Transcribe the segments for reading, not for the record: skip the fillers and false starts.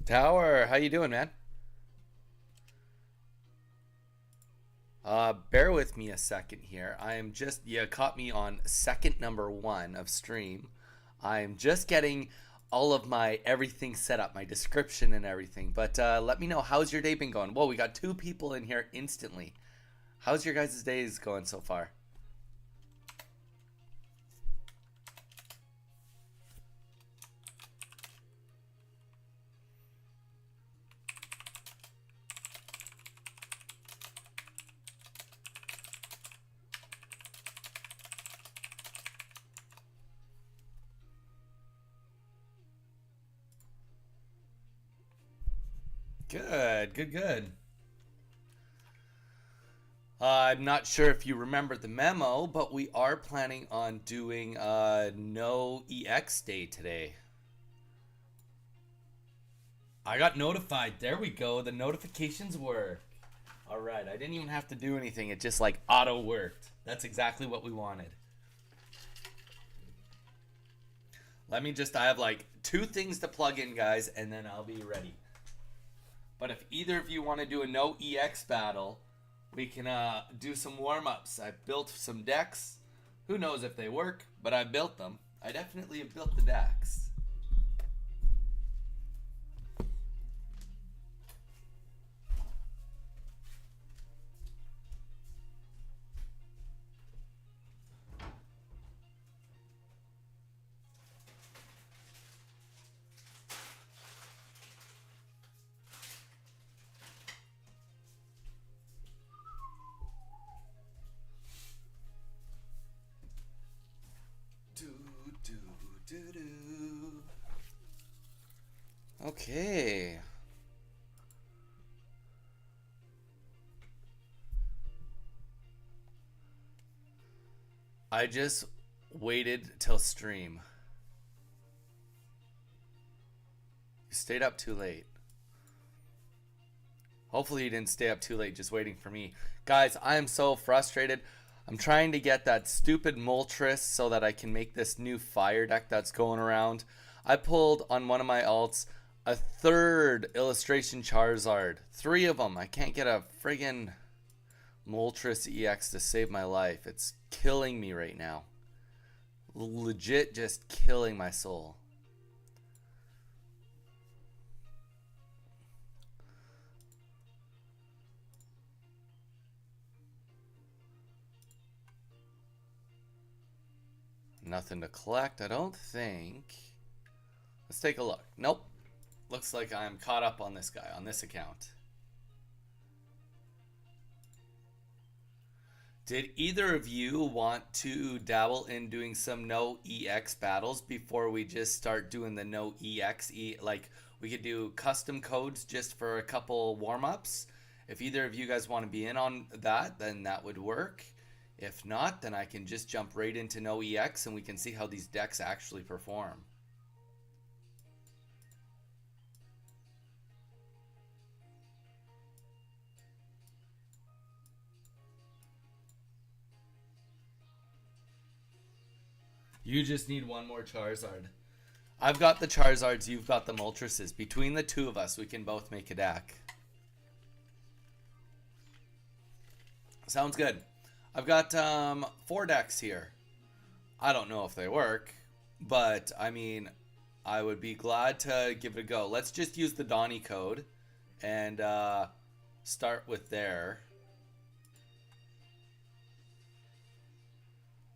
Tower, how you doing, man? Bear with me a second here. I am just you caught me on second number one of stream. I'm just getting all of my everything set up, my description and everything. But let me know, how's your day been going? Whoa, we got two people in here instantly. How's your guys' days going so far? Good, good, good. I'm not sure if you remember the memo, but we are planning on doing no EX day today. I got notified. There we go. The notifications work. All right. I didn't even have to do anything. It just like auto worked. That's exactly what we wanted. I have like two things to plug in, guys, and then I'll be ready. But if either of you want to do a no EX battle, we can do some warm ups. I built some decks. Who knows if they work, but I built them. I definitely have built the decks. Okay. I just waited till stream. You stayed up too late. Hopefully you didn't stay up too late just waiting for me. Guys, I am so frustrated. I'm trying to get that stupid Moltres so that I can make this new fire deck that's going around. I pulled on one of my alts a third illustration Charizard. Three of them. I can't get a friggin' Moltres EX to save my life. It's killing me right now. Legit just killing my soul. Nothing to collect, I don't think. Let's take a look. Nope. Looks like I'm caught up on this guy, on this account. Did either of you want to dabble in doing some no EX battles before we just start doing the no EX? Like, we could do custom codes just for a couple warm-ups. If either of you guys want to be in on that, then that would work. If not, then I can just jump right into no EX and we can see how these decks actually perform. You just need one more Charizard. I've got the Charizards, you've got the Moltres. Between the two of us, we can both make a deck. Sounds good. I've got 4 decks here. I don't know if they work, but I mean, I would be glad to give it a go. Let's just use the Donnie code and start with there.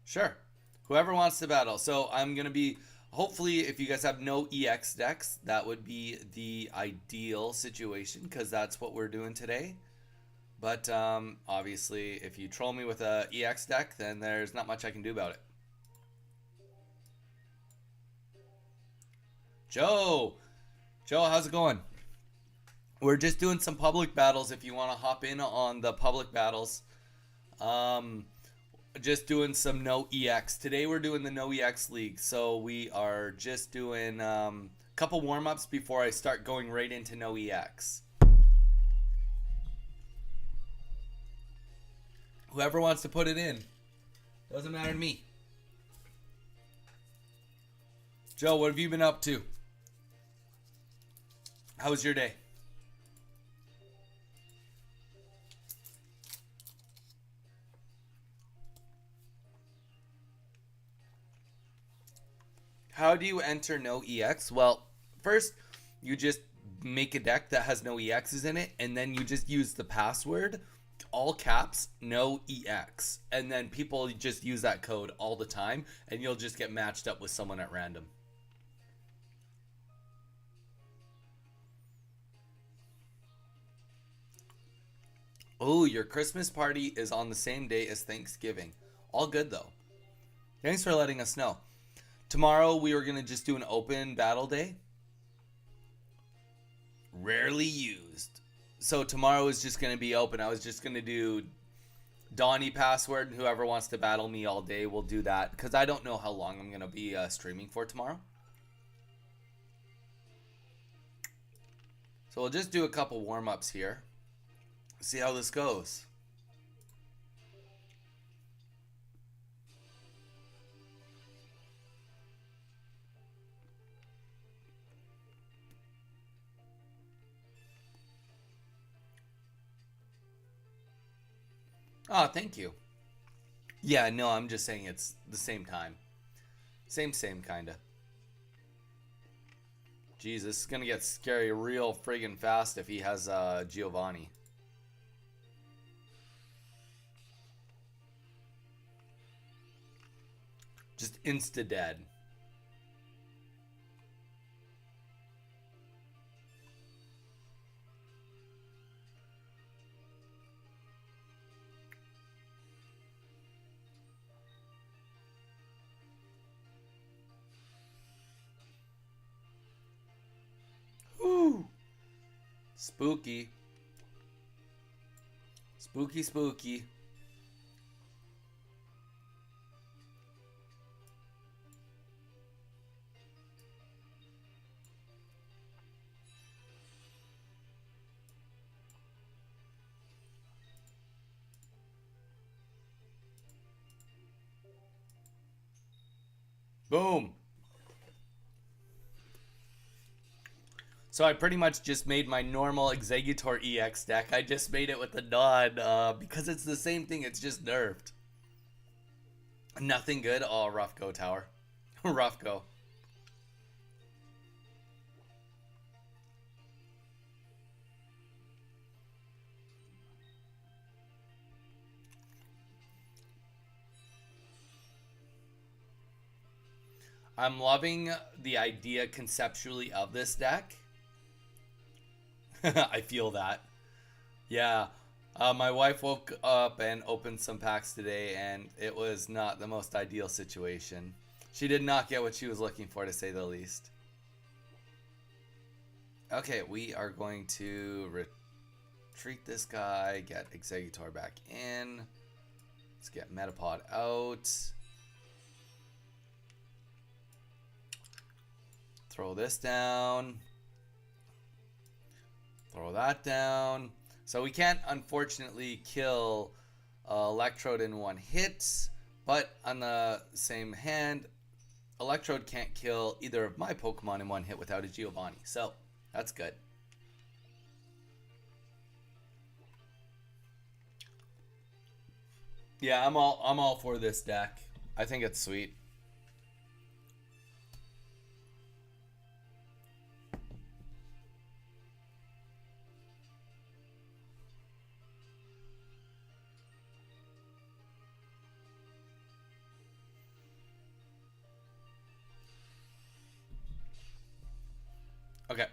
Sure. Whoever wants to battle. So I'm going to be, hopefully, if you guys have no EX decks, that would be the ideal situation because that's what we're doing today. But obviously, if you troll me with a EX deck, then there's not much I can do about it. Joe! Joe, how's it going? We're just doing some public battles if you want to hop in on the public battles. Just doing some no EX. Today we're doing the no EX league. So we are just doing a couple warm-ups before I start going right into no EX. Whoever wants to put it in. Doesn't matter to me. Joe, what have you been up to? How was your day? How do you enter no EX? Well, first you just make a deck that has no EXs in it, and then you just use the password, all caps, no EX. And then people just use that code all the time, and you'll just get matched up with someone at random. Oh, your Christmas party is on the same day as Thanksgiving. All good though. Thanks for letting us know. Tomorrow we are going to just do an open battle day. Rarely used. So tomorrow is just going to be open. I was just going to do Donnie password, and whoever wants to battle me all day will do that, because I don't know how long I'm going to be streaming for tomorrow. So we'll just do a couple warm-ups here. See how this goes. Oh, thank you. Yeah, no, I'm just saying it's the same time. Same, kinda. Jeez, this is gonna get scary real friggin' fast if he has Giovanni. Just insta-dead. Woo! Spooky. Spooky, spooky. Boom. So I pretty much just made my normal Executor EX deck. I just made it with the non because it's the same thing. It's just nerfed. Nothing good. Oh, rough go, tower. Rough go. I'm loving the idea conceptually of this deck. I feel that. Yeah. My wife woke up and opened some packs today, and it was not the most ideal situation. She did not get what she was looking for, to say the least. Okay, we are going to retreat this guy, get Executor back in. Let's get Metapod out. Throw this down. Throw that down. So we can't, unfortunately, kill Electrode in one hit. But on the same hand, Electrode can't kill either of my Pokemon in one hit without a Giovanni. So that's good. Yeah, I'm all for this deck. I think it's sweet. Okay.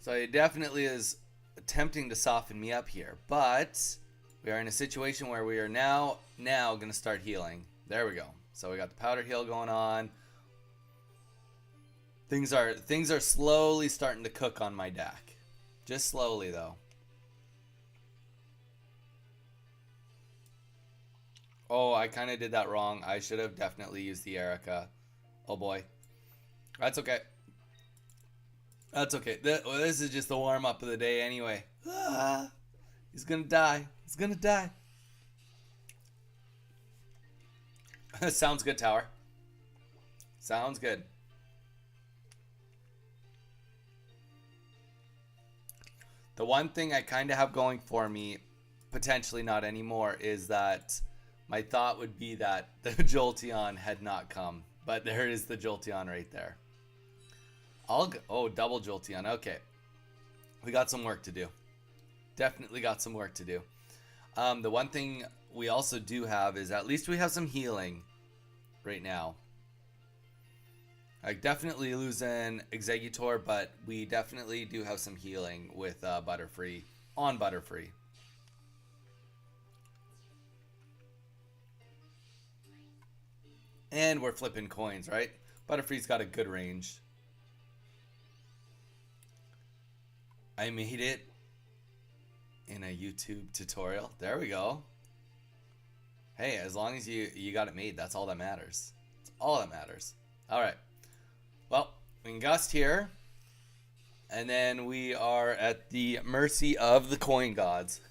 So it definitely is attempting to soften me up here, but we are in a situation where we are now going to start healing. There we go. So we got the powder heal going on. Things are slowly starting to cook on my deck. Just slowly though. Oh, I kind of did that wrong. I should have definitely used the Erica. Oh boy. That's okay. That's okay. This is just the warm up of the day anyway. Ah, he's gonna die. He's gonna die. Sounds good, Tower. Sounds good. The one thing I kind of have going for me, potentially not anymore, is that my thought would be that the Jolteon had not come. But there is the Jolteon right there. Oh, double Jolteon. Okay. We got some work to do. Definitely got some work to do. The one thing we also do have is at least we have some healing right now. I definitely losing Exeggutor, but we definitely do have some healing with Butterfree on Butterfree. And we're flipping coins, right? Butterfree's got a good range. I made it in a YouTube tutorial. There we go. Hey, as long as you got it made, that's all that matters. That's all that matters. All right. Well, we can gust here. And then we are at the mercy of the coin gods.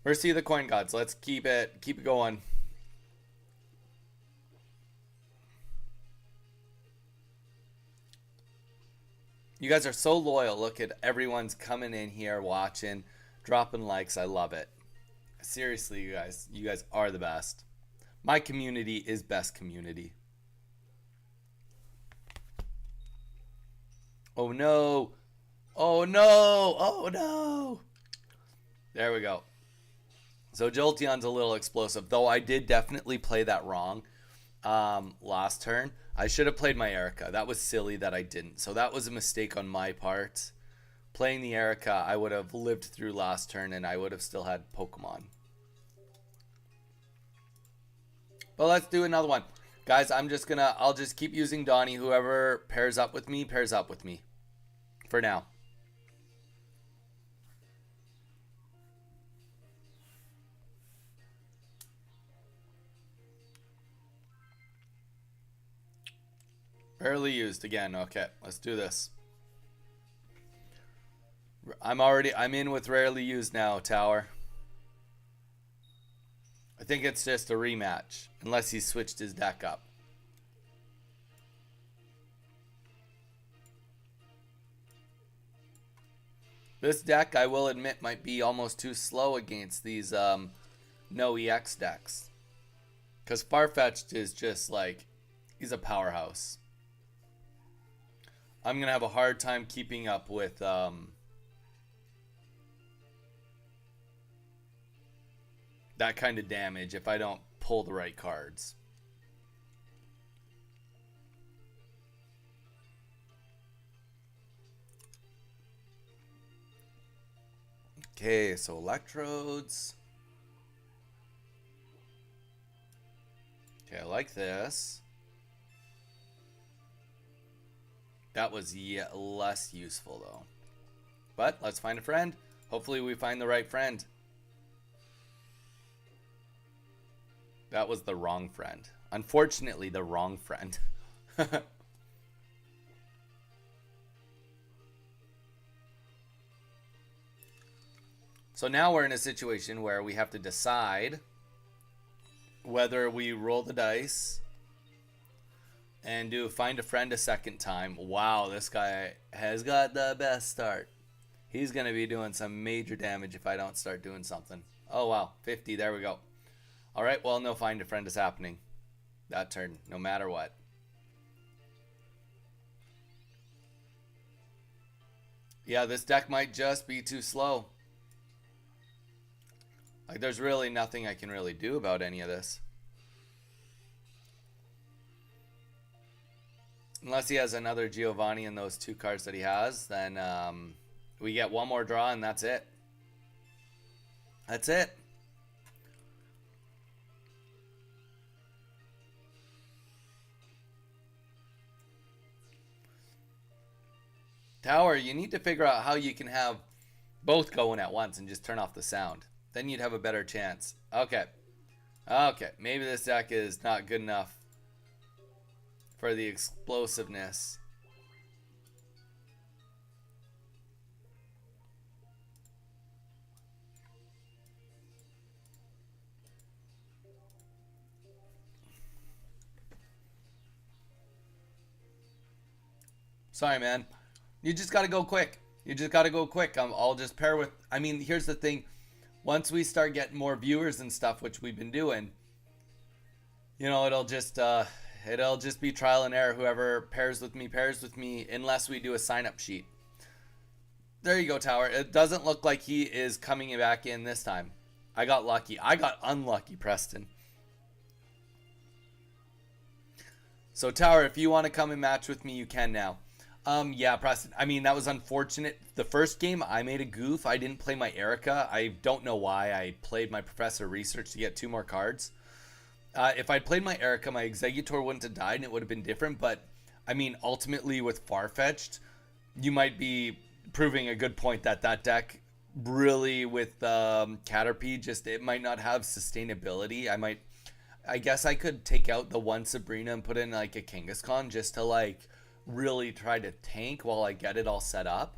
Mercy of the coin gods. Let's keep it going. You guys are so loyal. Look at everyone's coming in here, watching, dropping likes. I love it. Seriously, you guys are the best. My community is best community. Oh no. Oh no. Oh no. There we go. So Jolteon's a little explosive, though I did definitely play that wrong last turn. I should have played my Erica. That was silly that I didn't. So that was a mistake on my part. Playing the Erica, I would have lived through last turn and I would have still had Pokemon. But let's do another one. Guys, I'll just keep using Donnie. Whoever pairs up with me, pairs up with me. For now. Rarely used again. Okay, let's do this. I'm in with rarely used now, Tower. I think it's just a rematch, unless he switched his deck up. This deck, I will admit, might be almost too slow against these NOEX decks. Because Farfetch'd is just like, he's a powerhouse. I'm going to have a hard time keeping up with that kind of damage if I don't pull the right cards. Okay, so electrodes. Okay, I like this. That was yet less useful though. But let's find a friend. Hopefully we find the right friend. That was the wrong friend. Unfortunately, the wrong friend. So now we're in a situation where we have to decide whether we roll the dice and do find a friend a second time. Wow, this guy has got the best start. He's going to be doing some major damage if I don't start doing something. Oh, wow. 50. There we go. All right. Well, no find a friend is happening that turn, no matter what. Yeah, this deck might just be too slow. Like, there's really nothing I can really do about any of this. Unless he has another Giovanni in those two cards that he has, then we get one more draw and that's it. That's it. Tower, you need to figure out how you can have both going at once and just turn off the sound. Then you'd have a better chance. Okay. Okay. Maybe this deck is not good enough for the explosiveness. Sorry, man. You just got to go quick. You just got to go quick. I'll just pair with. I mean, here's the thing. Once we start getting more viewers and stuff, which we've been doing, it'll just be trial and error. Whoever pairs with me, unless we do a sign up sheet. There you go, Tower. It doesn't look like he is coming back in this time. I got lucky. I got unlucky, Preston. So, Tower, if you want to come and match with me, you can now. Yeah, Preston. I mean, that was unfortunate. The first game, I made a goof. I didn't play my Erica. I don't know why. I played my Professor Research to get 2 more cards. If I'd played my Erica, my Executor wouldn't have died and it would have been different. But, I mean, ultimately with Farfetch'd, you might be proving a good point that deck really with Caterpie, just it might not have sustainability. I guess I could take out the one Sabrina and put in like a Kangaskhan just to like really try to tank while I get it all set up.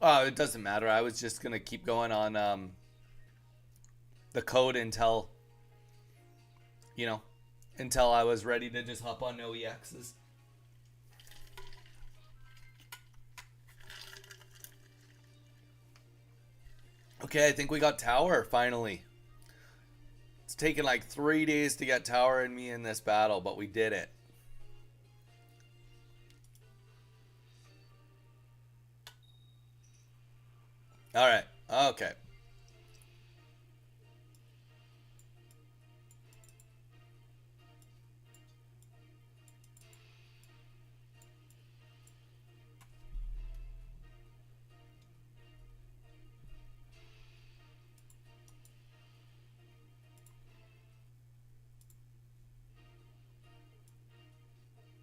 Oh, it doesn't matter. I was just gonna keep going on the code until until I was ready to just hop on NOEXs. Okay, I think we got Tower finally. It's taken like 3 days to get Tower and me in this battle, but we did it. All right. Okay.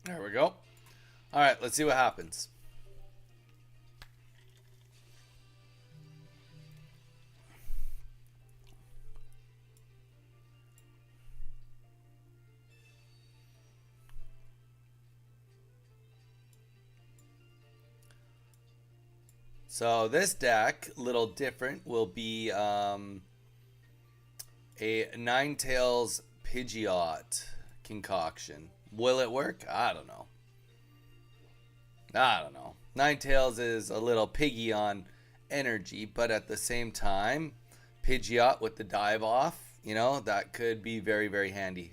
There we go. All right, let's see what happens. So this deck, little different, will be a Ninetales Pidgeot concoction. Will it work? I don't know. Ninetales is a little piggy on energy, but at the same time, Pidgeot with the dive off, that could be very, very handy.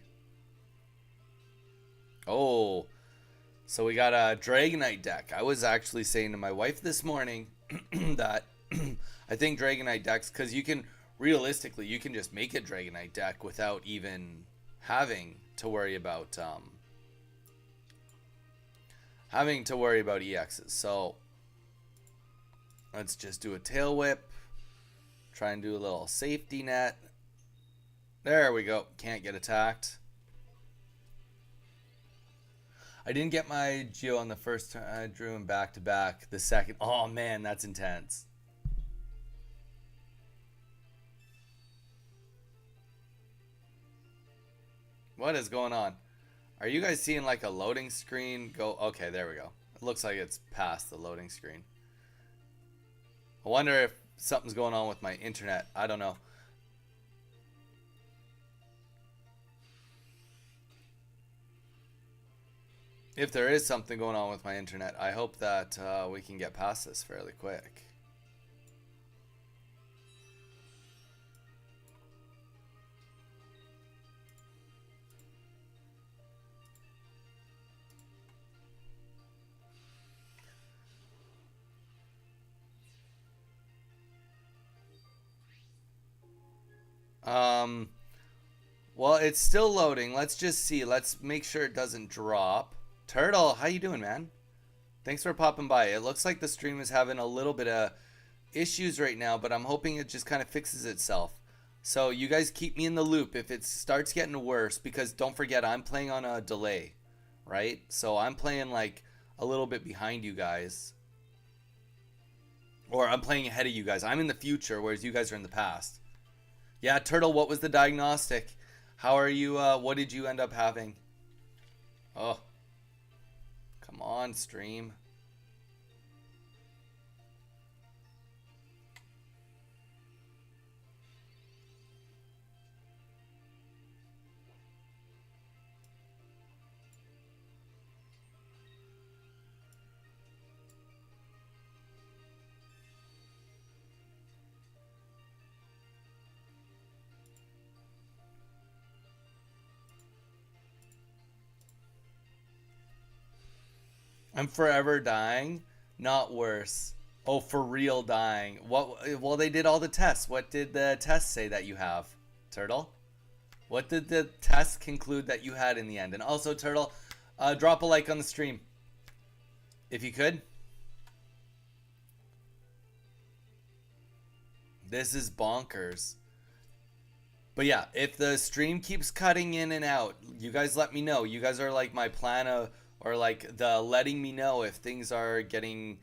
Oh, so we got a Dragonite deck. I was actually saying to my wife this morning that I think Dragonite decks, because you can just make a Dragonite deck without even having to worry about EXs. So let's just do a tail whip. Try and do a little safety net. There we go. Can't get attacked. I didn't get my Geo on the first turn. I drew him back to back. The second. Oh man, that's intense. What is going on? Are you guys seeing like a loading screen go? Okay, there we go. It looks like it's past the loading screen. I wonder if something's going on with my internet. I don't know. If there is something going on with my internet, I hope that we can get past this fairly quick. Well, it's still loading. Let's just see. Let's make sure it doesn't drop. Turtle, how you doing, man? Thanks for popping by. It looks like the stream is having a little bit of issues right now, but I'm hoping it just kind of fixes itself. So you guys keep me in the loop if it starts getting worse, because don't forget, I'm playing on a delay, right? So I'm playing like a little bit behind you guys. Or I'm playing ahead of you guys. I'm in the future, whereas you guys are in the past. Yeah, Turtle, what was the diagnostic? How are you, what did you end up having? Oh. Come on, stream. I'm forever dying, not worse. Oh, for real dying. What? Well, they did all the tests. What did the test say that you have, Turtle? What did the test conclude that you had in the end? And also, Turtle, drop a like on the stream if you could. This is bonkers. But yeah, if the stream keeps cutting in and out, you guys let me know. You guys are like my plan of, or like the letting me know if things are getting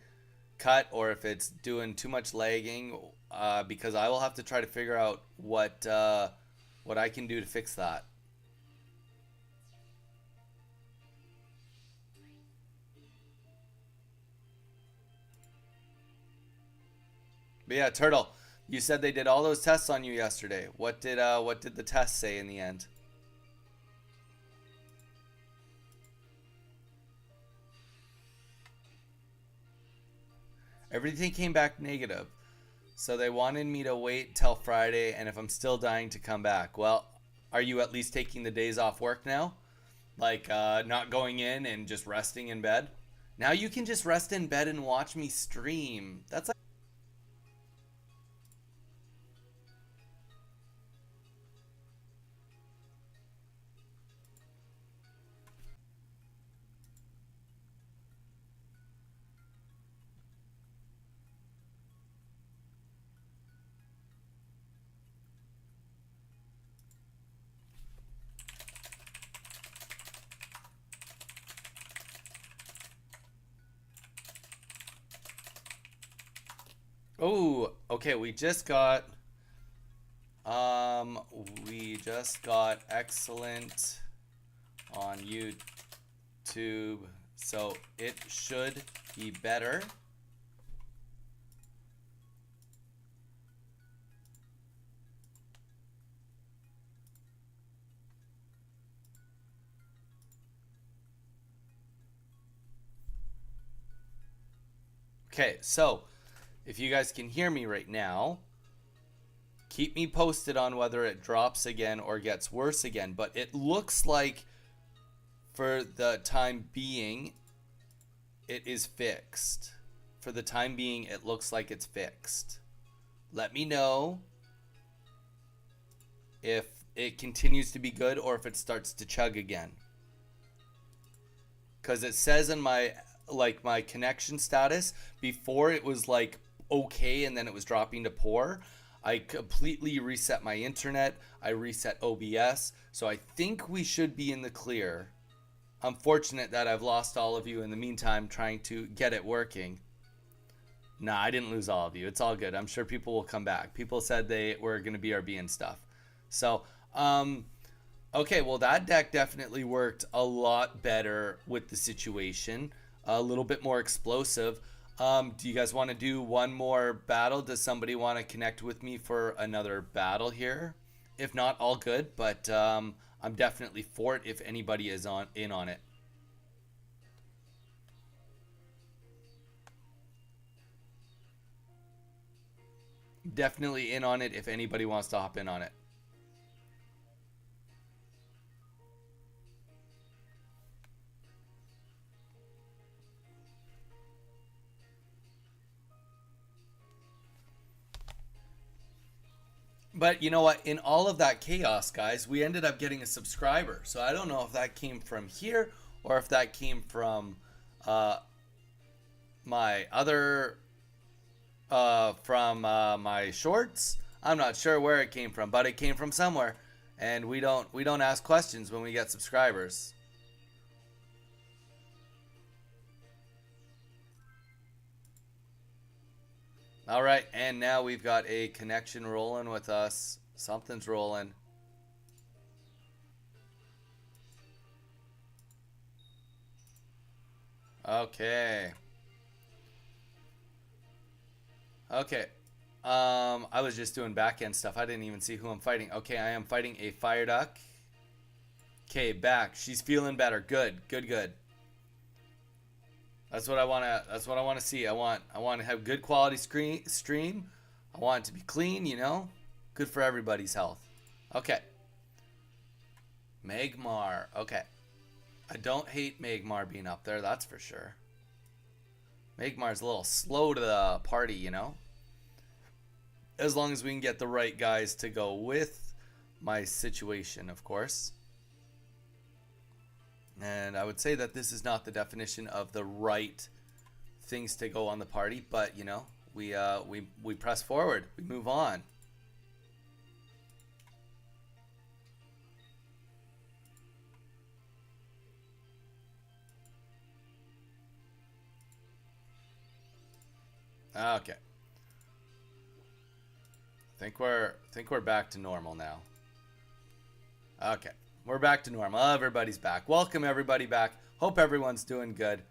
cut or if it's doing too much lagging, because I will have to try to figure out what I can do to fix that. But yeah, Turtle, you said they did all those tests on you yesterday. What did the test say in the end? Everything came back negative. So they wanted me to wait till Friday, and if I'm still dying, to come back. Well, are you at least taking the days off work now? Like not going in and just resting in bed? Now you can just rest in bed and watch me stream. That's like... Oh, okay, um we just got excellent on YouTube, so it should be better. Okay, so if you guys can hear me right now, keep me posted on whether it drops again or gets worse again. But it looks like for the time being, it is fixed. For the time being, it looks like it's fixed. Let me know if it continues to be good or if it starts to chug again. Because it says in my connection status, before it was like okay and then it was dropping to poor. I completely reset my internet. I reset OBS. So I think we should be in the clear. I'm fortunate that I've lost all of you in the meantime trying to get it working. Nah, I didn't lose all of you. It's all good. I'm sure people will come back. People said they were going to BRB and stuff. So, okay, well, that deck definitely worked a lot better with the situation. A little bit more explosive. Do you guys want to do one more battle? Does somebody want to connect with me for another battle here? If not, all good, but I'm definitely for it if anybody is in on it. Definitely in on it if anybody wants to hop in on it. But you know what? In all of that chaos, guys, we ended up getting a subscriber. So I don't know if that came from here or if that came from my other my shorts. I'm not sure where it came from, but it came from somewhere. And we don't ask questions when we get subscribers. All right, and now we've got a connection rolling with us. Something's rolling. Okay. Okay. I was just doing back end stuff. I didn't even see who I'm fighting. Okay, I am fighting a fire duck. Okay, back. She's feeling better. Good. Good, good. That's what I want to see. I want to have good quality stream. I want it to be clean, you know? Good for everybody's health. Okay. Magmar. Okay. I don't hate Magmar being up there, that's for sure. Magmar's a little slow to the party, you know? As long as we can get the right guys to go with my situation, of course. And I would say that this is not the definition of the right things to go on the party, but you know, we press forward, we move on. Okay. Think we're back to normal now. Okay. We're back to normal. Everybody's back. Welcome everybody back. Hope everyone's doing good.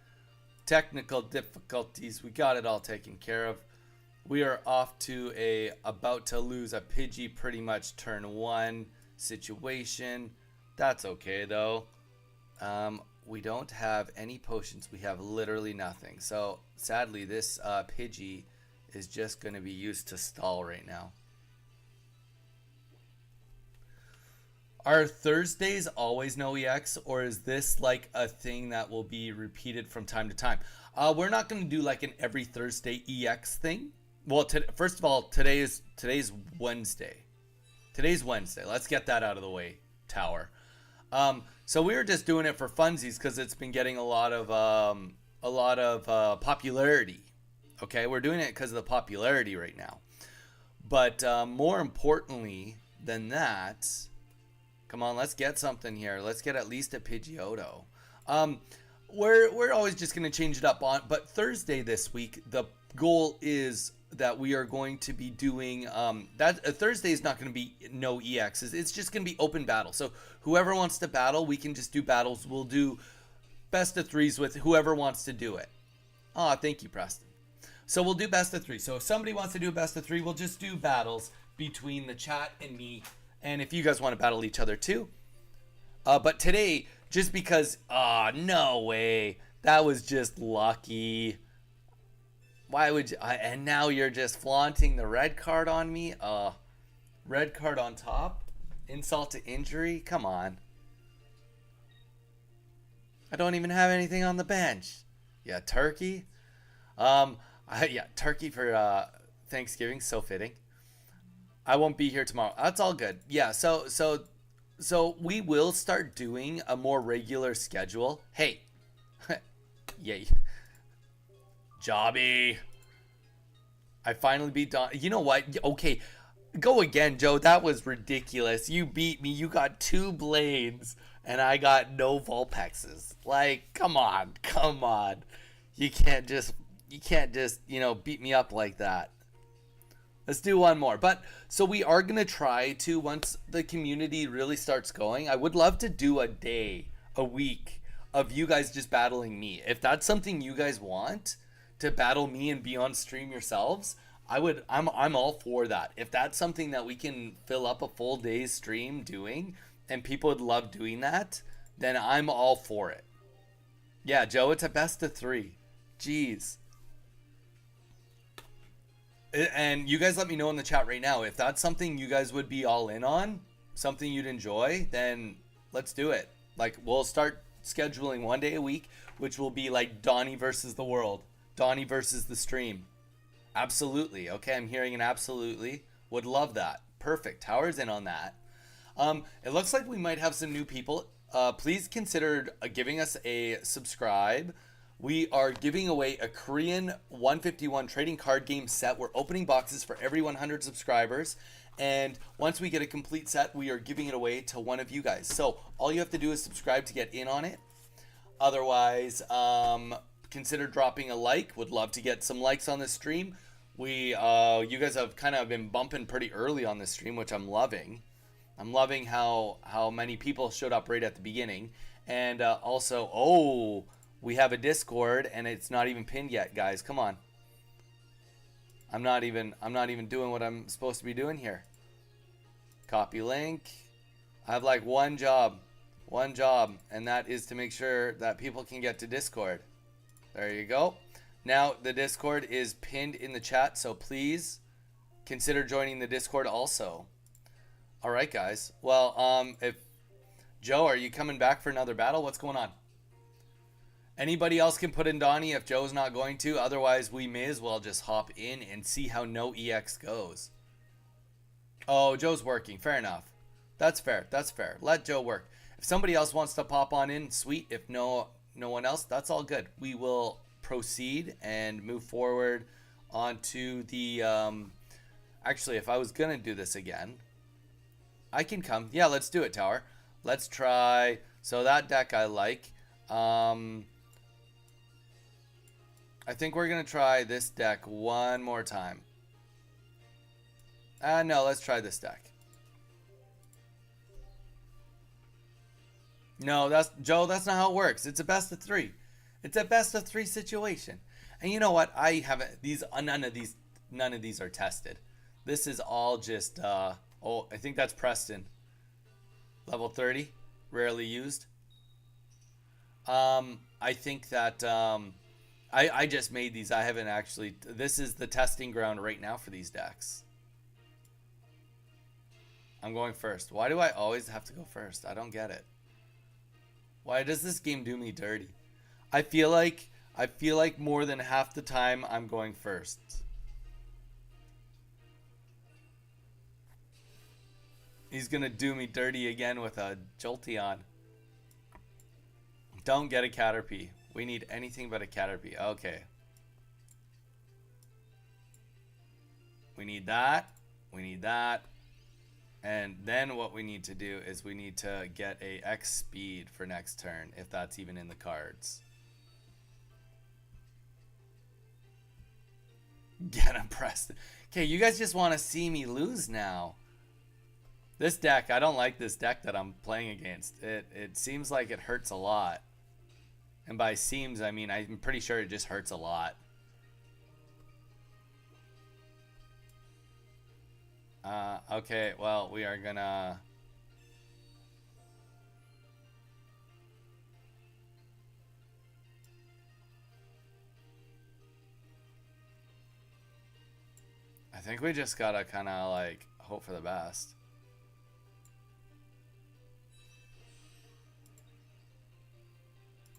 Technical difficulties, we got it all taken care of. We are off to a about to lose a Pidgey pretty much turn 1 situation. That's okay though. We don't have any potions. We have literally nothing. So sadly this Pidgey is just going to be used to stall right now. Are Thursdays always NOEX, or is this like a thing that will be repeated from time to time? We're not going to do like an every Thursday EX thing. Well, first of all, today's Wednesday. Today's Wednesday. Let's get that out of the way, Tower. So we were just doing it for funsies because it's been getting a lot of popularity. Okay, we're doing it because of the popularity right now. But more importantly than that. Come on, let's get something here. Let's get at least a Pidgeotto. We're always just going to change it up on, but Thursday this week, the goal is that we are going to be doing Thursday is not going to be no EXs. It's just going to be open battle. So whoever wants to battle, we can just do battles. We'll do best of 3s with whoever wants to do it. Ah, thank you, Preston. So we'll do best of 3. So if somebody wants to do a best of 3, we'll just do battles between the chat and me. And if you guys want to battle each other too. But today, just because, no way. That was just lucky. Why would you, and now you're just flaunting the red card on me? Red card on top? Insult to injury? Come on. I don't even have anything on the bench. Yeah, turkey. Yeah, turkey for Thanksgiving, so fitting. I won't be here tomorrow. That's all good. Yeah, so we will start doing a more regular schedule. Hey. Yay. Jobby. I finally beat Don. You know what? Okay. Go again, Joe. That was ridiculous. You beat me. You got 2 blades and I got no Vulpexes. Like, come on. Come on. You can't just, beat me up like that. Let's do one more. But so we are going to try to, once the community really starts going, I would love to do a day, a week of you guys just battling me. If that's something you guys want, to battle me and be on stream yourselves, I'm all for that. If that's something that we can fill up a full day's stream doing and people would love doing that, then I'm all for it. Yeah, Joe, it's a best of 3. Jeez. And you guys let me know in the chat right now if that's something you guys would be all in on, something you'd enjoy, then let's do it. Like, we'll start scheduling one day a week, which will be like Donnie versus the world, Donnie versus the stream. Absolutely. Okay, I'm hearing an absolutely. Would love that. Perfect. Tower's in on that. It looks like we might have some new people. Please consider giving us a subscribe. We are giving away a Korean 151 trading card game set. We're opening boxes for every 100 subscribers. And once we get a complete set, we are giving it away to one of you guys. So all you have to do is subscribe to get in on it. Otherwise, consider dropping a like. Would love to get some likes on this stream. You guys have kind of been bumping pretty early on this stream, which I'm loving. I'm loving how many people showed up right at the beginning. And also, we have a Discord and it's not even pinned yet, guys. Come on. I'm not even doing what I'm supposed to be doing here. Copy link. I have like one job, and that is to make sure that people can get to Discord. There you go. Now the Discord is pinned in the chat, so please consider joining the Discord also. All right, guys. Well, if Joe, are you coming back for another battle? What's going on? Anybody else can put in Donnie if Joe's not going to. Otherwise, we may as well just hop in and see how NOEX goes. Oh, Joe's working. Fair enough. That's fair. That's fair. Let Joe work. If somebody else wants to pop on in, sweet. If no one else, that's all good. We will proceed and move forward onto the actually, if I was gonna do this again, I can come. Yeah, let's do it, Tower. Let's try. So that deck I like. I think we're gonna try this deck one more time. No, let's try this deck. No, that's Joe. That's not how it works. It's a best of three. It's a best of three situation. And you know what? I haven't these. None of these are tested. This is all just. Oh, I think that's Preston. Level 30, rarely used. I think that I just made these. I haven't actually. This is the testing ground right now for these decks. I'm going first. Why do I always have to go first? I don't get it. Why does this game do me dirty? I feel like more than half the time I'm going first. He's gonna do me dirty again with a Jolteon. Don't get a Caterpie. We need anything but a Caterpie. Okay. We need that. We need that. And then what we need to do is we need to get a X speed for next turn, if that's even in the cards. Get him, Preston. Okay, you guys just want to see me lose now. This deck, I don't like this deck that I'm playing against. It seems like it hurts a lot. And by seems, I mean I'm pretty sure it just hurts a lot. Okay, well, we are gonna... I think we just gotta kind of like hope for the best.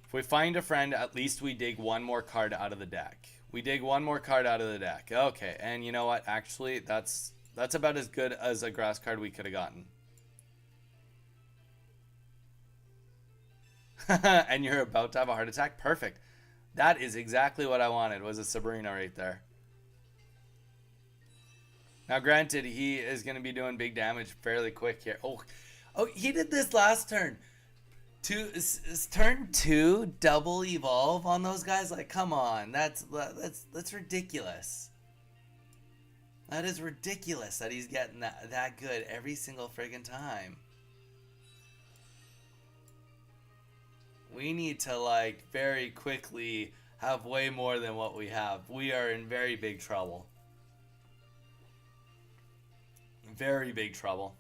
If we find a friend, at least we dig one more card out of the deck. We dig one more card out of the deck. Okay, and you know what? Actually, that's about as good as a grass card we could have gotten. And you're about to have a heart attack? Perfect. That is exactly what I wanted, was a Sabrina right there. Now, granted, he is going to be doing big damage fairly quick here. Oh, he did this last turn. Turn 2 double evolve on those guys? Like, come on. That's ridiculous. That is ridiculous that he's getting that good every single friggin' time. We need to, like, very quickly have way more than what we have. We are in very big trouble. Very big trouble.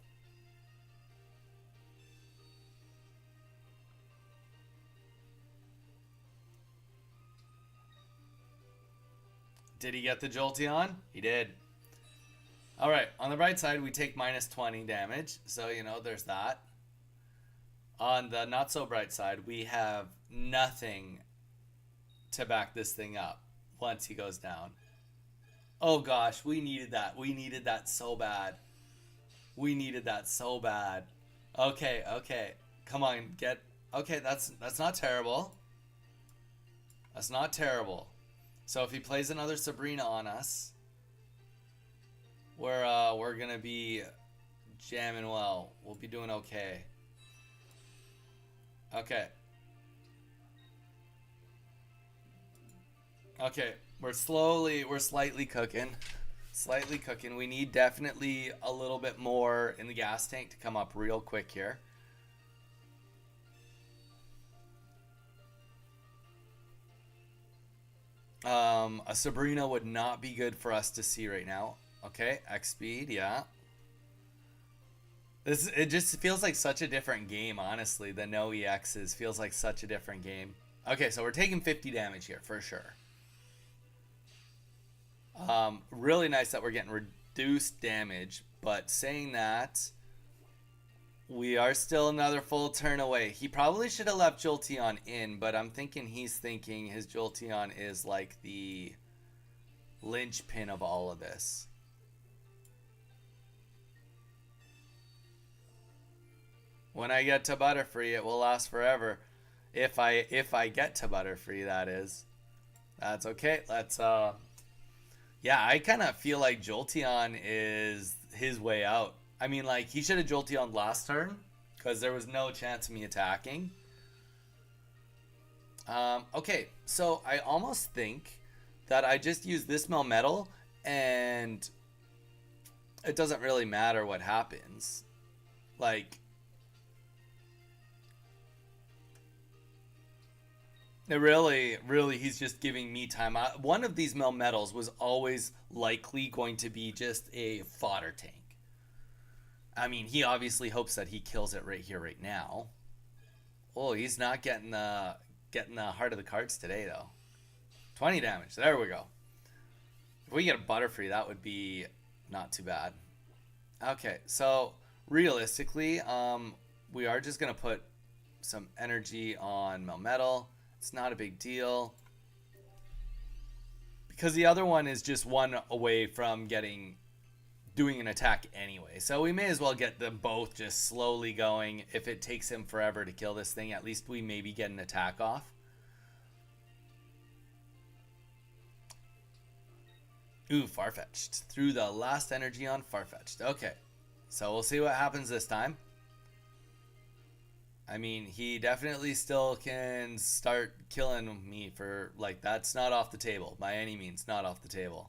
Did he get the Jolteon? He did. Alright, on the bright side, we take minus 20 damage. So, you know, there's that. On the not so bright side, we have nothing to back this thing up once he goes down. Oh gosh, we needed that. We needed that so bad. We needed that so bad. Okay, okay. Come on, get... Okay, that's not terrible. That's not terrible. So if he plays another Sabrina on us, we're gonna be jamming well. We'll be doing okay. Okay. Okay, we're slightly cooking. Slightly cooking. We need definitely a little bit more in the gas tank to come up real quick here. A Sabrina would not be good for us to see right now. Okay, X speed, yeah. It just feels like such a different game, honestly. The no EXs feels like such a different game. Okay, so we're taking 50 damage here for sure. Really nice that we're getting reduced damage, but saying that, We are still another full turn away. He probably should have left Jolteon in, but I'm thinking he's thinking his Jolteon is like the linchpin of all of this. When I get to Butterfree, it will last forever. If I get to Butterfree, that is. That's okay. Let's yeah, I kind of feel like Jolteon is his way out. I mean, like, he should have Jolteon last turn because there was no chance of me attacking. Okay, so I almost think that I just use this Melmetal and it doesn't really matter what happens. Like, it really, he's just giving me time. One of these Melmetals was always likely going to be just a fodder tank. I mean, he obviously hopes that he kills it right here, right now. Oh, he's not getting the heart of the cards today, though. 20 damage. There we go. If we get a Butterfree, that would be not too bad. Okay, so realistically, we are just going to put some energy on Melmetal. It's not a big deal. Because the other one is just one away from doing an attack anyway. So we may as well get them both just slowly going. If it takes him forever to kill this thing, at least we maybe get an attack off. Ooh, Farfetch'd. Threw the last energy on Farfetch'd. Okay. So we'll see what happens this time. I mean, he definitely still can start killing me for, like, that's not off the table. By any means, not off the table.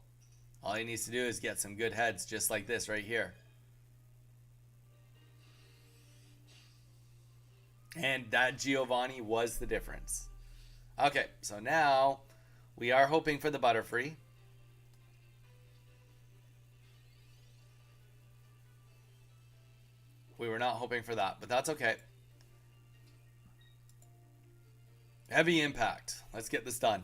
All he needs to do is get some good heads just like this right here. And that Giovanni was the difference. Okay, so now we are hoping for the Butterfree. We were not hoping for that, but that's okay. Heavy impact. Let's get this done.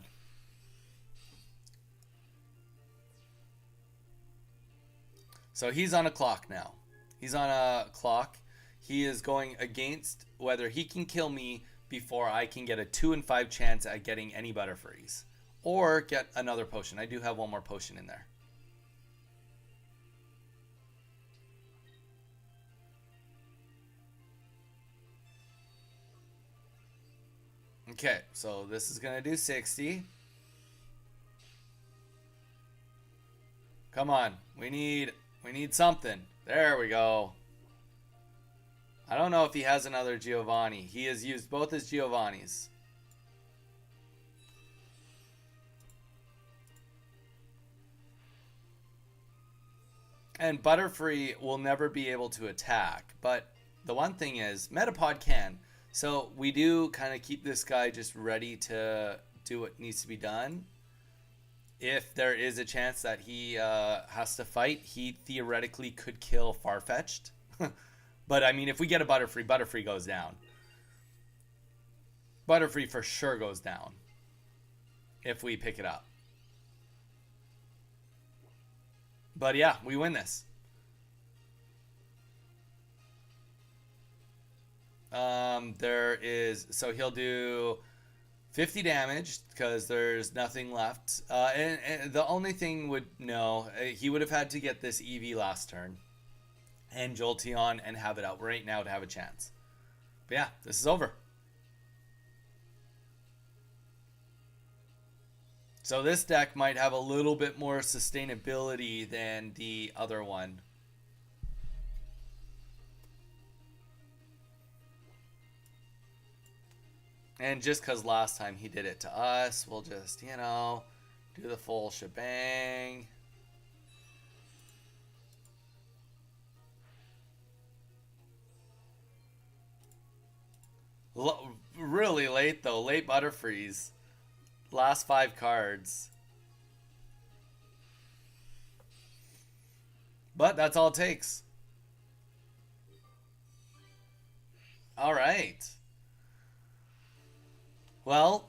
So he's on a clock now. He's on a clock. He is going against whether he can kill me before I can get a 2 in 5 chance at getting any Butterfrees. Or get another potion. I do have one more potion in there. Okay, so this is going to do 60. Come on. We need something. There we go. I don't know if he has another Giovanni. He has used both his Giovannis. And Butterfree will never be able to attack. But the one thing is, Metapod can. So we do kind of keep this guy just ready to do what needs to be done. If there is a chance that he has to fight, he theoretically could kill Farfetch'd. But I mean, if we get a Butterfree, Butterfree goes down. Butterfree for sure goes down if we pick it up. But yeah, we win this. So he'll do 50 damage because there's nothing left. And the only thing he would have had to get this EV last turn and Jolteon and have it out right now to have a chance. But yeah, this is over. So this deck might have a little bit more sustainability than the other one. And just because last time he did it to us, we'll just, do the full shebang. Really late, though. Late Butterfrees. Last 5 cards. But that's all it takes. All right. Well,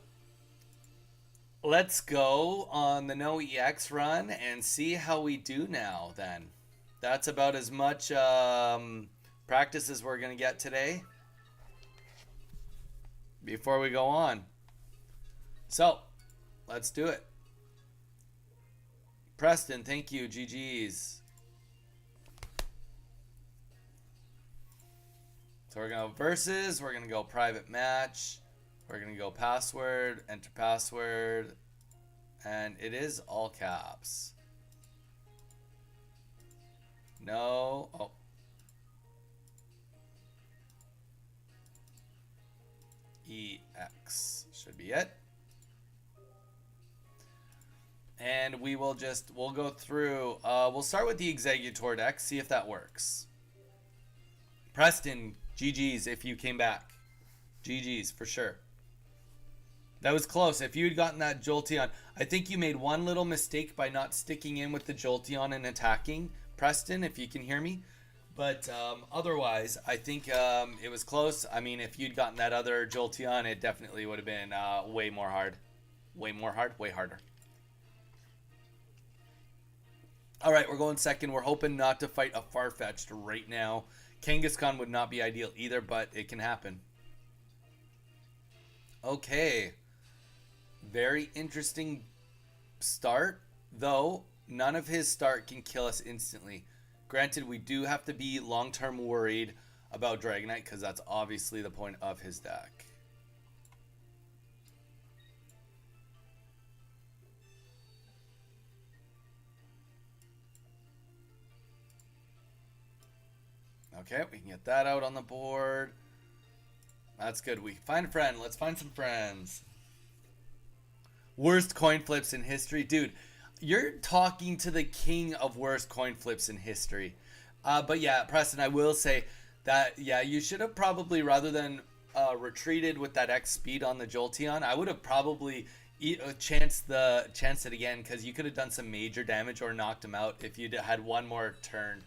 let's go on the NOEX run and see how we do now then. That's about as much practices we're going to get today before we go on. So, let's do it. Preston, thank you. GG's. So we're going to go versus. We're going to go private match. We're going to go password, enter password. And it is all caps. No. Oh. EX should be it. And we'll go through, we'll start with the Executor deck, see if that works. Preston, GG's if you came back. GG's for sure. That was close. If you had gotten that Jolteon, I think you made one little mistake by not sticking in with the Jolteon and attacking. Preston, if you can hear me. But otherwise, I think it was close. I mean, if you'd gotten that other Jolteon, it definitely would have been way more hard. Way more hard, way harder. All right, we're going second. We're hoping not to fight a Farfetch'd right now. Kangaskhan would not be ideal either, but it can happen. Okay. Very interesting start, though none of his start can kill us instantly. Granted, we do have to be long-term worried about Dragonite because that's obviously the point of his deck. Okay, we can get that out on the board. That's good. We find a friend. Let's find some friends. Worst coin flips in history. Dude, you're talking to the king of worst coin flips in history. But yeah, Preston, I will say that, yeah, you should have probably, rather than retreated with that X speed on the Jolteon, I would have probably chanced it again, because you could have done some major damage or knocked him out if you'd had one more turn.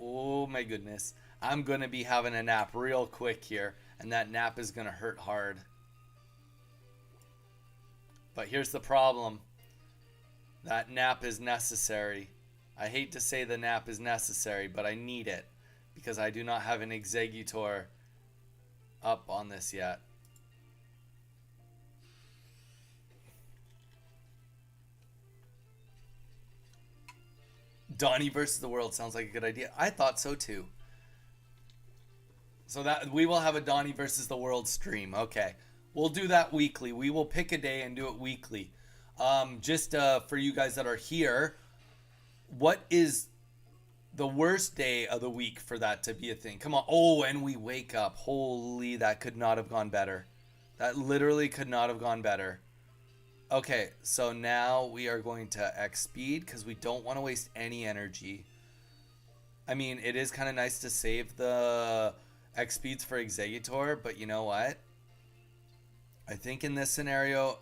Oh my goodness. I'm going to be having a nap real quick here, and that nap is going to hurt hard. But here's the problem. That nap is necessary. I hate to say the nap is necessary, but I need it because I do not have an Executor up on this yet. Donnie versus the world sounds like a good idea. I thought so too. So that we will have a Donnie versus the world stream. Okay. We'll do that weekly. We will pick a day and do it weekly. Just for you guys that are here, what is the worst day of the week for that to be a thing? Come on. Oh, and we wake up. Holy, that could not have gone better. That literally could not have gone better. Okay, so now we are going to X speed because we don't want to waste any energy. I mean, it is kind of nice to save the X speeds for Executor, but you know what? I think in this scenario,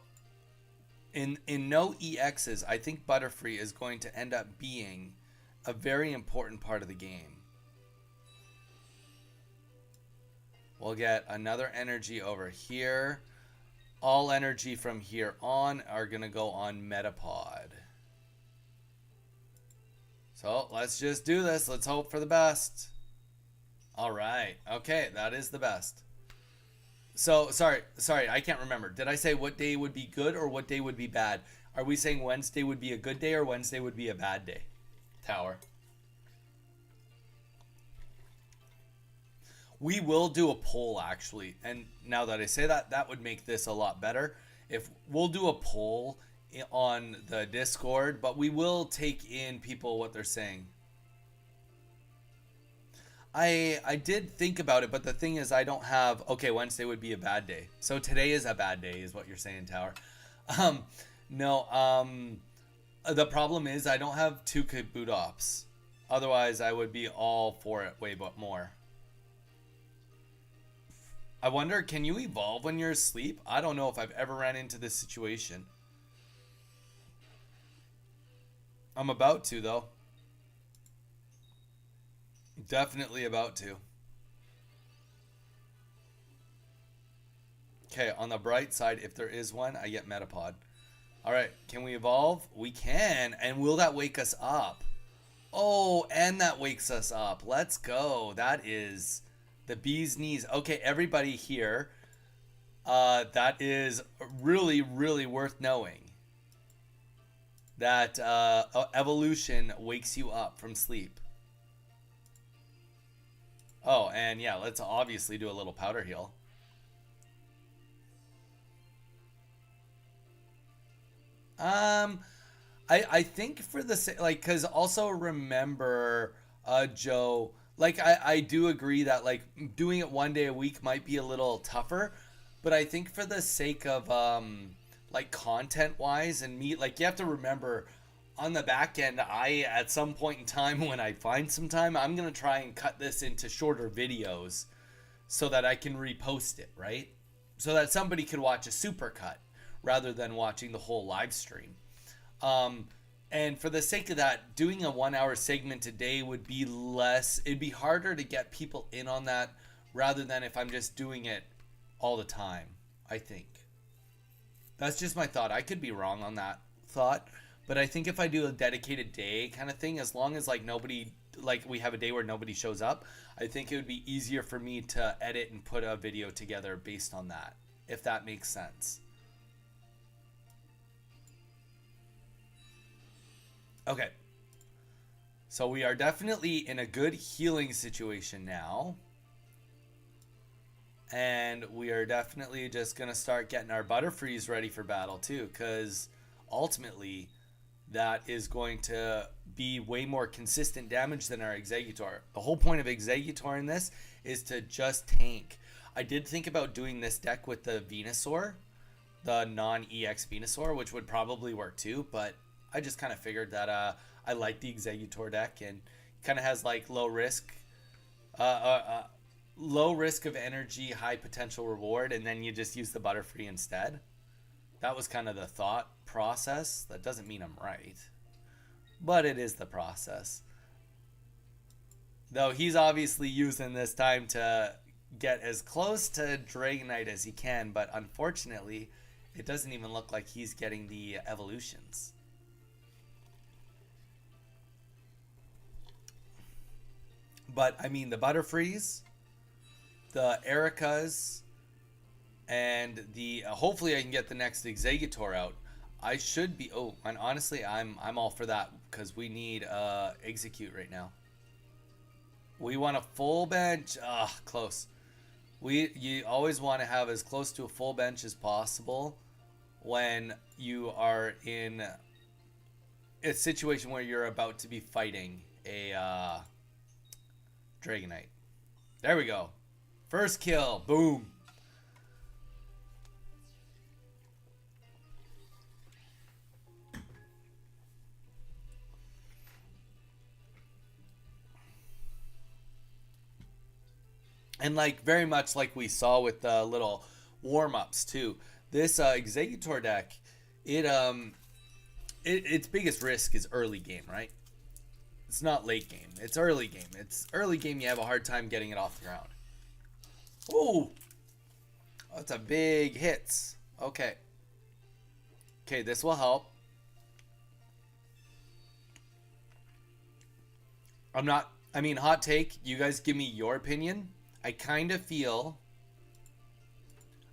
in no EXs, I think Butterfree is going to end up being a very important part of the game. We'll get another energy over here. All energy from here on are going to go on Metapod. So let's just do this. Let's hope for the best. All right. Okay, that is the best. So, sorry, I can't remember. Did I say what day would be good or what day would be bad? Are we saying Wednesday would be a good day or Wednesday would be a bad day? Tower. We will do a poll, actually. And now that I say that, that would make this a lot better. If we'll do a poll on the Discord, but we will take in people what they're saying. I did think about it, but the thing is I don't have... Okay, Wednesday would be a bad day. So today is a bad day is what you're saying, Tower. The problem is I don't have 2 Kaboot Ops. Otherwise, I would be all for it way but more. I wonder, can you evolve when you're asleep? I don't know if I've ever ran into this situation. I'm about to, though. Definitely about to. Okay, on the bright side, if there is one, I get Metapod. Alright, can we evolve? We can. And will that wake us up? Oh, and that wakes us up. Let's go. That is the bee's knees. Okay, everybody here. That is really, really worth knowing. That evolution wakes you up from sleep. Oh, and yeah, let's obviously do a little powder heal. Um, I think for the like, cause also remember, Joe, like I do agree that like doing it 1 day a week might be a little tougher, but I think for the sake of like content wise and me, like you have to remember on the back end, I at some point in time when I find some time, I'm gonna try and cut this into shorter videos so that I can repost it, right? So that somebody could watch a supercut rather than watching the whole live stream. Um, and for the sake of that, doing a 1 hour segment a day would be less, it'd be harder to get people in on that rather than if I'm just doing it all the time, I think. That's just my thought. I could be wrong on that thought, but I think if I do a dedicated day kind of thing, as long as like nobody, like we have a day where nobody shows up, I think it would be easier for me to edit and put a video together based on that, if that makes sense. Okay. So we are definitely in a good healing situation now. And we are definitely just going to start getting our Butterfrees ready for battle too, because ultimately that is going to be way more consistent damage than our Executor. The whole point of Executor in this is to just tank. I did think about doing this deck with the Venusaur, the non-EX Venusaur, which would probably work too, but I just kind of figured that I like the Executor deck and kind of has like uh, uh, uh, low risk of energy, high potential reward, and then you just use the Butterfree instead. That was kind of the thought process. That doesn't mean I'm right, but it is the process. Though he's obviously using this time to get as close to Dragonite as he can, but unfortunately, it doesn't even look like he's getting the evolutions. But I mean, the Butterfrees, the Ericas, and the hopefully I can get the next Executor out. I should be. Oh, and honestly, I'm all for that because we need execute right now. We want a full bench. Ah, close. You always want to have as close to a full bench as possible when you are in a situation where you're about to be fighting a Dragonite. There we go. First kill. Boom. And like very much like we saw with the little warm-ups too. This Executor deck, it its biggest risk is early game, right? It's not late game. It's early game. It's early game. You have a hard time getting it off the ground. Oh, that's a big hits. Okay. Okay, this will help. I'm not. I mean, hot take. You guys give me your opinion. I kind of feel.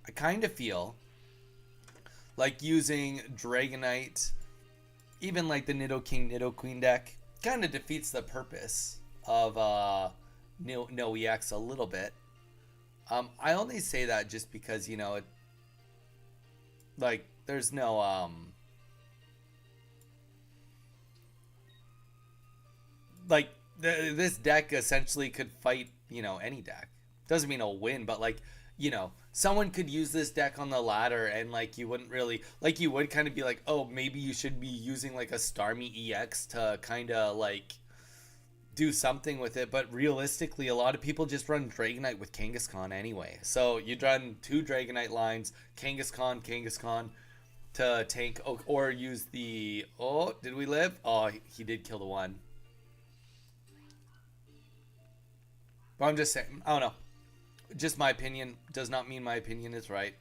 I kind of feel like using Dragonite, even like the Nidoking Nidoqueen deck, kind of defeats the purpose of NOEX a little bit. I only say that just because it like there's no like this deck essentially could fight any deck. Doesn't mean it'll win, but like someone could use this deck on the ladder and like you wouldn't really like you would kind of be like, oh, maybe you should be using like a Starmie EX to kind of like do something with it. But realistically, a lot of people just run Dragonite with Kangaskhan anyway. So you'd run two Dragonite lines, Kangaskhan to tank, or use the, oh, did we live? Oh, he did kill the one. But I'm just saying, I don't know. Just my opinion does not mean my opinion is right.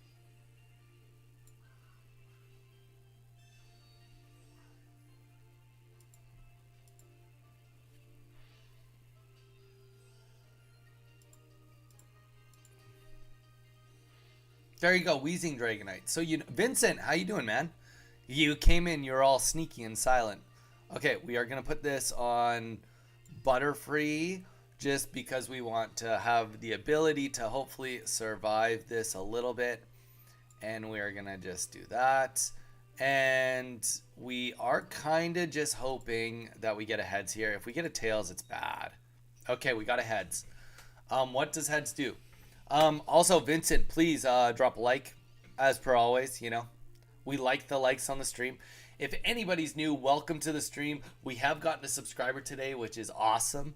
There you go, Wheezing Dragonite. So Vincent, how you doing, man? You came in, you're all sneaky and silent. Okay, we are gonna put this on Butterfree just because we want to have the ability to hopefully survive this a little bit. And we are gonna just do that. And we are kind of just hoping that we get a heads here. If we get a tails, it's bad. Okay, we got a heads. What does heads do? Also, Vincent, please drop a like, as per always. You know, we like the likes on the stream. If anybody's new, welcome to the stream. We have gotten a subscriber today, which is awesome.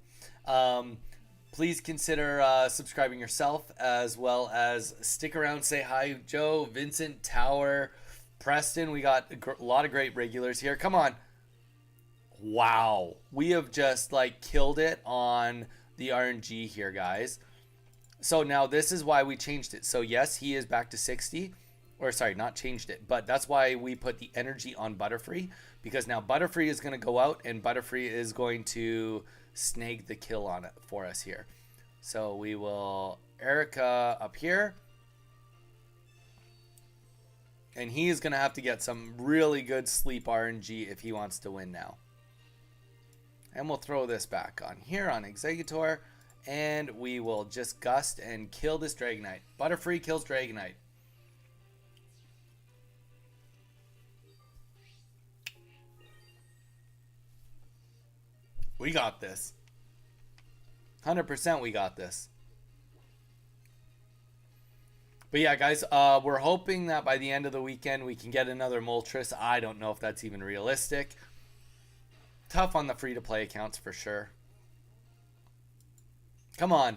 Please consider subscribing yourself, as well as stick around, say hi, Joe, Vincent, Tower, Preston. We got a lot of great regulars here. Come on. Wow. We have just like killed it on the RNG here, guys. So now this is why we changed it. So yes, he is back to 60. Or sorry, not changed it. But that's why we put the energy on Butterfree. Because now Butterfree is going to go out and Butterfree is going to snag the kill on it for us here. So we will Erica up here. And he is going to have to get some really good sleep RNG if he wants to win now. And we'll throw this back on here on Exeggutor. And we will just gust and kill this Dragonite. Butterfree kills Dragonite. We got this. 100% we got this. But yeah, guys, we're hoping that by the end of the weekend we can get another Moltres. I don't know if that's even realistic. Tough on the free-to-play accounts for sure. Come on.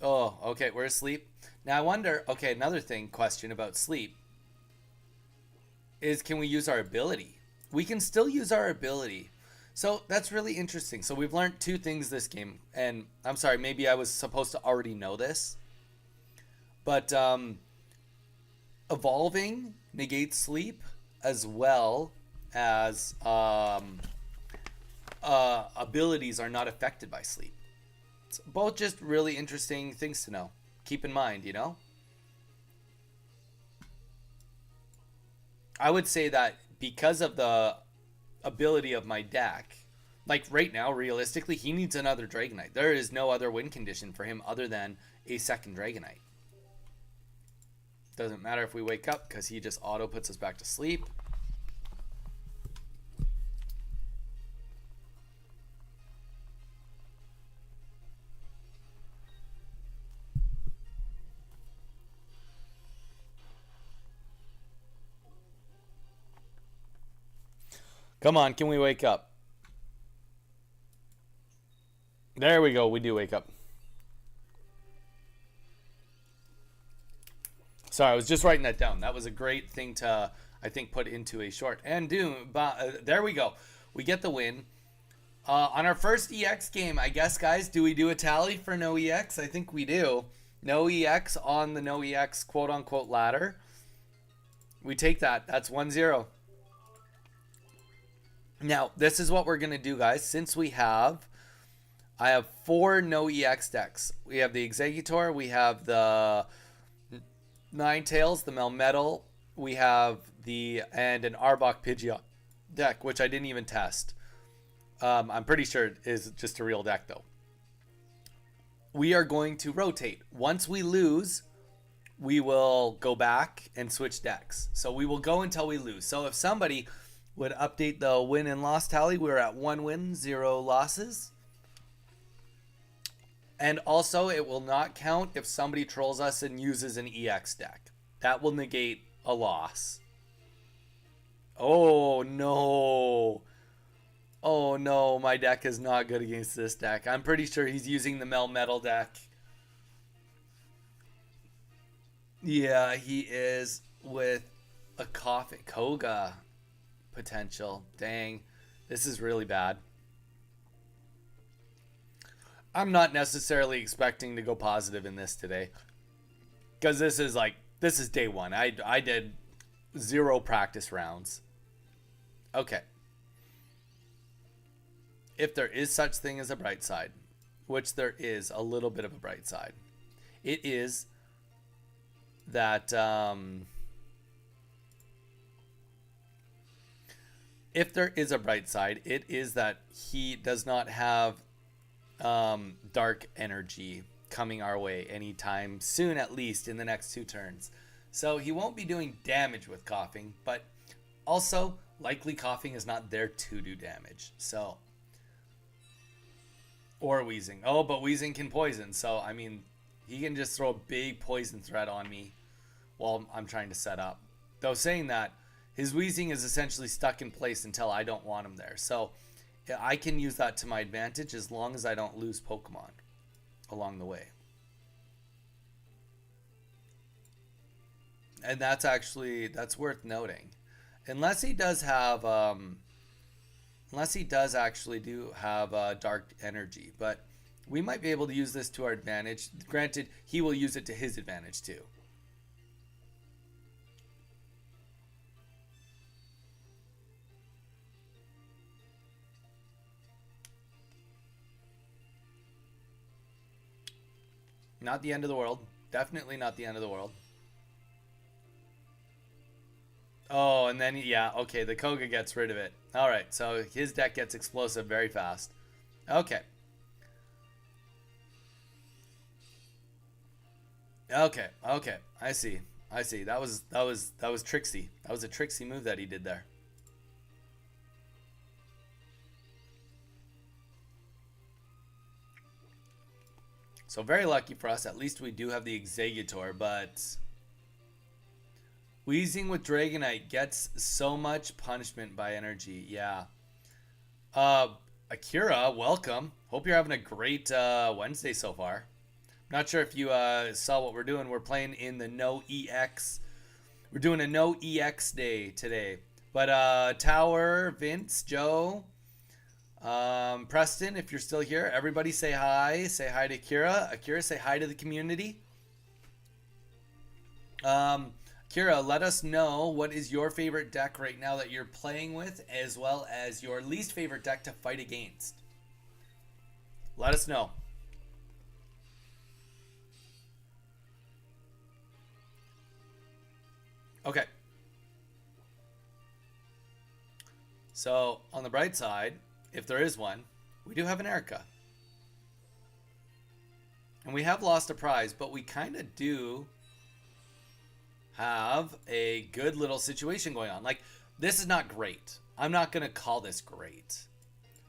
Oh, okay, we're asleep. Now I wonder, okay, another question about sleep is, can we use our ability? We can still use our ability. So that's really interesting. So we've learned two things this game. And I'm sorry, maybe I was supposed to already know this. But evolving negates sleep, as well as abilities are not affected by sleep. It's both just really interesting things to know. Keep in mind, you know? I would say that because of the ability of my deck, like right now, realistically, he needs another Dragonite. There is no other win condition for him other than a second Dragonite. Doesn't matter if we wake up because he just auto puts us back to sleep. Come on, can we wake up? There we go, we do wake up. Sorry, I was just writing that down. That was a great thing to, I think, put into a short. And there we go. We get the win. On our first EX game, I guess, guys, do we do a tally for NOEX? I think we do. NOEX on the NOEX quote-unquote ladder. We take that. That's 1-0. Now, this is what we're going to do, guys. Since I have 4 NOEX decks. We have the Exeggutor, we have the Ninetales, the Melmetal, we have and an Arbok Pidgeot deck, which I didn't even test. I'm pretty sure it is just a real deck, though. We are going to rotate. Once we lose, we will go back and switch decks. So we will go until we lose. So if somebody would update the win and loss tally, we're at 1 win, 0 losses. And also, it will not count if somebody trolls us and uses an EX deck. That will negate a loss. Oh, no. Oh, no. My deck is not good against this deck. I'm pretty sure he's using the Melmetal deck. Yeah, he is, with a Koga potential. Dang. This is really bad. I'm not necessarily expecting to go positive in this today, because this is day one. I did 0 practice rounds. Okay. If there is such thing as a bright side, which there is a little bit of a bright side, it is that if there is a bright side, it is that he does not have dark energy coming our way anytime soon, at least in the next 2 turns. So he won't be doing damage with coughing, but also likely coughing is not there to do damage. So, or wheezing. Oh, but wheezing can poison. So, I mean, he can just throw a big poison threat on me while I'm trying to set up. Though saying that, his wheezing is essentially stuck in place until I don't want him there. So I can use that to my advantage as long as I don't lose Pokemon along the way. And that's worth noting. Unless he does actually do have dark energy. But we might be able to use this to our advantage. Granted, he will use it to his advantage too. Not the end of the world. Definitely not the end of the world. Oh, and then, yeah, okay, the Koga gets rid of it. Alright, so his deck gets explosive very fast. Okay. Okay, okay. I see. That was tricksy. That was a tricksy move that he did there. So very lucky for us. At least we do have the Executor, but wheezing with Dragonite gets so much punishment by energy. Yeah. Akira, welcome. Hope you're having a great Wednesday so far. Not sure if you saw what we're doing. We're playing in the NOEX. We're doing a NOEX day today. But Tower, Vince, Joe, Preston, if you're still here, everybody say hi. Say hi to Akira. Akira, say hi to the community. Akira, let us know what is your favorite deck right now that you're playing with, as well as your least favorite deck to fight against. Let us know. Okay. So, on the bright side, if there is one, we do have an Erica. And we have lost a prize, but we kind of do have a good little situation going on. Like, this is not great. I'm not going to call this great.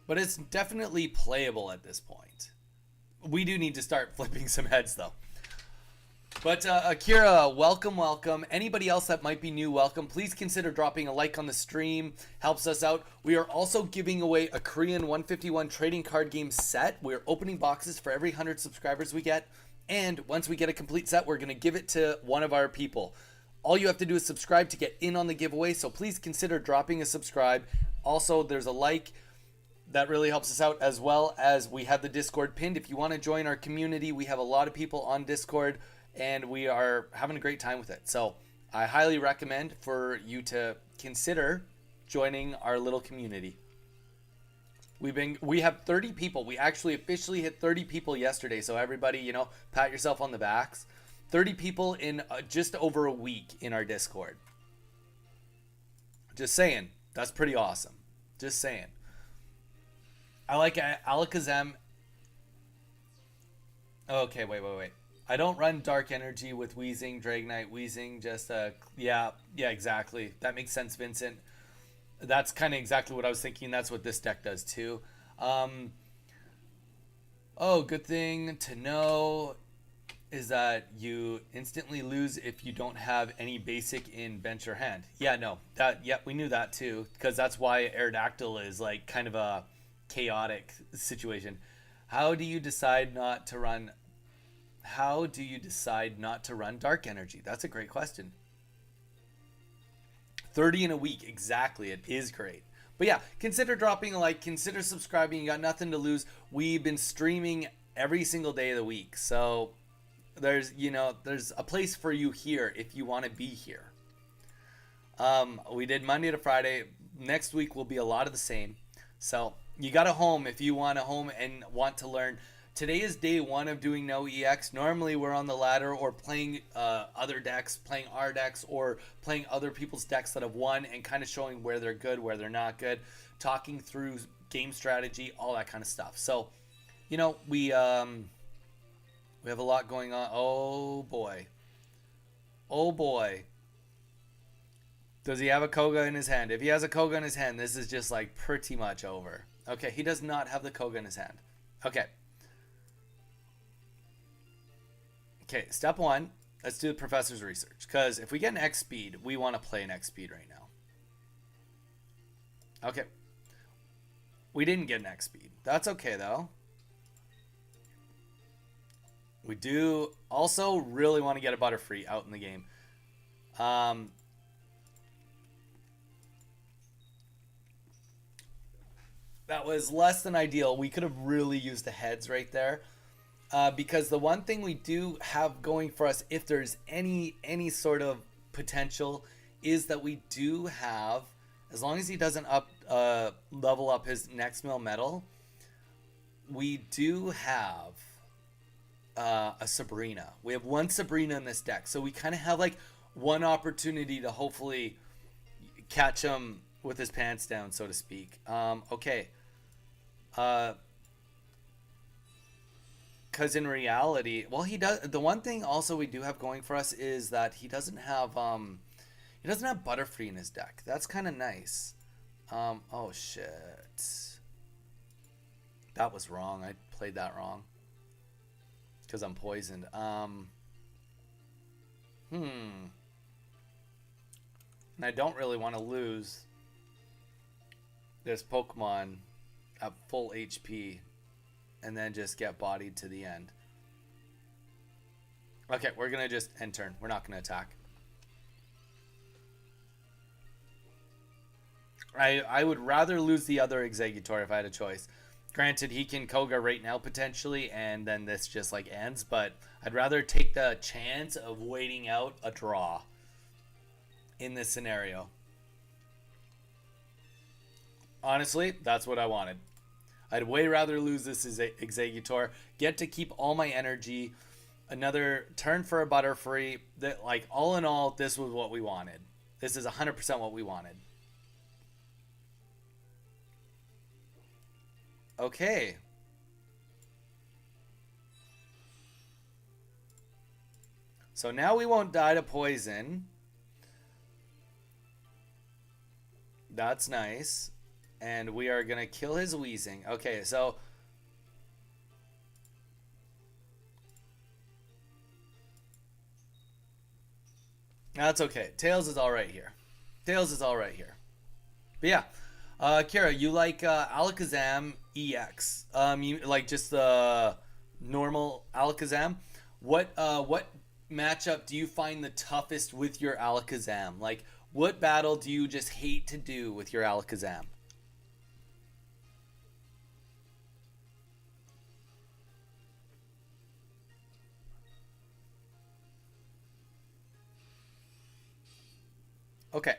But it's definitely playable at this point. We do need to start flipping some heads, though. But Akira, welcome. Anybody else that might be new, welcome. Please consider dropping a like on the stream. Helps us out. We are also giving away a Korean 151 trading card game set. We're opening boxes for every 100 subscribers we get. And once we get a complete set, we're going to give it to one of our people. All you have to do is subscribe to get in on the giveaway. So please consider dropping a subscribe. Also, there's a like. That really helps us out, as well as we have the Discord pinned. If you want to join our community, we have a lot of people on Discord. And we are having a great time with it. So I highly recommend for you to consider joining our little community. We have 30 people. We actually officially hit 30 people yesterday. So everybody, pat yourself on the backs. 30 people in just over a week in our Discord. Just saying. That's pretty awesome. Just saying. I like Alakazam. Okay, wait. I don't run Dark Energy with Wheezing, Dragonite, Wheezing, just, yeah, exactly. That makes sense, Vincent. That's kind of exactly what I was thinking. That's what this deck does, too. Good thing to know is that you instantly lose if you don't have any basic in bench or hand. Yeah, no, we knew that, too, because that's why Aerodactyl is, like, kind of a chaotic situation. How do you decide not to run Dark Energy? That's a great question. 30 in a week. Exactly. It is great. But yeah, consider dropping a like. Consider subscribing. You got nothing to lose. We've been streaming every single day of the week. So there's a place for you here if you want to be here. We did Monday to Friday. Next week will be a lot of the same. So you got a home if you want a home and want to learn. today is day one of doing no EX. Normally we're on the ladder or playing other decks, playing our decks, or playing other people's decks that have won and kind of showing where they're good, where they're not good, talking through game strategy, all that kind of stuff. So, you know, we have a lot going on. Oh boy. Oh boy. Does he have a Koga in his hand? If he has a Koga in his hand, this is just like pretty much over. Okay, he does not have the Koga in his hand. Okay. Okay, step one. Let's do the professor's research. Because if we get an X speed, we want to play an X speed right now. Okay. We didn't get an X speed. That's okay though. We do also really want to get a Butterfree out in the game. That was less than ideal. We could have really used the heads right there. Because the one thing we do have going for us, if there's any sort of potential, is that we do have, as long as he doesn't level up his next mill metal, we do have a Sabrina. We have one Sabrina in this deck, so we kind of have like one opportunity to hopefully catch him with his pants down, so to speak. Okay. Because in reality, well, he does. The one thing also we do have going for us is that he doesn't have Butterfree in his deck. That's kind of nice. Oh shit, that was wrong. I played that wrong because I'm poisoned. And I don't really want to lose this Pokemon at full HP and then just get bodied to the end. Okay, we're going to just end turn. We're not going to attack. I would rather lose the other Exeggutor if I had a choice. Granted, he can Koga right now potentially, and then this just like ends, but I'd rather take the chance of waiting out a draw in this scenario. Honestly, that's what I wanted. I'd way rather lose this Exeggutor, get to keep all my energy, another turn for a Butterfree. That, like, all in all, this was what we wanted. This is 100% what we wanted. Okay. So now we won't die to poison. That's nice. And we are going to kill his Wheezing. Okay, so that's okay. Tails is all right here. Tails is all right here. But yeah, Kira, you like Alakazam EX? You like just the normal Alakazam? What matchup do you find the toughest with your Alakazam? Like, what battle do you just hate to do with your Alakazam? Okay.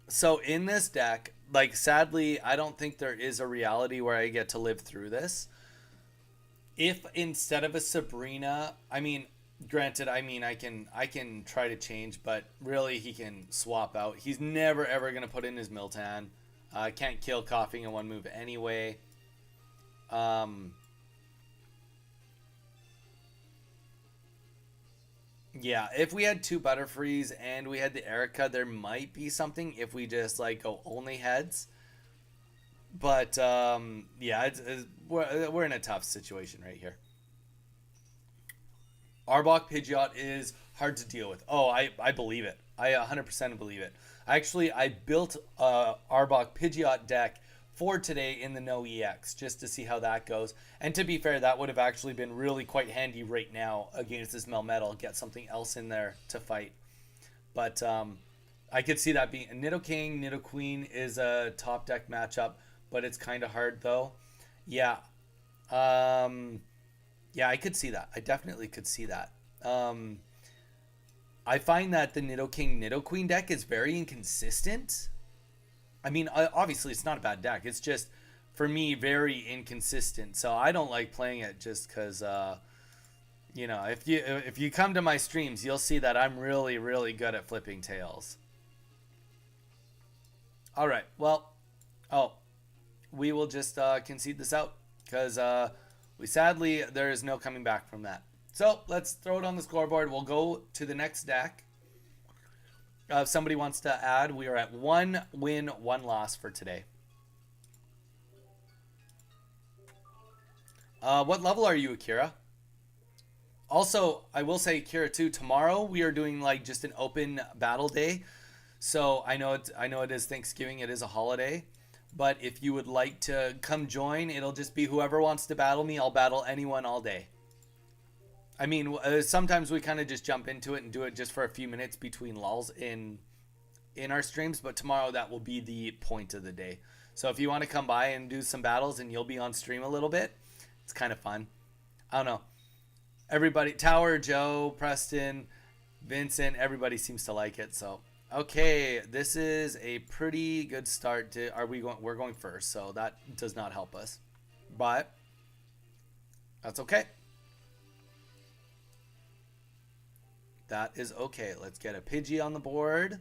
So in this deck, like, sadly, I don't think there is a reality where I get to live through this. If instead of a Sabrina, I mean, granted, I can try to change, but really he can swap out. He's never ever gonna put in his Miltank. Can't kill Coughing in one move anyway. Um, Yeah, if we had two Butterfrees and we had the Erica, there might be something if we just like go only heads. But yeah, we're in a tough situation right here. Arbok Pidgeot is hard to deal with. Oh, I believe it. I 100% believe it. Actually, I built a Arbok Pidgeot deck for today in the NOEX just to see how that goes. And to be fair, that would have actually been really quite handy right now against this Melmetal. Get something else in there to fight. But I could see that being a Nidoking, Nidoqueen is a top deck matchup, but it's kind of hard though. Yeah. Um, yeah, I could see that. I definitely could see that. I find that the Nidoking Nidoqueen deck is very inconsistent. I mean, obviously it's not a bad deck. It's just for me very inconsistent. So I don't like playing it just because if you come to my streams, you'll see that I'm really really good at flipping tails. All right. Well, oh, we will just concede this out because we sadly there is no coming back from that. So let's throw it on the scoreboard. We'll go to the next deck. If somebody wants to add, we are at 1 win, 1 loss for today. What level are you, Akira? Also, I will say, Akira, too, tomorrow we are doing like just an open battle day. So I know it is Thanksgiving, it is a holiday. But if you would like to come join, it'll just be whoever wants to battle me. I'll battle anyone all day. I mean, sometimes we kind of just jump into it and do it just for a few minutes between lulls in our streams, but tomorrow that will be the point of the day. So if you want to come by and do some battles and you'll be on stream a little bit, it's kind of fun. I don't know. Everybody, Tower, Joe, Preston, Vincent, everybody seems to like it. So, okay, this is a pretty good start to we're going first, so that does not help us. But that's okay. That is okay. Let's get a Pidgey on the board.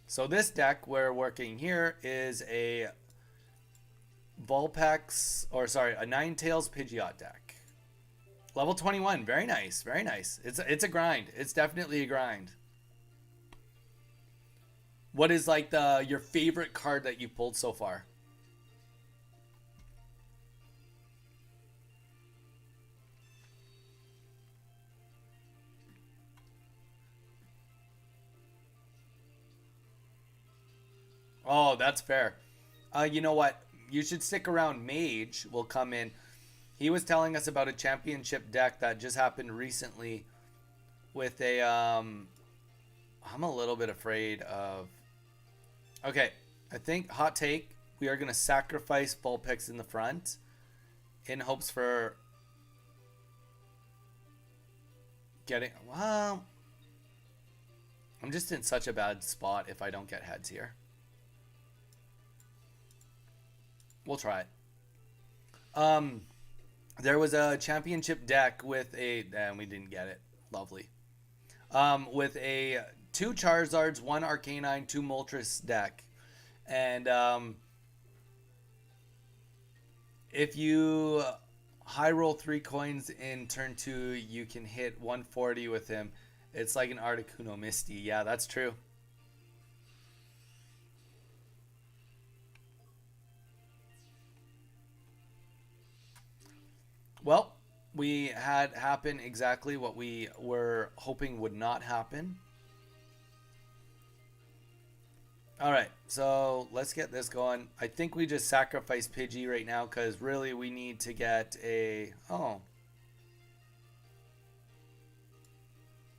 So this deck we're working here is a Vulpix, or sorry, a Ninetales Pidgeot deck. Level 21. Very nice. Very nice. It's a grind. It's definitely a grind. What is like your favorite card that you pulled so far? Oh, that's fair. You know what? You should stick around. Mage will come in. He was telling us about a championship deck that just happened recently with a I'm a little bit afraid of. Okay, I think hot take. We are gonna sacrifice Vulpix in the front in hopes for getting. Well, I'm just in such a bad spot if I don't get heads here. We'll try it. There was a championship deck with and we didn't get it. Lovely. With a 2 Charizards, 1 Arcanine, 2 Moltres deck. And if you high roll 3 coins in turn 2, you can hit 140 with him. It's like an Articuno Misty. Yeah, that's true. Well, we had happen exactly what we were hoping would not happen. Alright, so let's get this going. I think we just sacrifice Pidgey right now because really we need to get a... Oh.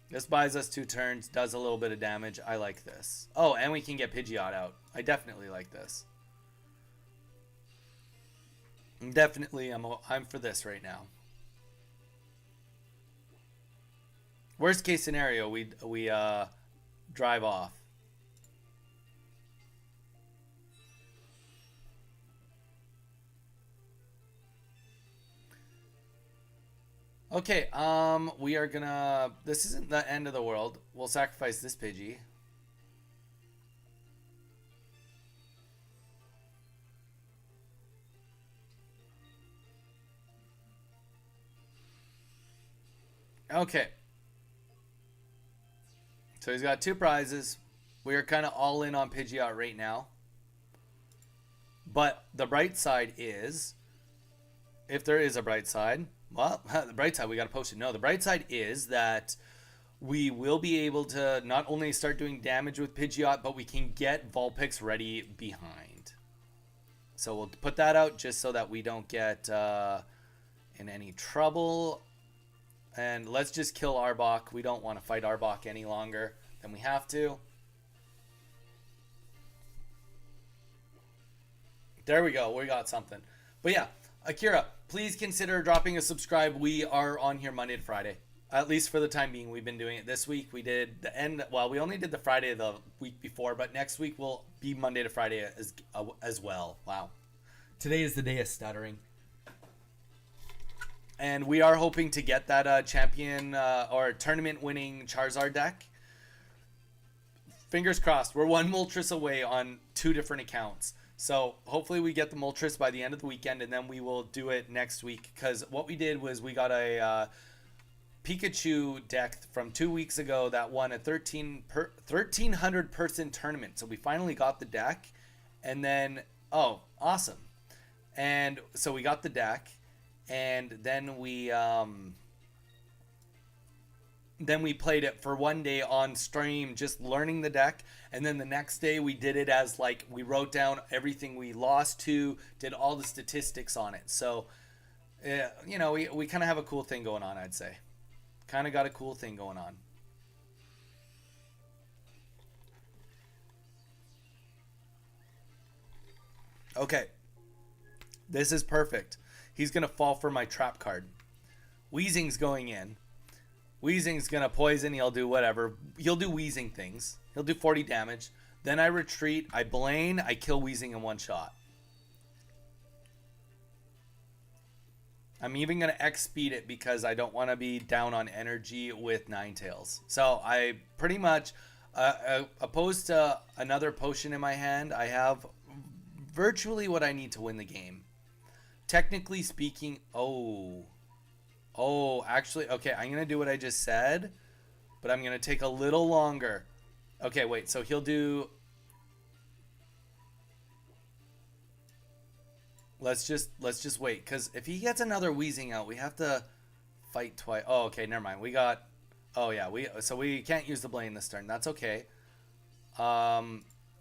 This buys us 2 turns, does a little bit of damage. I like this. Oh, and we can get Pidgeot out. I definitely like this. Definitely, I'm for this right now. Worst case scenario, we drive off. Okay, we are gonna. This isn't the end of the world. We'll sacrifice this Pidgey. Okay. So he's got 2 prizes. We are kind of all in on Pidgeot right now. But the bright side is, if there is a bright side, well, the bright side, we got to post it. No, the bright side is that we will be able to not only start doing damage with Pidgeot, but we can get Vulpix ready behind. So we'll put that out just so that we don't get in any trouble. And let's just kill Arbok. We don't want to fight Arbok any longer than we have to. There we go. We got something. But yeah, Akira, please consider dropping a subscribe. We are on here Monday to Friday. At least for the time being, we've been doing it. This week we did the end. Well, we only did the Friday of the week before, but next week will be Monday to Friday as well. Wow. Today is the day of stuttering. And we are hoping to get that champion or tournament winning Charizard deck. Fingers crossed. We're one Moltres away on 2 different accounts. So hopefully we get the Moltres by the end of the weekend, and then we will do it next week. Because what we did was we got a Pikachu deck from 2 weeks ago that won a 1,300 person tournament. So we finally got the deck, and then awesome. And so we got the deck, and then we played it for one day on stream, just learning the deck. And then the next day we did it as like, we wrote down everything we lost to, did all the statistics on it. So, you know, we kind of have a cool thing going on, I'd say. Kind of got a cool thing going on. Okay. This is perfect. He's going to fall for my trap card. Weezing's going in. Weezing's going to poison. He'll do whatever. He'll do Weezing things. He'll do 40 damage. Then I retreat. I Blaine. I kill Weezing in one shot. I'm even going to X-speed it because I don't want to be down on energy with Ninetales. So I pretty much, opposed to another potion in my hand, I have virtually what I need to win the game. Technically speaking, actually, okay, I'm going to do what I just said, but I'm going to take a little longer. Okay, wait, so he'll do... Let's just wait, because if he gets another Weezing out, we have to fight twice. Oh, okay, never mind. We got... Oh, yeah, so we can't use the Blaine this turn. That's okay.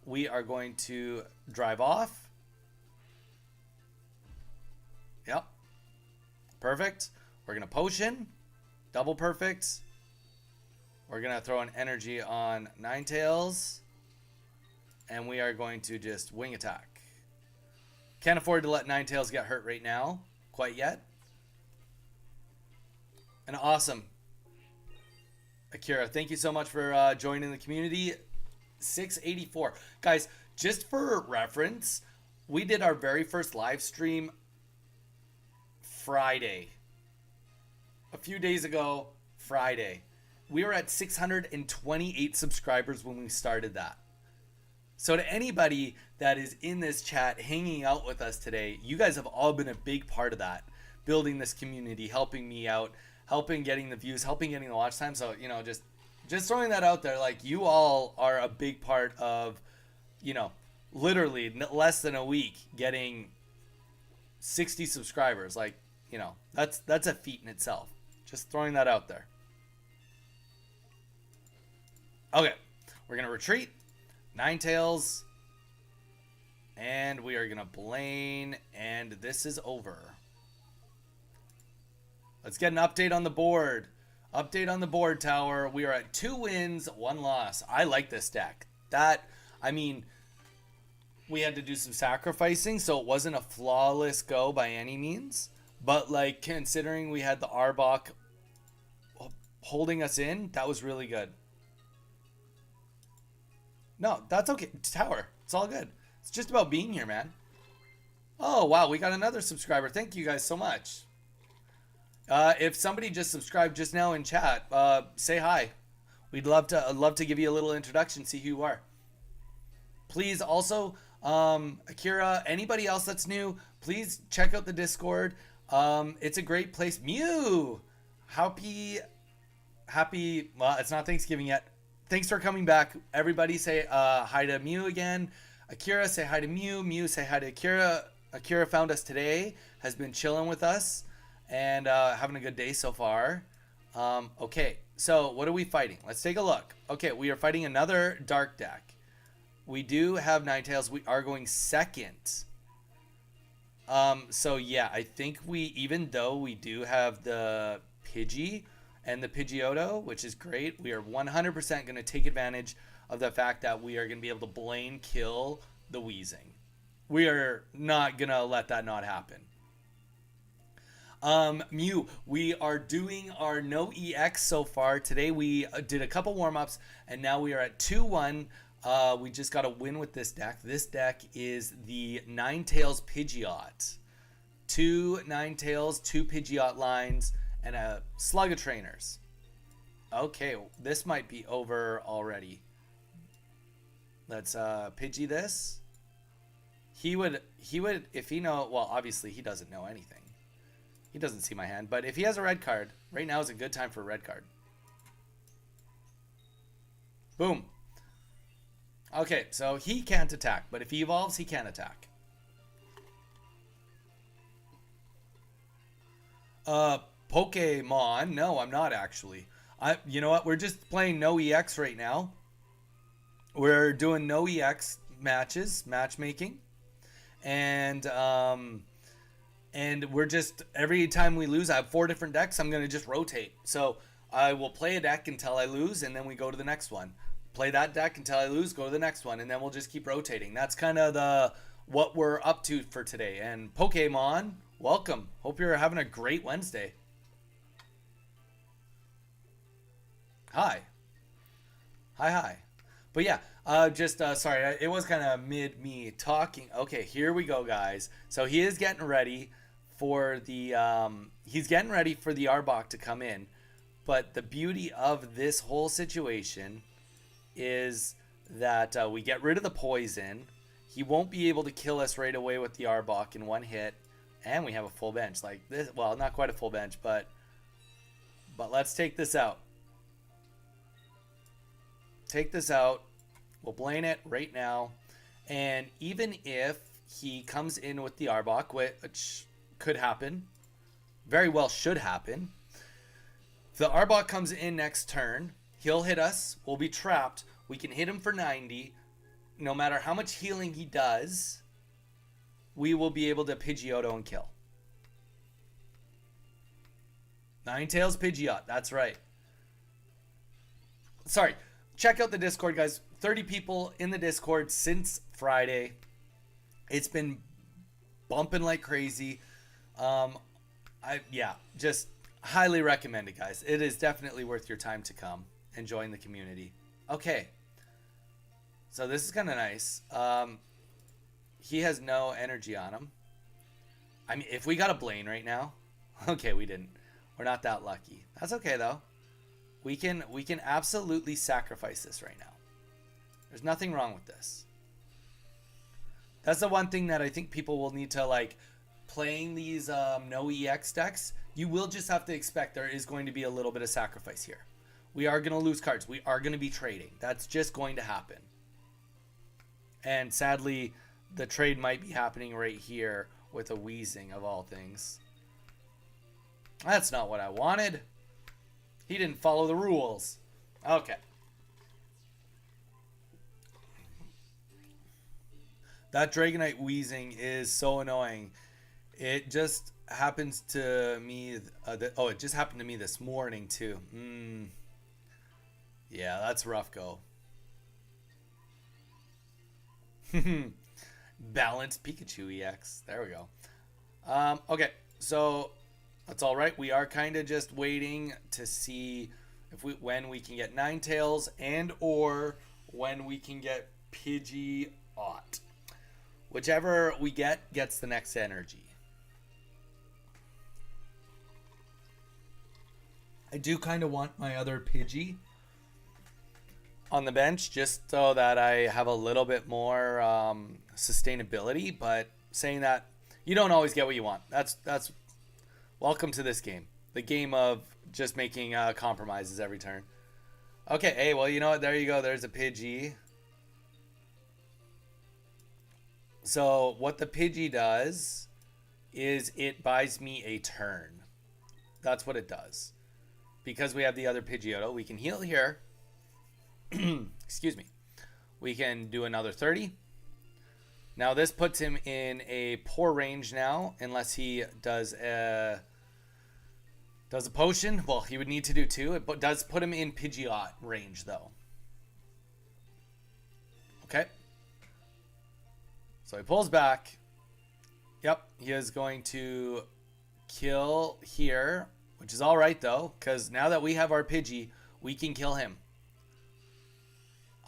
We are going to drive off. Yep. Perfect. We're going to potion. Double perfect. We're going to throw an energy on Ninetales. And we are going to just wing attack. Can't afford to let Ninetales get hurt right now. Quite yet. And awesome. Akira, thank you so much for joining the community. 684. Guys, just for reference, we did our very first live stream Friday. A few days ago, Friday. We were at 628 subscribers when we started that. So to anybody that is in this chat hanging out with us today, you guys have all been a big part of that. Building this community, helping me out, helping getting the views, helping getting the watch time. So, you know, just throwing that out there, like, you all are a big part of, you know, literally less than a week getting 60 subscribers. Like, you know, that's a feat in itself. Just throwing that out there. Okay, we're going to retreat. Ninetales. And we are going to Blaine. And this is over. Let's get an update on the board. Update on the board, Tower. We are at 2 wins, 1 loss. I like this deck. I mean, we had to do some sacrificing, so it wasn't a flawless go by any means. But, like, considering we had the Arbok holding us in, that was really good. No, that's okay. Tower, it's all good. It's just about being here, man. Oh, wow, we got another subscriber. Thank you guys so much. If somebody just subscribed just now in chat, say hi. We'd love to give you a little introduction, see who you are. Please also, Akira, anybody else that's new, please check out the Discord. It's a great place. Mew, happy. Well, it's not Thanksgiving yet. Thanks for coming back. Everybody say hi to Mew again. Akira, say hi to Mew. Mew, say hi to Akira. Akira found us today, has been chilling with us, and having a good day so far. Okay, so what are we fighting? Let's take a look. Okay, we are fighting another dark deck. We do have Ninetales. We are going second. So yeah, I think even though we do have the Pidgey and the Pidgeotto, which is great, we are 100% going to take advantage of the fact that we are going to be able to Blaine kill the Weezing. We are not going to let that not happen. Mew, we are doing our NOEX so far. Today we did a couple warm-ups, and now we are at 2-1. We just got a win with this deck. This deck is the Ninetales Pidgeot. 2 Ninetales, 2 Pidgeot lines, and a slug of trainers. Okay, this might be over already. Let's Pidgey this. He would if he know, well, obviously he doesn't know anything. He doesn't see my hand, but if he has a red card, right now is a good time for a red card. Boom. Okay, so he can't attack, but if he evolves, he can attack. Pokemon? No, I'm not actually. You know what? We're just playing NOEX right now. We're doing NOEX matches, matchmaking, and we're just, every time we lose, I have 4 different decks. I'm gonna just rotate. So I will play a deck until I lose, and then we go to the next one. Play that deck until I lose, go to the next one, and then we'll just keep rotating. That's kind of what we're up to for today. And Pokemon, welcome. Hope you're having a great Wednesday. Hi. Hi. But yeah, sorry, it was kind of mid me talking. Okay, here we go, guys. So he is getting ready for the Arbok to come in. But the beauty of this whole situation is that we get rid of the poison. He won't be able to kill us right away with the Arbok in one hit, and we have a full bench like this. Well, not quite a full bench, but let's take this out. Take this out. We'll Blaine it right now, and even if he comes in with the Arbok, which could happen, very well should happen. If the Arbok comes in next turn, he'll hit us. We'll be trapped. We can hit him for 90. No matter how much healing he does, we will be able to Pidgeotto and kill. Ninetales Pidgeot. That's right. Sorry. Check out the Discord, guys. 30 people in the Discord since Friday. It's been bumping like crazy. Just highly recommend it, guys. It is definitely worth your time to come and join the community. Okay. So this is kind of nice. He has no energy on him. I mean, if we got a Blaine right now. Okay, we didn't. We're not that lucky. That's okay, though. We can absolutely sacrifice this right now. There's nothing wrong with this. That's the one thing that I think people will need to, like, playing these NOEX decks. You will just have to expect there is going to be a little bit of sacrifice here. We are going to lose cards. We are going to be trading. That's just going to happen. And sadly, the trade might be happening right here with a Wheezing of all things. That's not what I wanted. He didn't follow the rules. Okay. That Dragonite Wheezing is so annoying. It just happens to me. It just happened to me this morning too. Yeah, that's rough go. Balanced Pikachu EX. There we go. Okay, so that's all right. We are kind of just waiting to see when we can get Ninetales and or when we can get Pidgeot. Whichever we get gets the next energy. I do kind of want my other Pidgey on the bench just so that I have a little bit more sustainability. But saying that, you don't always get what you want. That's welcome to this game. The game of just making compromises every turn. Okay, hey, well, you know what? There you go. There's a Pidgey. So what the Pidgey does is it buys me a turn. That's what it does. Because we have the other Pidgeotto, we can heal here. Excuse me. We can do another 30. Now this puts him in a poor range now, unless he does a potion. Well, he would need to do 2. It does put him in Pidgeot range, though. Okay. So he pulls back. Yep, he is going to kill here, which is all right though, because now that we have our Pidgey, we can kill him.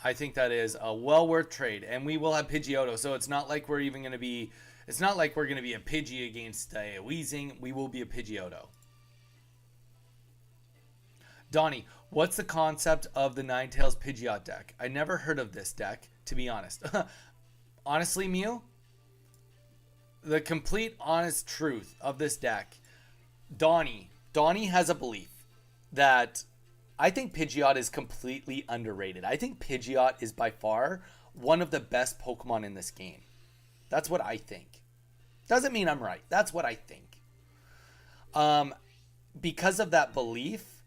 I think that is a well worth trade, and we will have Pidgeotto, so it's not like we're even going to be. It's not like we're going to be a Pidgey against a Weezing. We will be a Pidgeotto. Donnie, what's the concept of the Ninetales Pidgeot deck? I never heard of this deck, to be honest. Honestly, Mew, the complete honest truth of this deck, Donnie has a belief that I think Pidgeot is completely underrated. I think Pidgeot is by far one of the best Pokemon in this game. That's what I think. Doesn't mean I'm right. That's what I think. Because of that belief,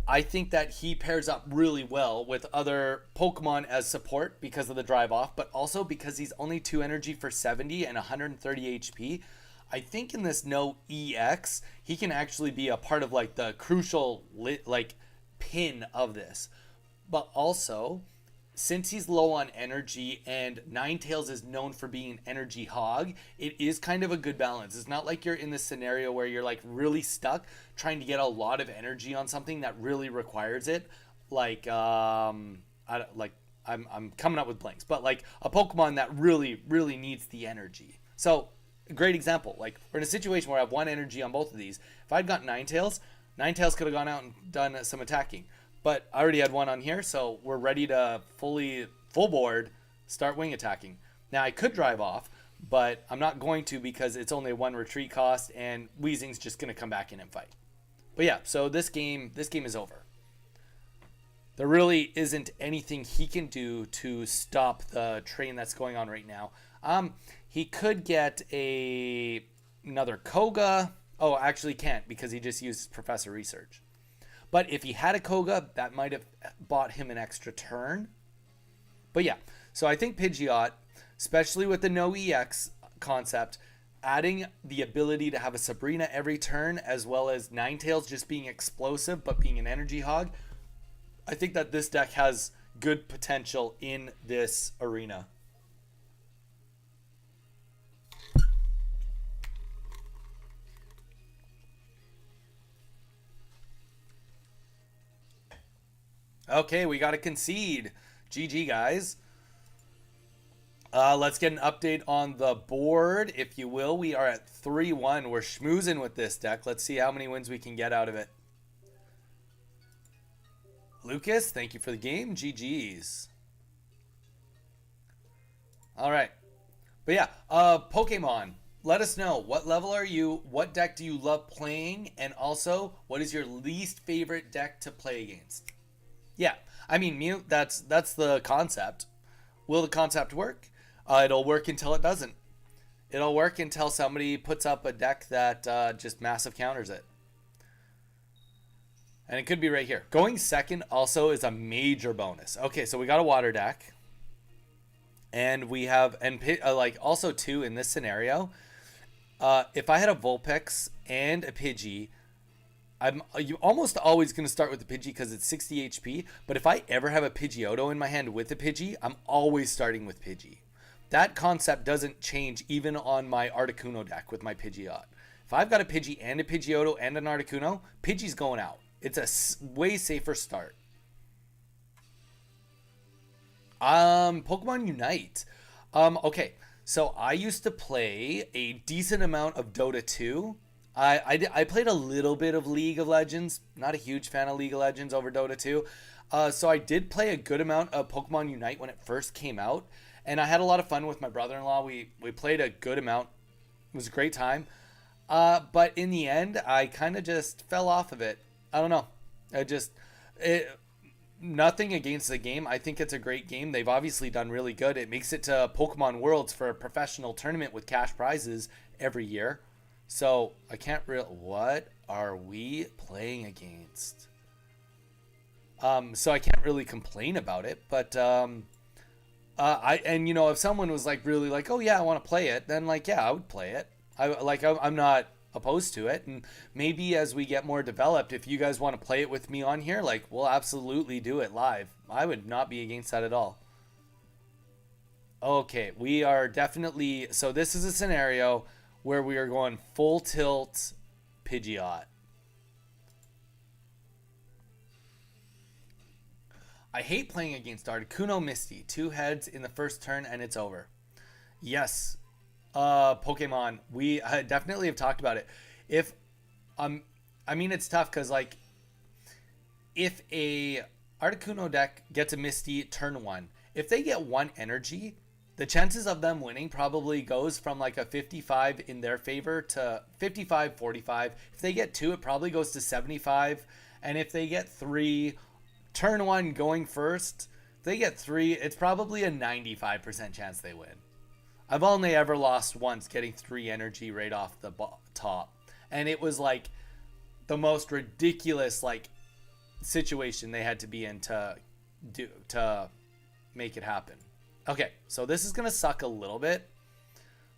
I think that he pairs up really well with other Pokemon as support because of the drive off, but also because he's only 2 energy for 70 and 130 HP. I think in this NOEX, he can actually be a part of like the crucial pin of this. But also, since he's low on energy and Ninetales is known for being an energy hog, it is kind of a good balance. It's not like you're in this scenario where you're like really stuck trying to get a lot of energy on something that really requires it. I'm coming up with blanks, but like a Pokemon that really, really needs the energy. So a great example, like we're in a situation where I have 1 energy on both of these. If I'd gotten Ninetales could have gone out and done some attacking. But I already had 1 on here, so we're ready to full board start wing attacking. Now I could drive off, but I'm not going to because it's only 1 retreat cost, and Weezing's just going to come back in and fight. But yeah, so this game is over. There really isn't anything he can do to stop the train that's going on right now. He could get another Koga. Oh, actually can't because he just used Professor Research. But if he had a Koga, that might have bought him an extra turn. But yeah, so I think Pidgeot, especially with the NOEX concept, adding the ability to have a Sabrina every turn, as well as Ninetales just being explosive but being an energy hog, I think that this deck has good potential in this arena. Okay, we got to concede. GG, guys. Let's get an update on the board, if you will. We are at 3-1. We're schmoozing with this deck. Let's see how many wins we can get out of it. Lucas, thank you for the game. GG's. All right. But yeah, Pokemon. Let us know. What level are you? What deck do you love playing? And also, what is your least favorite deck to play against? Yeah, I mean, Mew, that's the concept. Will the concept work? It'll work until it doesn't. It'll work until somebody puts up a deck that just massive counters it. And it could be right here. Going second also is a major bonus. Okay, so we got a water deck. And we have, also too in this scenario, if I had a Vulpix and a Pidgey, I'm almost always going to start with the Pidgey because it's 60 HP. But if I ever have a Pidgeotto in my hand with a Pidgey, I'm always starting with Pidgey. That concept doesn't change even on my Articuno deck with my Pidgeot. If I've got a Pidgey and a Pidgeotto and an Articuno, Pidgey's going out. It's a way safer start. Pokemon Unite. Okay, so I used to play a decent amount of Dota 2. I played a little bit of League of Legends. Not a huge fan of League of Legends over Dota 2. So I did play a good amount of Pokemon Unite when it first came out. And I had a lot of fun with my brother-in-law. We played a good amount. It was a great time. But in the end, I kind of just fell off of it. I don't know. Nothing against the game. I think it's a great game. They've obviously done really good. It makes it to Pokemon Worlds for a professional tournament with cash prizes every year. So I can't what are we playing against? So I can't really complain about it, but if someone was like really like, oh yeah, I want to play it, then like yeah, I would play it. I'm not opposed to it, and maybe as we get more developed, if you guys want to play it with me on here, like we'll absolutely do it live. I would not be against that at all. Okay, we are definitely, so this is a scenario where we are going full tilt Pidgeot. I hate playing against Articuno Misty. 2 heads in the first turn and it's over. Yes. Pokemon. We definitely have talked about it. If I mean it's tough because like if a Articuno deck gets a Misty turn 1, if they get 1 energy, the chances of them winning probably goes from like a 55 in their favor to 55, 45. If they get 2, it probably goes to 75. And if they get 3, turn 1 going first, if they get 3, it's probably a 95% chance they win. I've only ever lost once getting 3 energy right off the top. And it was like the most ridiculous like situation they had to be in to make it happen. Okay, so this is going to suck a little bit,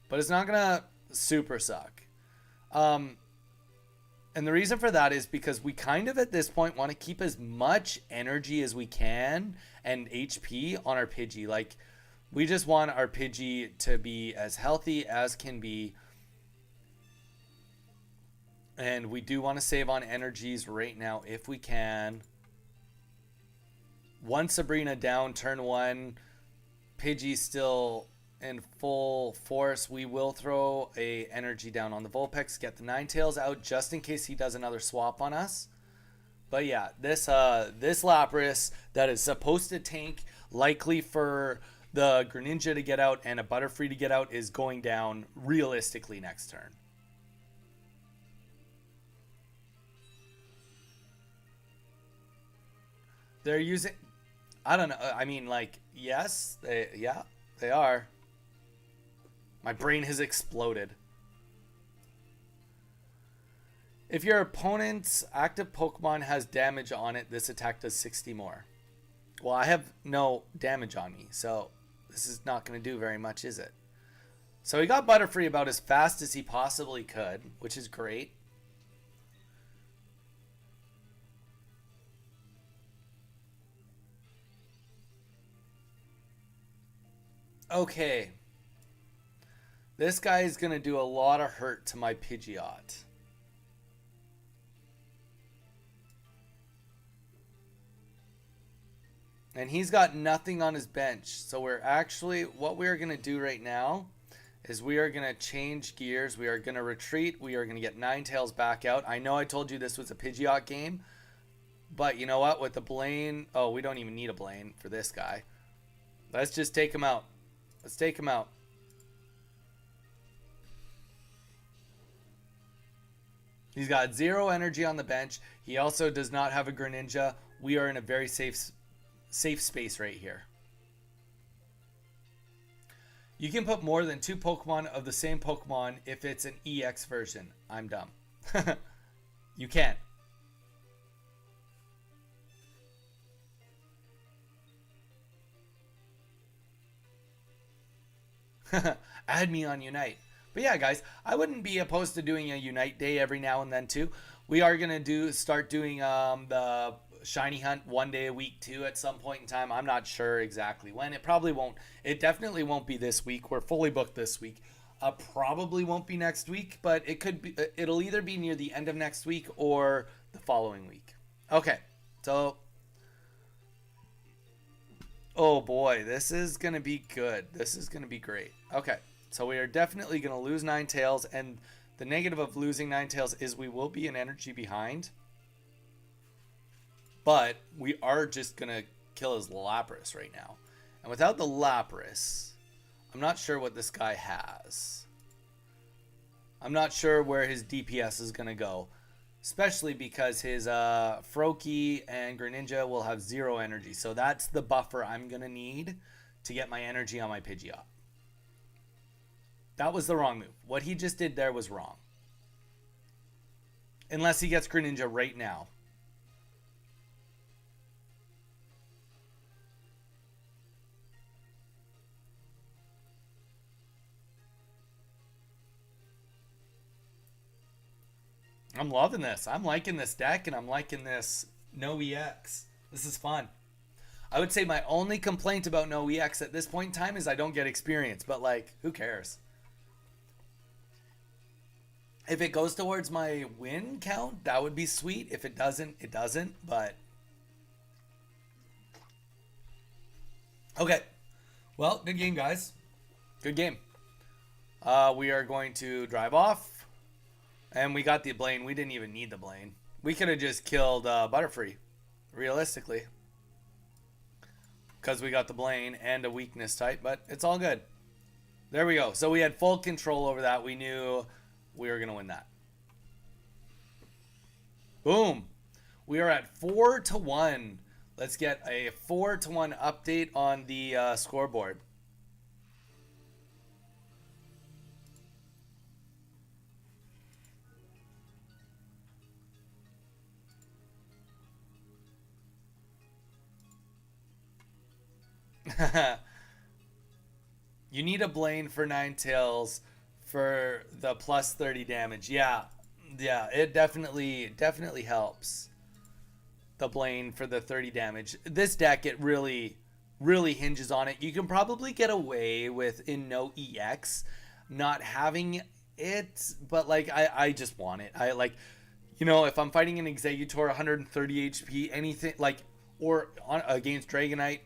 but it's not going to super suck. And the reason for that is because we kind of at this point want to keep as much energy as we can and HP on our Pidgey. Like, we just want our Pidgey to be as healthy as can be. And we do want to save on energies right now if we can. One Sabrina down, turn 1. Pidgey still in full force. We will throw a energy down on the Vulpix, get the Ninetales out just in case he does another swap on us. But yeah, this Lapras that is supposed to tank, likely for the Greninja to get out and a Butterfree to get out, is going down realistically next turn. They're using, I don't know. I mean, like, yes, they are. My brain has exploded. If your opponent's active Pokemon has damage on it, this attack does 60 more. Well, I have no damage on me, so this is not going to do very much, is it? So he got Butterfree about as fast as he possibly could, which is great. Okay. This guy is going to do a lot of hurt to my Pidgeot. And he's got nothing on his bench. So we're actually, what we're going to do right now is we are going to change gears. We are going to retreat. We are going to get Ninetales back out. I know I told you this was a Pidgeot game. But you know what? With the Blaine, oh, we don't even need a Blaine for this guy. Let's just take him out. Let's take him out. He's got 0 energy on the bench. He also does not have a Greninja. We are in a very safe space right here. You can put more than 2 Pokemon of the same Pokemon if it's an EX version. I'm dumb. You can't. Add me on Unite. But yeah, guys, I wouldn't be opposed to doing a Unite day every now and then too. We are gonna start doing the Shiny Hunt 1 day a week too at some point in time. I'm not sure exactly when. It probably won't. It definitely won't be this week. We're fully booked this week. Probably won't be next week, but it could be. It'll either be near the end of next week or the following week. Okay, so. Oh boy, this is gonna be good. This is gonna be great. Okay. So we are definitely going to lose Ninetales, and the negative of losing Ninetales is we will be an energy behind. But we are just going to kill his Lapras right now. And without the Lapras, I'm not sure what this guy has. I'm not sure where his DPS is going to go. Especially because his Froakie and Greninja will have 0 energy. So that's the buffer I'm going to need to get my energy on my Pidgeot. That was the wrong move. What he just did there was wrong. Unless he gets Greninja right now. I'm loving this. I'm liking this deck, and I'm liking this NOEX. This is fun. I would say my only complaint about NOEX at this point in time is I don't get experience. But, like, who cares? If it goes towards my win count, that would be sweet. If it doesn't, it doesn't. But okay. Well, good game, guys. Good game. We are going to drive off. And we got the Blaine. We didn't even need the Blaine. We could have just killed Butterfree, realistically. Because we got the Blaine and a weakness type. But it's all good. There we go. So we had full control over that. We knew we were going to win that. Boom. We are at 4-1. Let's get a 4-1 update on the scoreboard. You need a Blaine for Ninetales for the plus 30 damage. Yeah, it definitely helps. The Blaine for the 30 damage. This deck, it really hinges on it. You can probably get away with in NOEX not having it, but like I just want it. I like, you know, if I'm fighting an Executor 130 HP, anything like, or against Dragonite,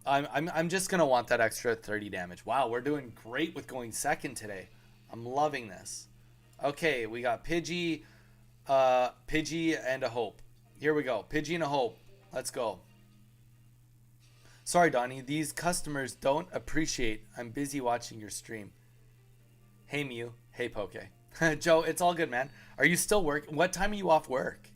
I'm just gonna want that extra 30 damage. Wow, we're doing great with going second today. I'm loving this. Okay, we got Pidgey, and a Hope. Here we go. Pidgey and a Hope. Let's go. Sorry, Donnie. These customers don't appreciate. I'm busy watching your stream. Hey, Mew. Hey, Poke. Joe, it's all good, man. Are you still working? What time are you off work?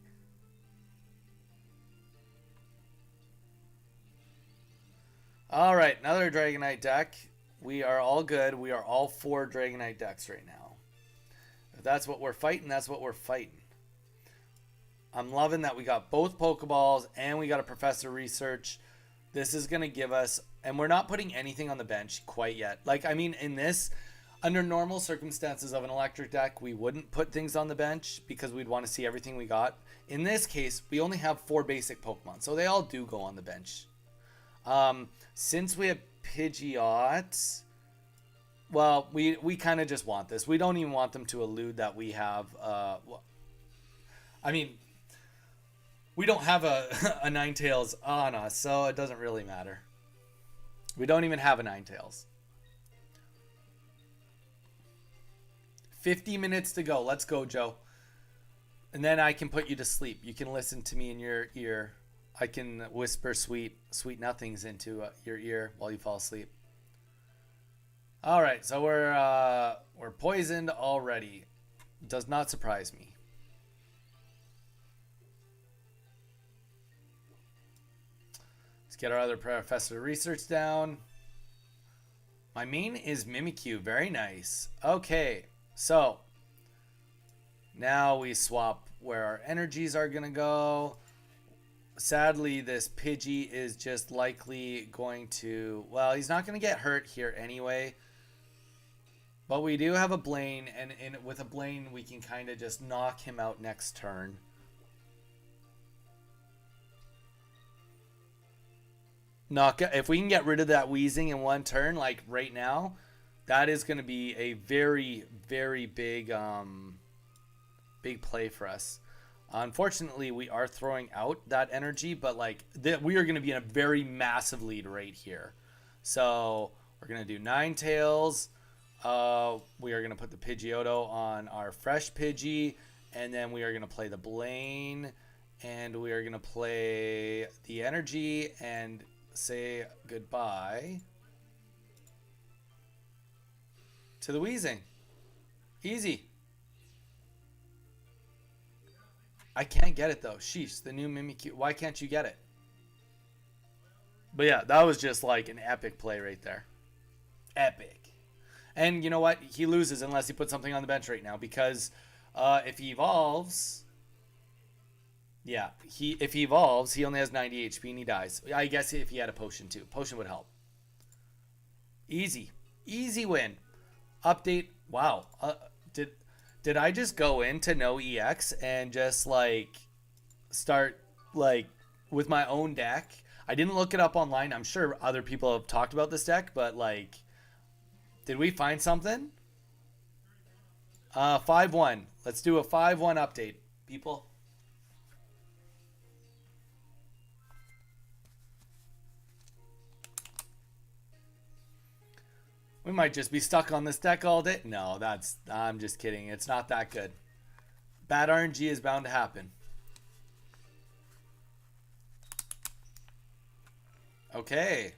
All right, another Dragonite deck. We are all good. We are all 4 Dragonite decks right now. If that's what we're fighting, that's what we're fighting. I'm loving that we got both Pokeballs and we got a Professor Research. This is going to give us, and we're not putting anything on the bench quite yet. Like, I mean, in this, under normal circumstances of an electric deck, we wouldn't put things on the bench because we'd want to see everything we got. In this case, we only have 4 basic Pokemon, so they all do go on the bench. Since we have Pidgeot, well, we kind of just want this. We don't even want them to elude that we have, I mean, we don't have a Ninetales on us, so it doesn't really matter. We don't even have a Ninetales. 50 minutes to go. Let's go, Joe. And then I can put you to sleep. You can listen to me in your ear. I can whisper sweet nothings into your ear while you fall asleep. All right, so we're poisoned already. Does not surprise me. Let's get our other Professor Research down. My main is Mimikyu. Very nice. Okay, so now we swap where our energies are going to go. Sadly, this Pidgey is just likely going to... Well, he's not going to get hurt here anyway. But we do have a Blaine, and with a Blaine, we can kind of just knock him out next turn. If we can get rid of that Wheezing in one turn, like right now, that is going to be a very, very big play for us. Unfortunately, we are throwing out that energy, but like we are going to be in a very massive lead right here. So we're going to do Ninetales. We are going to put the Pidgeotto on our fresh Pidgey, and then we are going to play the Blaine, and we are going to play the energy and say goodbye to the Wheezing. Easy. I can't get it though. Sheesh, the new Mimikyu. Why can't you get it? But yeah, that was just like an epic play right there. Epic. And you know what? He loses unless he puts something on the bench right now, because if he evolves, yeah, if he evolves, he only has 90 HP and he dies. I guess if he had a potion too. Potion would help. Easy. Easy win. Update. Wow. Did I just go into NOEX and just like start like with my own deck? I didn't look it up online. I'm sure other people have talked about this deck, but like, did we find something? 5-1. Let's do a 5-1 update, people. We might just be stuck on this deck all day. No, I'm just kidding. It's not that good. Bad RNG is bound to happen. Okay.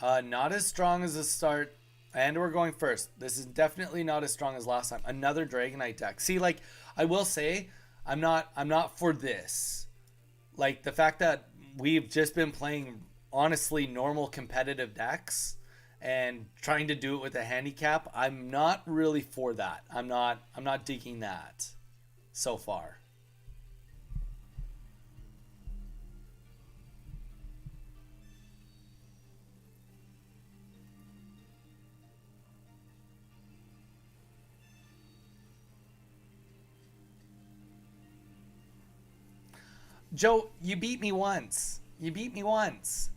Not as strong as the start. And we're going first. This is definitely not as strong as last time. Another Dragonite deck. See, like, I will say, I'm not for this. Like, the fact that we've just been playing, honestly, normal competitive decks and trying to do it with a handicap, I'm not really for that. I'm not digging that so far. Joe, you beat me once. You beat me once.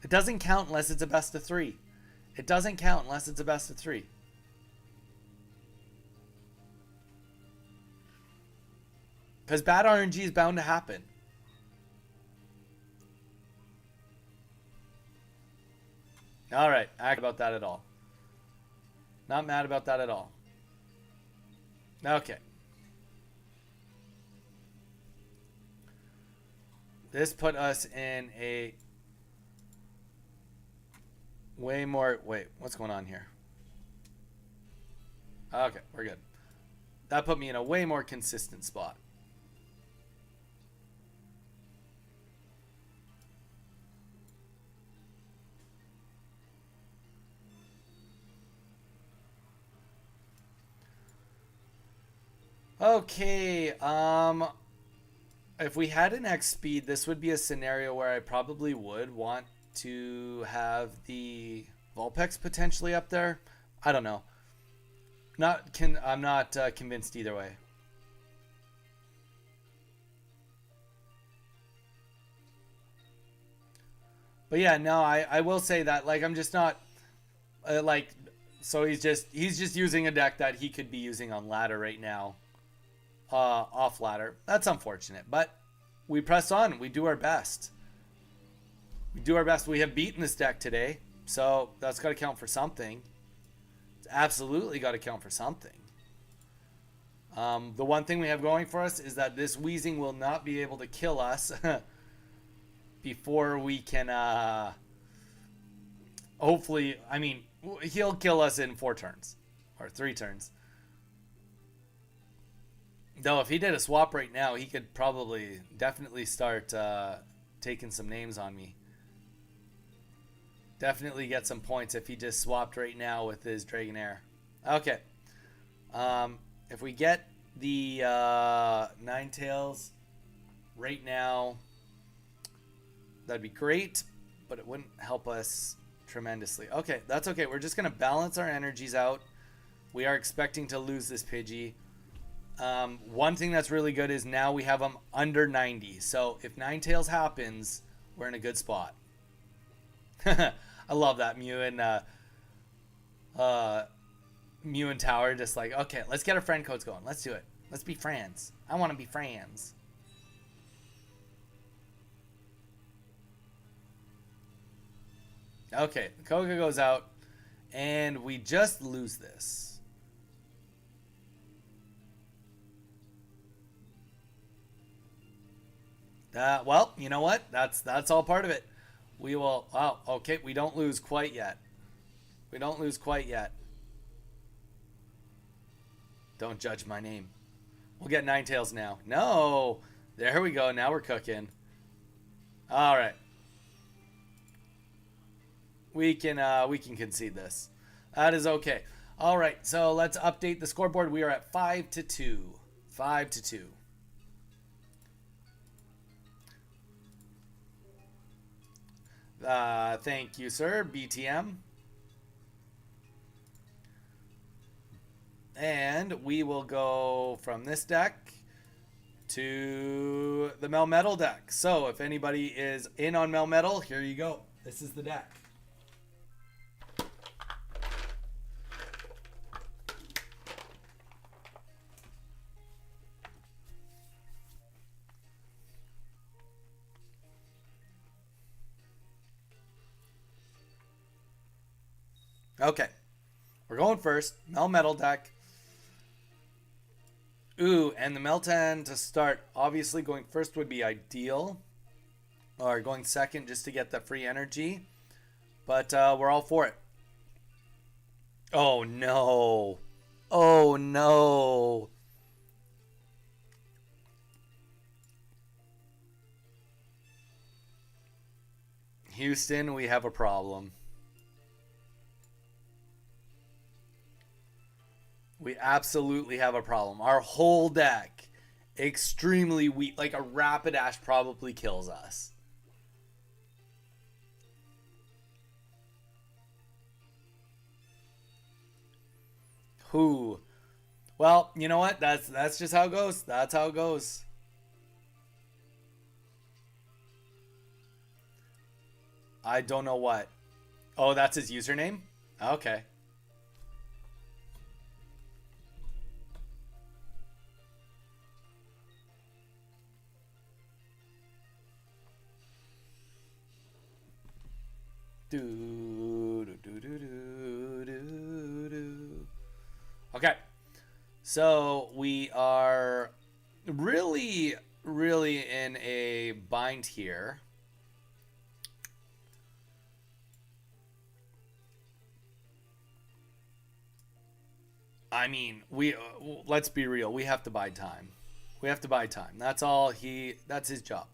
It doesn't count unless it's a best of 3. It doesn't count unless it's a best of 3. Because bad RNG is bound to happen. Alright, act about that at all. Not mad about that at all. Okay. This put us in a way more... Wait, what's going on here? Okay, we're good. That put me in a way more consistent spot. Okay, if we had an X speed, this would be a scenario where I probably would want to have the Vulpix potentially up there. I don't know. I'm not convinced either way. But yeah, no, I will say that, like, I'm just not like, so he's just using a deck that he could be using on ladder right now. Off ladder. That's unfortunate, but we press on. We do our best. We do our best. We have beaten this deck today, so that's got to count for something. It's absolutely got to count for something. The one thing we have going for us is that this Weezing will not be able to kill us before we can, hopefully, I mean, he'll kill us in 4 turns or 3 turns. Though, if he did a swap right now, he could probably definitely start taking some names on me. Definitely get some points if he just swapped right now with his Dragonair. Okay. If we get the Ninetales right now, that'd be great, but it wouldn't help us tremendously. Okay, that's okay. We're just going to balance our energies out. We are expecting to lose this Pidgey. One thing that's really good is now we have them under 90. So if Ninetales happens, we're in a good spot. I love that Mew and Tower just like, okay, let's get our friend codes going. Let's do it. Let's be friends. I want to be friends. Okay, the Koga goes out, and we just lose this. Well, you know what? That's all part of it. We will... Oh, okay. We don't lose quite yet. We don't lose quite yet. Don't judge my name. We'll get Ninetales now. No! There we go. Now we're cooking. All right. We can concede this. That is okay. All right. So let's update the scoreboard. We are at 5-2. 5-2. Thank you, sir. BTM. And we will go from this deck to the Melmetal deck. So if anybody is in on Melmetal, here you go. This is the deck. Okay, we're going first. Melmetal deck. Ooh, and the Meltan to start. Obviously, going first would be ideal. Or going second just to get the free energy. But we're all for it. Oh, no. Oh, no. Houston, we have a problem. We absolutely have a problem. Our whole deck, extremely weak. Like a Rapidash probably kills us. Who? Well, you know what? That's just how it goes. That's how it goes. I don't know what. Oh, that's his username? Okay. Do, do, do, do, do, do, do. Okay. So we are really, really in a bind here. I mean, let's be real. We have to buy time. We have to buy time. That's all that's his job.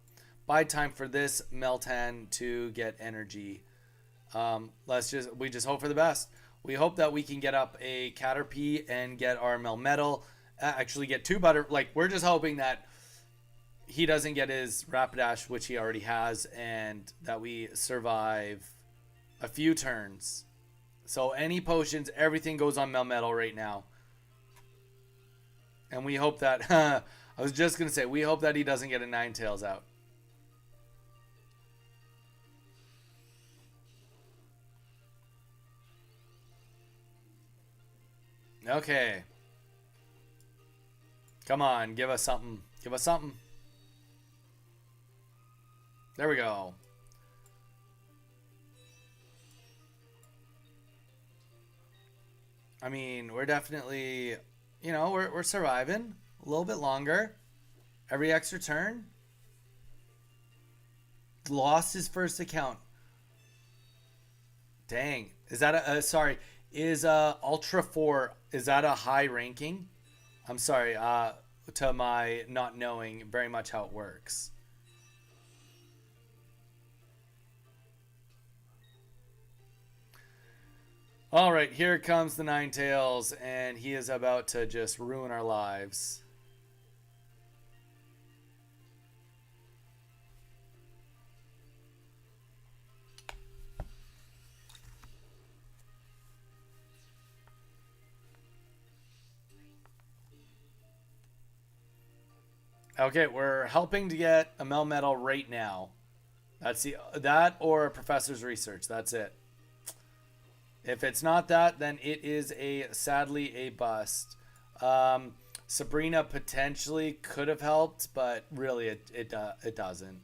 Buy time for this Meltan to get energy. We just hope for the best. We hope that we can get up a Caterpie and get our Melmetal. Actually get two butter. Like, we're just hoping that he doesn't get his Rapidash, which he already has, and that we survive a few turns. So any potions, everything goes on Melmetal right now. And we hope that... I was just going to say, we hope that he doesn't get a Ninetales out. Okay. Come on, give us something. Give us something. There we go. I mean, we're definitely, we're surviving a little bit longer. Every extra turn. Lost his first account. Dang. Is that sorry. Is Ultra 4, is that a high ranking? I'm sorry, to my not knowing very much how it works. All right, here comes the Ninetales, and he is about to just ruin our lives. Okay, we're helping to get a Melmetal right now. That or a Professor's Research. That's it. If it's not that, then it is sadly a bust. Sabrina potentially could have helped, but really it doesn't.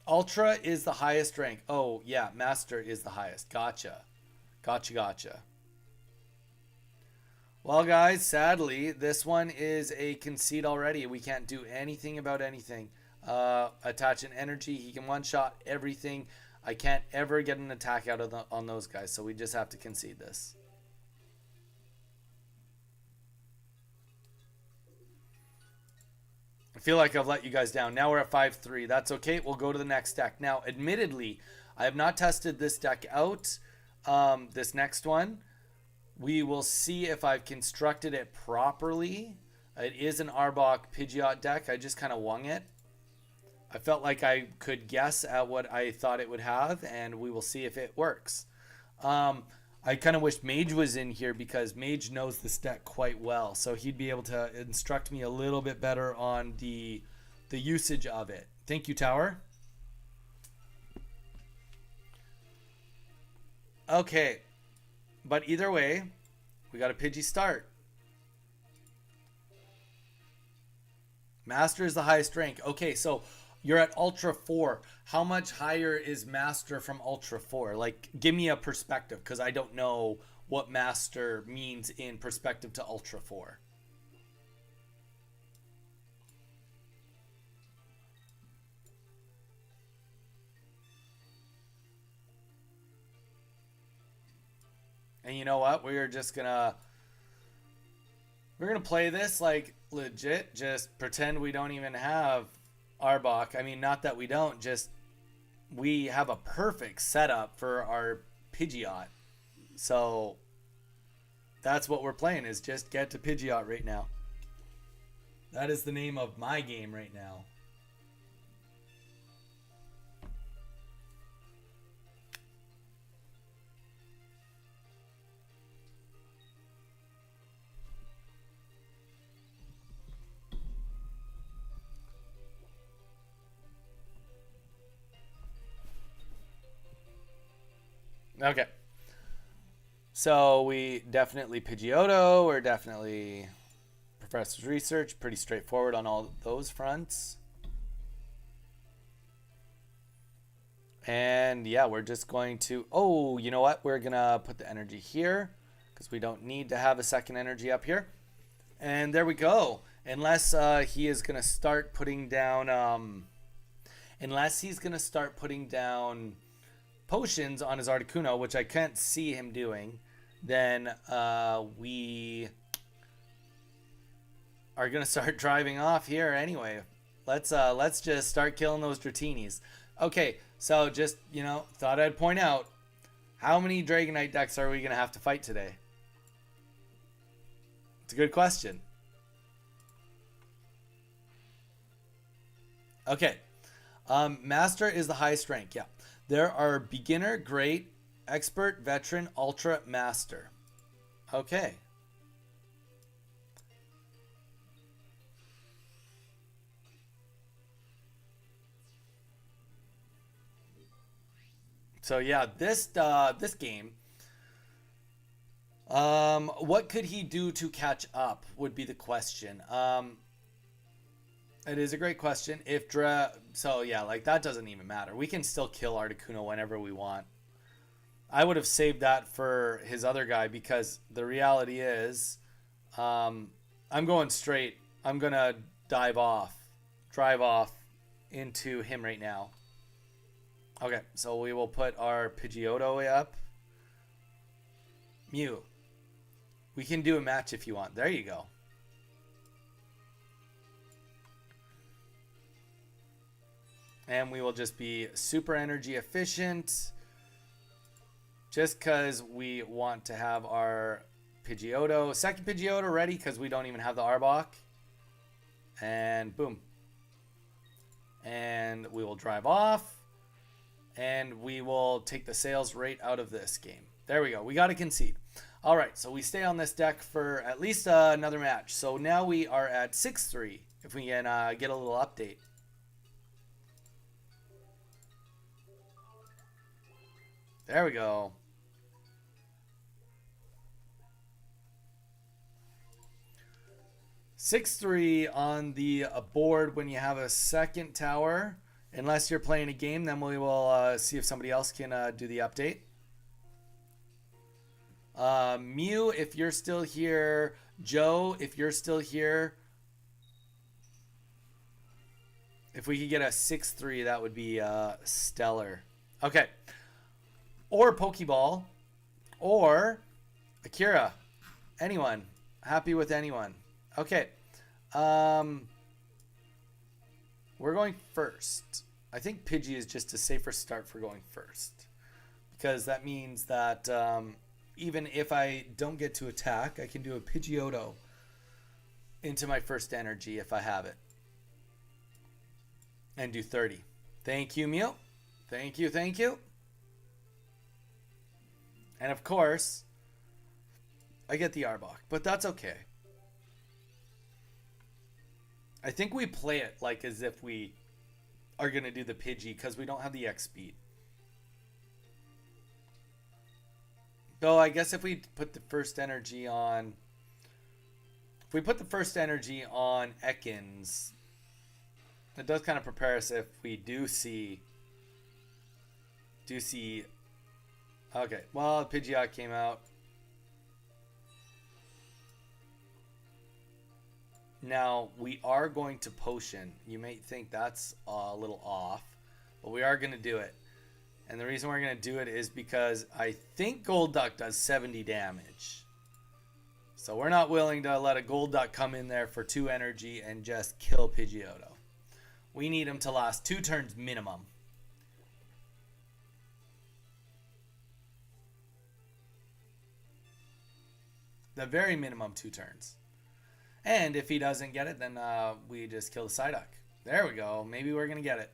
Ultra is the highest rank. Oh yeah, Master is the highest. Gotcha. Gotcha. Well, guys, sadly, this one is a concede already. We can't do anything about anything. Attach an energy. He can one-shot everything. I can't ever get an attack out of on those guys, so we just have to concede this. I feel like I've let you guys down. Now we're at 5-3. That's okay. We'll go to the next deck. Now, admittedly, I have not tested this deck out. This next one. We will see if I've constructed it properly. It is an Arbok Pidgeot deck. I just kind of wung it. I felt like I could guess at what I thought it would have, and we will see if it works. I kind of wish Mage was in here because Mage knows this deck quite well. So he'd be able to instruct me a little bit better on the usage of it. Thank you, Tower. Okay. But either way, we got a Pidgey start. Master is the highest rank. Okay, so you're at Ultra 4. How much higher is Master from Ultra 4? Like, give me a perspective, because I don't know what Master means in perspective to Ultra 4. And you know what? We're gonna play this like legit. Just pretend we don't even have Arbok. I mean, not that we don't. Just we have a perfect setup for our Pidgeot. So that's what we're playing. Is just get to Pidgeot right now. That is the name of my game right now. Okay. So we definitely Pidgeotto. We're definitely Professor's Research. Pretty straightforward on all those fronts. And yeah, we're just going to... Oh, you know what? We're going to put the energy here because we don't need to have a second energy up here. And there we go. Unless he is going to start putting down... unless he's going to start putting down potions on his Articuno, which I can't see him doing, then we are gonna start driving off here anyway. Let's just start killing those Dratinis. Okay, so just, you know, thought I'd point out, how many Dragonite decks are we gonna have to fight today? It's a good question. Okay, Master is the highest rank. Yeah. There are beginner, great, expert, veteran, ultra, master. Okay. So yeah, this game. What could he do to catch up would be the question. It is a great question. So yeah, like that doesn't even matter. We can still kill Articuno whenever we want. I would have saved that for his other guy because the reality is, I'm going straight. I'm gonna drive off into him right now. Okay, so we will put our Pidgeotto up. Mew. We can do a match if you want. There you go. And we will just be super energy efficient. Just because we want to have our Pidgeotto, second Pidgeotto ready because we don't even have the Arbok. And boom. And we will drive off. And we will take the sales rate out of this game. There we go. We got to concede. All right, so we stay on this deck for at least another match. So now we are at 6-3 if we can get a little update. There we go. (6-3) on the board when you have a second tower. Unless you're playing a game, then we will see if somebody else can do the update. Mew, if you're still here. Joe, if you're still here. If we could get a 6-3, that would be stellar. Okay. Or Pokeball. Or Akira. Anyone. Happy with anyone. Okay. We're going first. I think Pidgey is just a safer start for going first. Because that means that even if I don't get to attack, I can do a Pidgeotto into my first energy if I have it. And do 30. Thank you, Mew. Thank you, thank you. And of course, I get the Arbok, but that's okay. I think we play it like as if we are going to do the Pidgey because we don't have the X speed. Though I guess if we put the first energy on... If we put the first energy on Ekans, it does kind of prepare us if we do see... Okay, well, Pidgeot came out. Now, we are going to potion. You may think that's a little off, but we are going to do it. And the reason we're going to do it is because I think Golduck does 70 damage. So we're not willing to let a Golduck come in there for 2 energy and just kill Pidgeotto. We need him to last 2 turns minimum. The very minimum 2 turns. And if he doesn't get it, then we just kill the Psyduck. There we go. Maybe we're going to get it.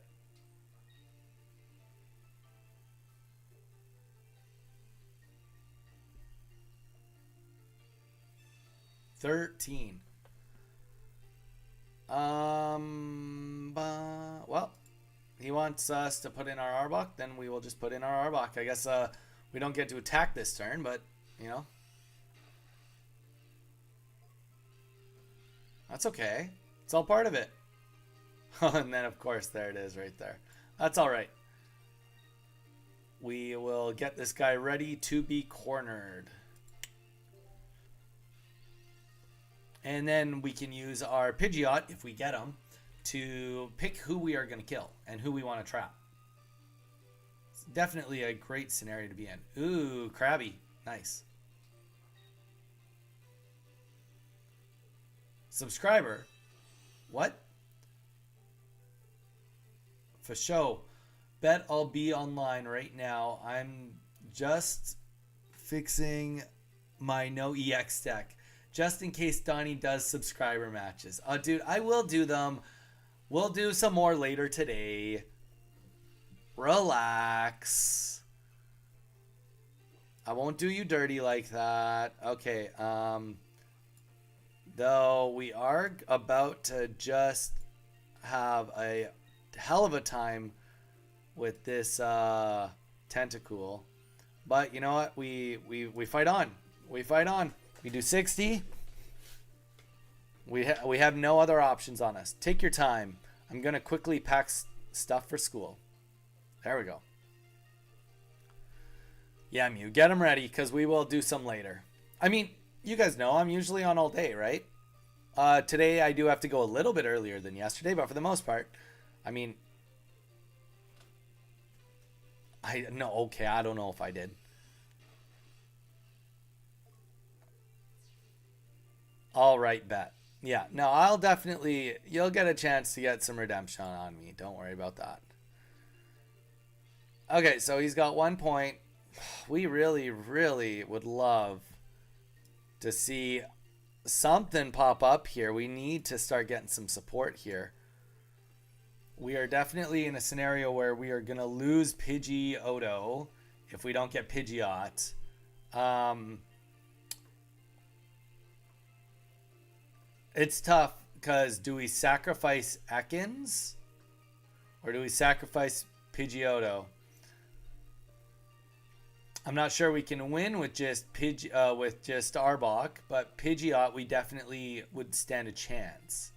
$13. Well, he wants us to put in our Arbok, then we will just put in our Arbok. I guess we don't get to attack this turn, but, you know. That's okay. It's all part of it. And then, of course, there it is right there. That's all right. We will get this guy ready to be cornered. And then we can use our Pidgeot, if we get him, to pick who we are going to kill and who we want to trap. It's definitely a great scenario to be in. Ooh, Krabby. Nice. Subscriber. What? For show. Bet I'll be online right now. I'm just fixing my NOEX deck. Just in case Donnie does subscriber matches. Oh, dude, I will do them. We'll do some more later today. Relax. I won't do you dirty like that. Okay, though we are about to just have a hell of a time with this Tentacool. But you know what? We fight on. We fight on. We do 60. We have no other options on us. Take your time. I'm going to quickly pack stuff for school. There we go. Yeah, Mew, get them ready because we will do some later. I mean, you guys know I'm usually on all day, right? Today I do have to go a little bit earlier than yesterday, but for the most part, I mean, I don't know if I did. All right, bet. Yeah, no, I'll definitely, you'll get a chance to get some redemption on me. Don't worry about that. Okay, so he's got 1 point. We really, really would love to see something pop up here. We need to start getting some support here. We are definitely in a scenario where we are going to lose Pidgeotto if we don't get Pidgeot. It's tough because do we sacrifice Ekans or do we sacrifice Pidgeotto? I'm not sure we can win with just Arbok, but Pidgeot we definitely would stand a chance.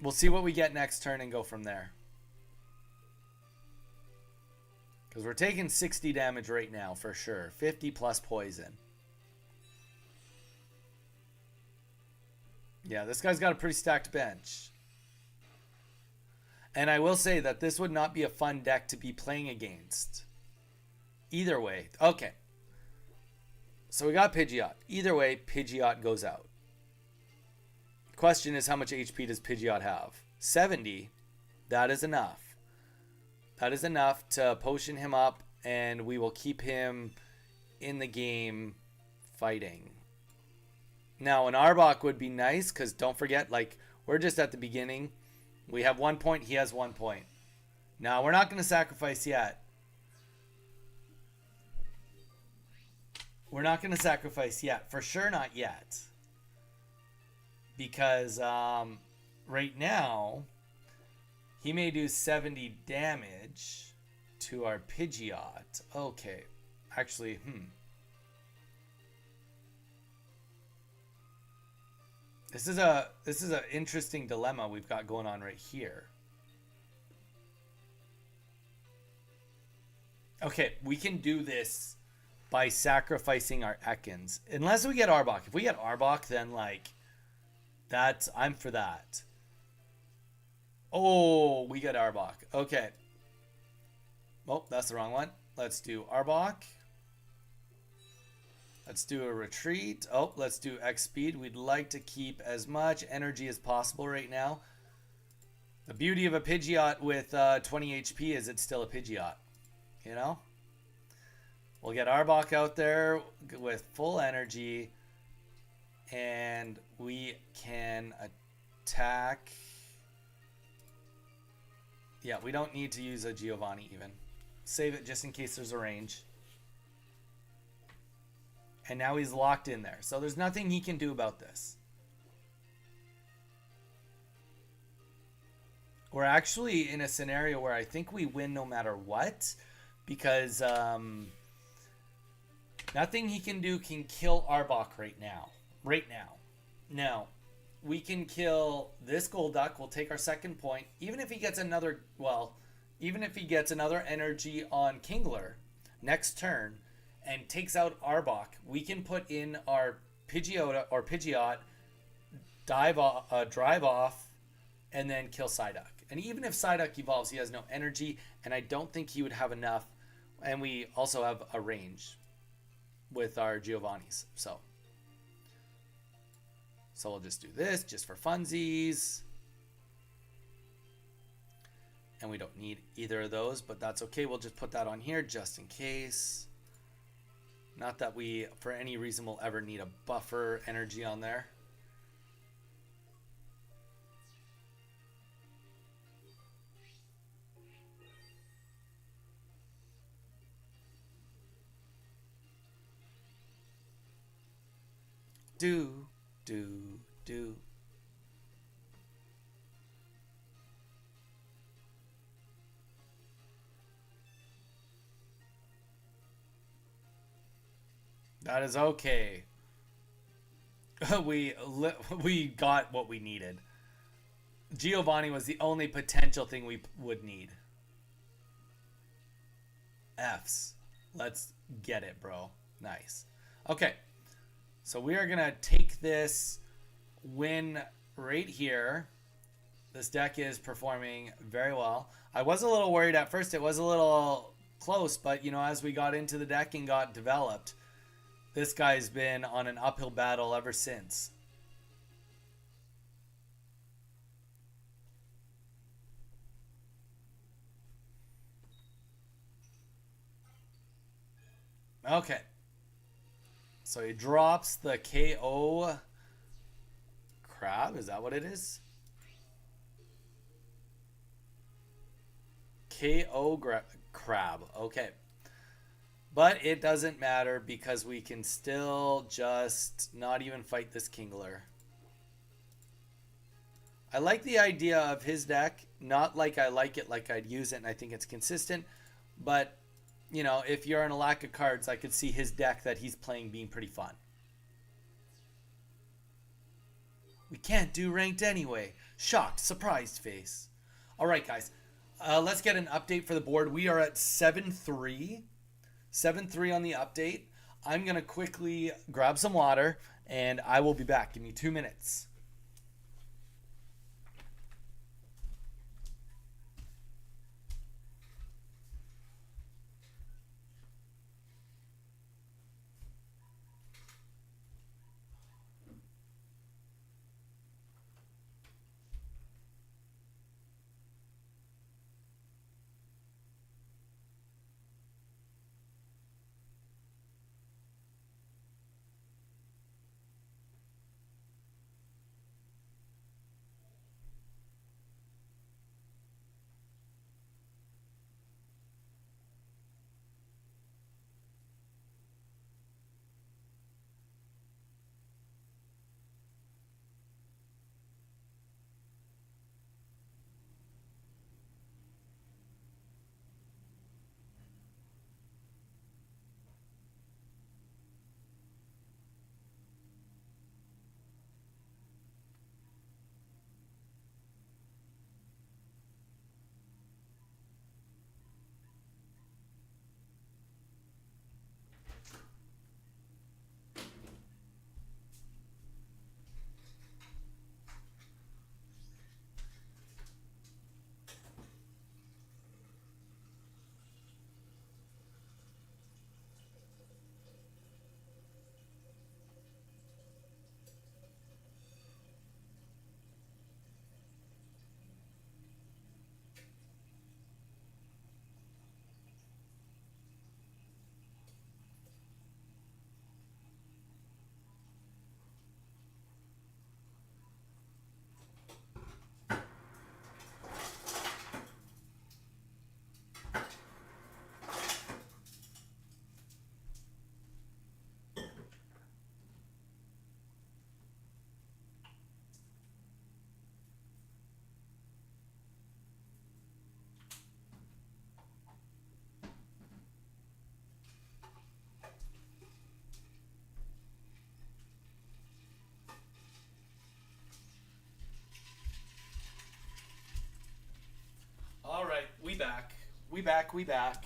We'll see what we get next turn and go from there. Because we're taking 60 damage right now for sure. 50 plus poison. Yeah, this guy's got a pretty stacked bench. And I will say that this would not be a fun deck to be playing against. Either way. Okay. So we got Pidgeot. Either way, Pidgeot goes out. Question is, how much HP does Pidgeot have? 70. That is enough. That is enough to potion him up, and we will keep him in the game fighting. Now, an Arbok would be nice, because don't forget, like, we're just at the beginning. We have 1 point, he has 1 point. Now, we're not going to sacrifice yet. We're not going to sacrifice yet. For sure not yet. Because right now, he may do 70 damage to our Pidgeot. Okay. Actually, This is an interesting dilemma we've got going on right here. Okay, we can do this by sacrificing our Ekans. Unless we get Arbok. If we get Arbok, then like I'm for that. Oh, we get Arbok. Okay. Oh, that's the wrong one. Let's do Arbok. Let's do a retreat. Oh, let's do X speed. We'd like to keep as much energy as possible right now. The beauty of a Pidgeot with 20 HP is it's still a Pidgeot. You know? We'll get Arbok out there with full energy. And we can attack. Yeah, we don't need to use a Giovanni even. Save it just in case there's a range. And now he's locked in there. So there's nothing he can do about this. We're actually in a scenario where I think we win no matter what. Because nothing he can do can kill Arbok right now. Now, we can kill this Golduck. We'll take our second point. Even if he gets another, energy on Kingler next turn and takes out Arbok, we can put in our Pidgeot, drive off, and then kill Psyduck. And even if Psyduck evolves, he has no energy, and I don't think he would have enough. And we also have a range with our Giovannis. So we'll just do this just for funsies. And we don't need either of those, but that's okay. We'll just put that on here just in case. Not that we, for any reason, will ever need a buffer energy on there. Do. That is okay. We got what we needed. Giovanni was the only potential thing we would need. Fs. Let's get it, bro. Nice. Okay. So we are going to take this win right here. This deck is performing very well. I was a little worried at first. It was a little close, but, as we got into the deck and got developed, this guy's been on an uphill battle ever since. Okay. So he drops the KO crab. Is that what it is? KO crab. Okay. But it doesn't matter because we can still just not even fight this Kingler. I like the idea of his deck. Not like I like it like I'd use it and I think it's consistent. But, if you're in a lack of cards, I could see his deck that he's playing being pretty fun. We can't do ranked anyway. Shocked, surprised face. All right, guys. Let's get an update for the board. We are at 7-3. 7-3 on the update. I'm going to quickly grab some water, and I will be back. Give me 2 minutes. We back.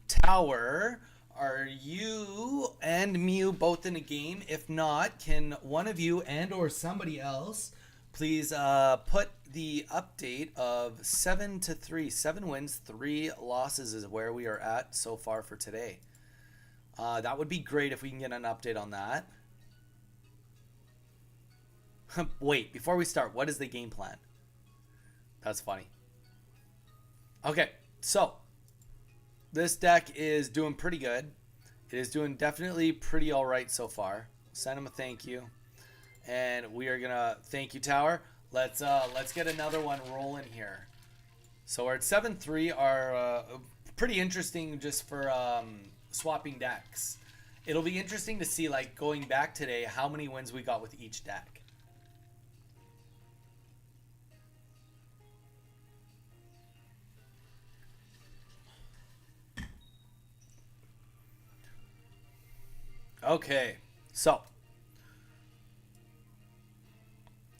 Tower, are you and Mew both in a game? If not, can one of you and or somebody else please put the update of 7-3, 7 wins, 3 losses is where we are at so far for today. That would be great if we can get an update on that. Wait, before we start, what is the game plan? That's funny. Okay, so this deck is doing pretty good. It is doing definitely pretty all right so far. Send him a thank you, and we are gonna thank you, Tower. Let's get another one rolling here. So we're at 7-3. Are pretty interesting just for swapping decks. It'll be interesting to see, like, going back today, how many wins we got with each deck. Okay, so,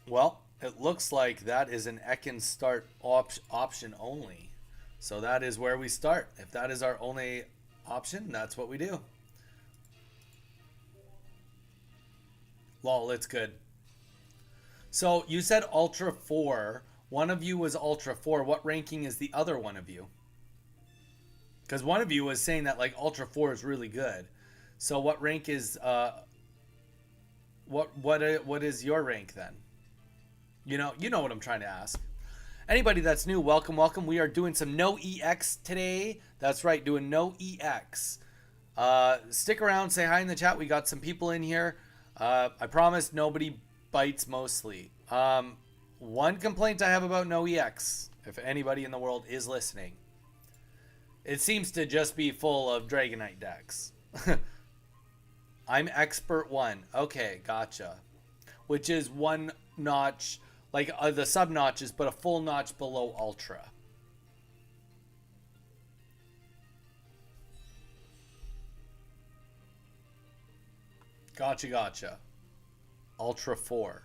well, it looks like that is an Ekin start option only. So that is where we start. If that is our only option, that's what we do. Lol, it's good. So you said Ultra 4. One of you was Ultra 4. What ranking is the other one of you? Because one of you was saying that, like, Ultra 4 is really good. So what rank is what is your rank then? You know what I'm trying to ask. Anybody that's new, welcome. We are doing some NOEX today. That's right, doing NOEX. Stick around, say hi in the chat. We got some people in here. I promise nobody bites mostly. One complaint I have about NOEX, if anybody in the world is listening, it seems to just be full of Dragonite decks. I'm Expert 1. Okay, gotcha. Which is one notch, like the sub notches, but a full notch below Ultra. Gotcha. Ultra 4.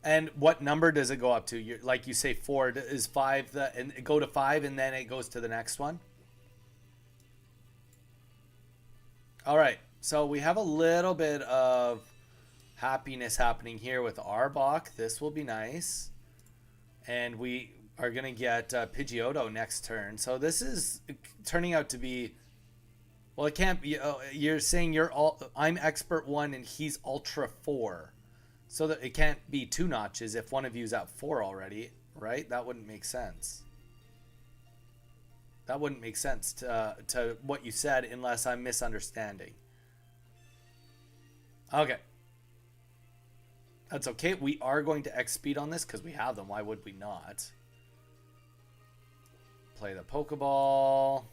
And what number does it go up to? Like you say 4, is 5, and it go to 5 and then it goes to the next one? All right. So we have a little bit of happiness happening here with Arbok. This will be nice. And we are going to get Pidgeotto next turn. So this is turning out to be... Well, it can't be... you're saying I'm Expert 1 and he's Ultra 4. So that it can't be 2 notches if one of you's at 4 already, right? That wouldn't make sense. That wouldn't make sense to what you said unless I'm misunderstanding. Okay. That's okay. We are going to X speed on this because we have them. Why would we not? Play the Pokeball.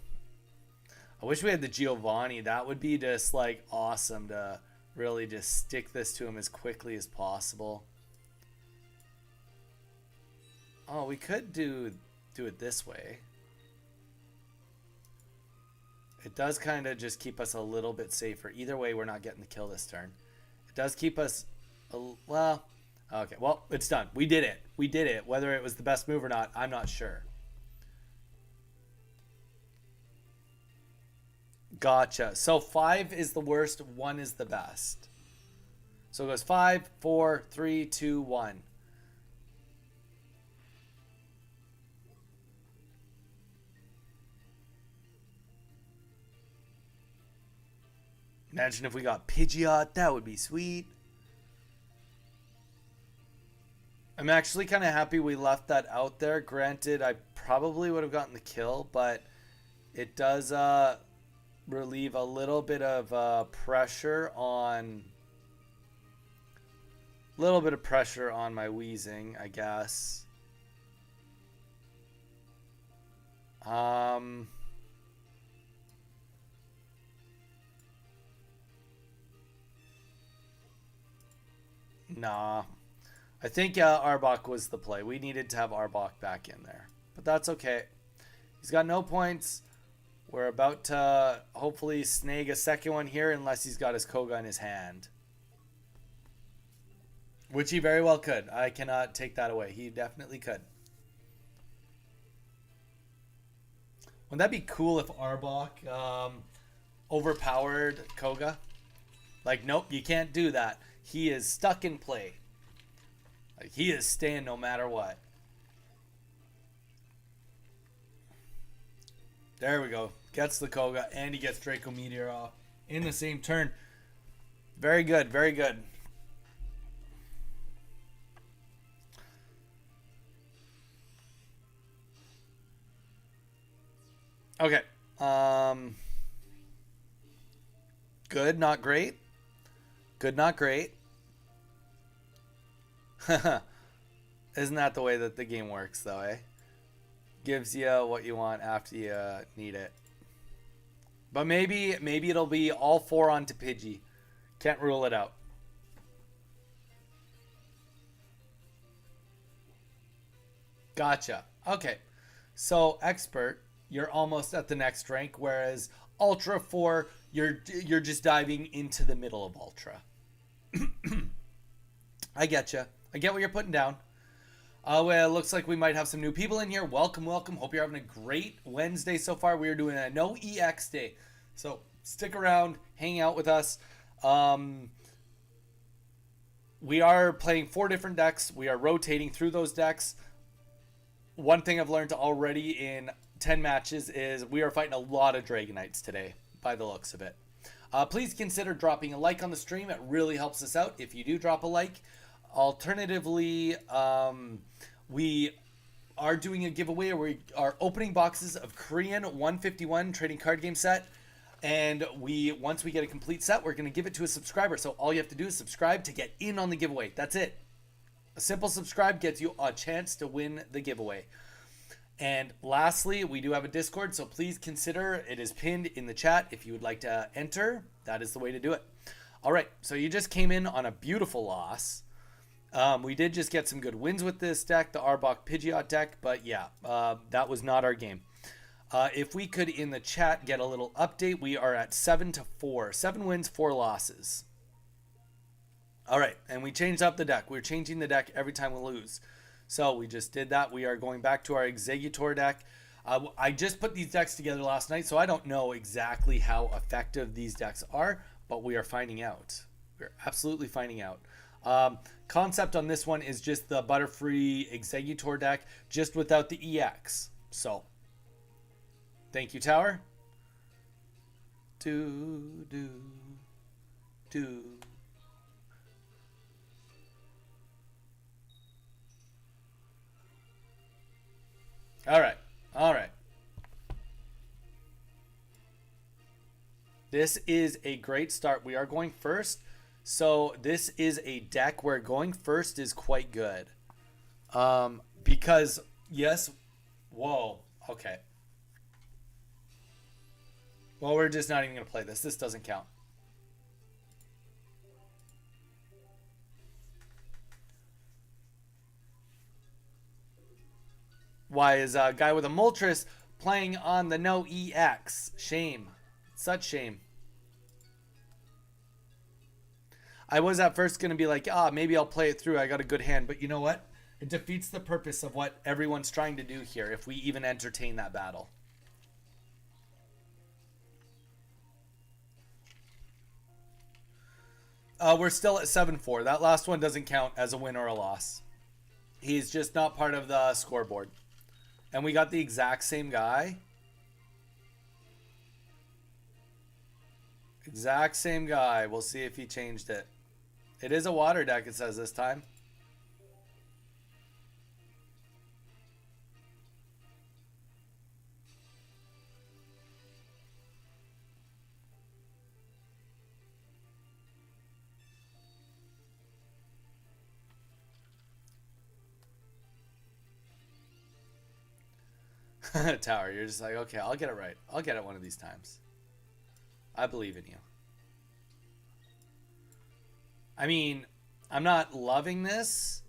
I wish we had the Giovanni. That would be just like awesome to really just stick this to him as quickly as possible. Oh, we could do it this way. It does kind of just keep us a little bit safer. Either way, we're not getting the kill this turn. It does keep us... well, okay. Well, it's done. We did it. Whether it was the best move or not, I'm not sure. Gotcha. So 5 is the worst, 1 is the best. So it goes 5, 4, 3, 2, 1. Imagine if we got Pidgeot. That would be sweet. I'm actually kind of happy we left that out there. Granted, I probably would have gotten the kill, but it does relieve a little bit of pressure on... my wheezing, I guess. Nah. I think Arbok was the play. We needed to have Arbok back in there. But that's okay. He's got no points. We're about to hopefully snag a second one here unless he's got his Koga in his hand. Which he very well could. I cannot take that away. He definitely could. Wouldn't that be cool if Arbok overpowered Koga? Like, nope, you can't do that. He is stuck in play. Like, he is staying no matter what. There we go. Gets the Koga, and he gets Draco Meteor off in the same turn. Very good, very good. Okay. Good, not great. Good, not great. Isn't that the way that the game works, though, eh? Gives you what you want after you need it. But maybe it'll be all four onto Pidgey. Can't rule it out. Gotcha. Okay. So expert, you're almost at the next rank, whereas Ultra 4, you're just diving into the middle of Ultra. I get you. I get what you're putting down. Well, it looks like we might have some new people in here. Welcome, welcome. Hope you're having a great Wednesday so far. We are doing a NOEX day. So stick around, hang out with us. We are playing 4 different decks. We are rotating through those decks. One thing I've learned already in 10 matches is we are fighting a lot of Dragonites today, by the looks of it. Please consider dropping a like on the stream. It really helps us out if you do drop a like. Alternatively, we are doing a giveaway where we are opening boxes of Korean 151 trading card game set. And once we get a complete set, we're going to give it to a subscriber. So all you have to do is subscribe to get in on the giveaway. That's it. A simple subscribe gets you a chance to win the giveaway. And lastly, we do have a Discord, so please consider, it is pinned in the chat. If you would like to enter, that is the way to do it. All right, so you just came in on a beautiful loss. We did just get some good wins with this deck, the Arbok Pidgeot deck, but yeah, that was not our game. If we could, in the chat, get a little update, we are at 7-4. 7 wins, 4 losses. All right, and we changed up the deck. We're changing the deck every time we lose. So we just did that. We are going back to our Exeggutor deck. I just put these decks together last night, so I don't know exactly how effective these decks are, but we are finding out. We're absolutely finding out. Concept on this one is just the Butterfree Exeggutor deck, just without the EX. So, thank you, Tower. Do. All right. This is a great start. We are going first. So this is a deck where going first is quite good. Because, yes. Whoa. Okay. Well, we're just not even going to play this. This doesn't count. Why is a guy with a Moltres playing on the NOEX? Shame. Such shame. I was at first going to be like, maybe I'll play it through. I got a good hand. But you know what? It defeats the purpose of what everyone's trying to do here if we even entertain that battle. We're still at 7-4. That last one doesn't count as a win or a loss. He's just not part of the scoreboard. And we got the exact same guy. Exact same guy. We'll see if he changed it. It is a water deck, it says this time. Tower, you're just like, okay, I'll get it right. I'll get it one of these times. I believe in you. I mean, I'm not loving this,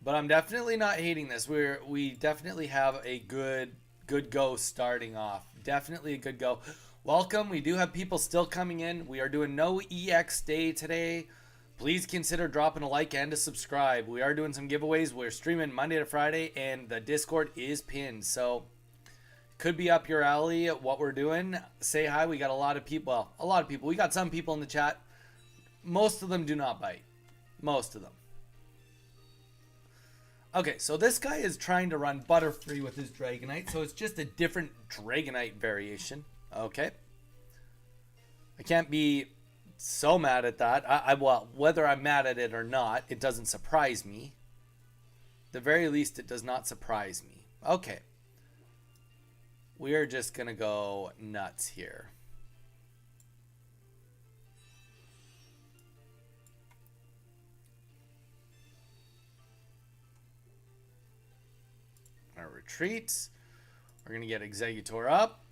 but I'm definitely not hating this. We definitely have a good go starting off. Definitely a good go. Welcome. We do have people still coming in. We are doing NOEX day today. Please consider dropping a like and a subscribe. We are doing some giveaways. We're streaming Monday to Friday, and the Discord is pinned. So could be up your alley what we're doing. Say hi. We got a lot of people. Well, a lot of people. We got some people in the chat. Most of them do not bite. Most of them. Okay, so this guy is trying to run Butterfree with his Dragonite, so it's just a different Dragonite variation. Okay. I can't be so mad at that. Well, whether I'm mad at it or not, it doesn't surprise me. At the very least, it does not surprise me. Okay. We are just going to go nuts here. Our retreats. We're going to get Exeggutor up.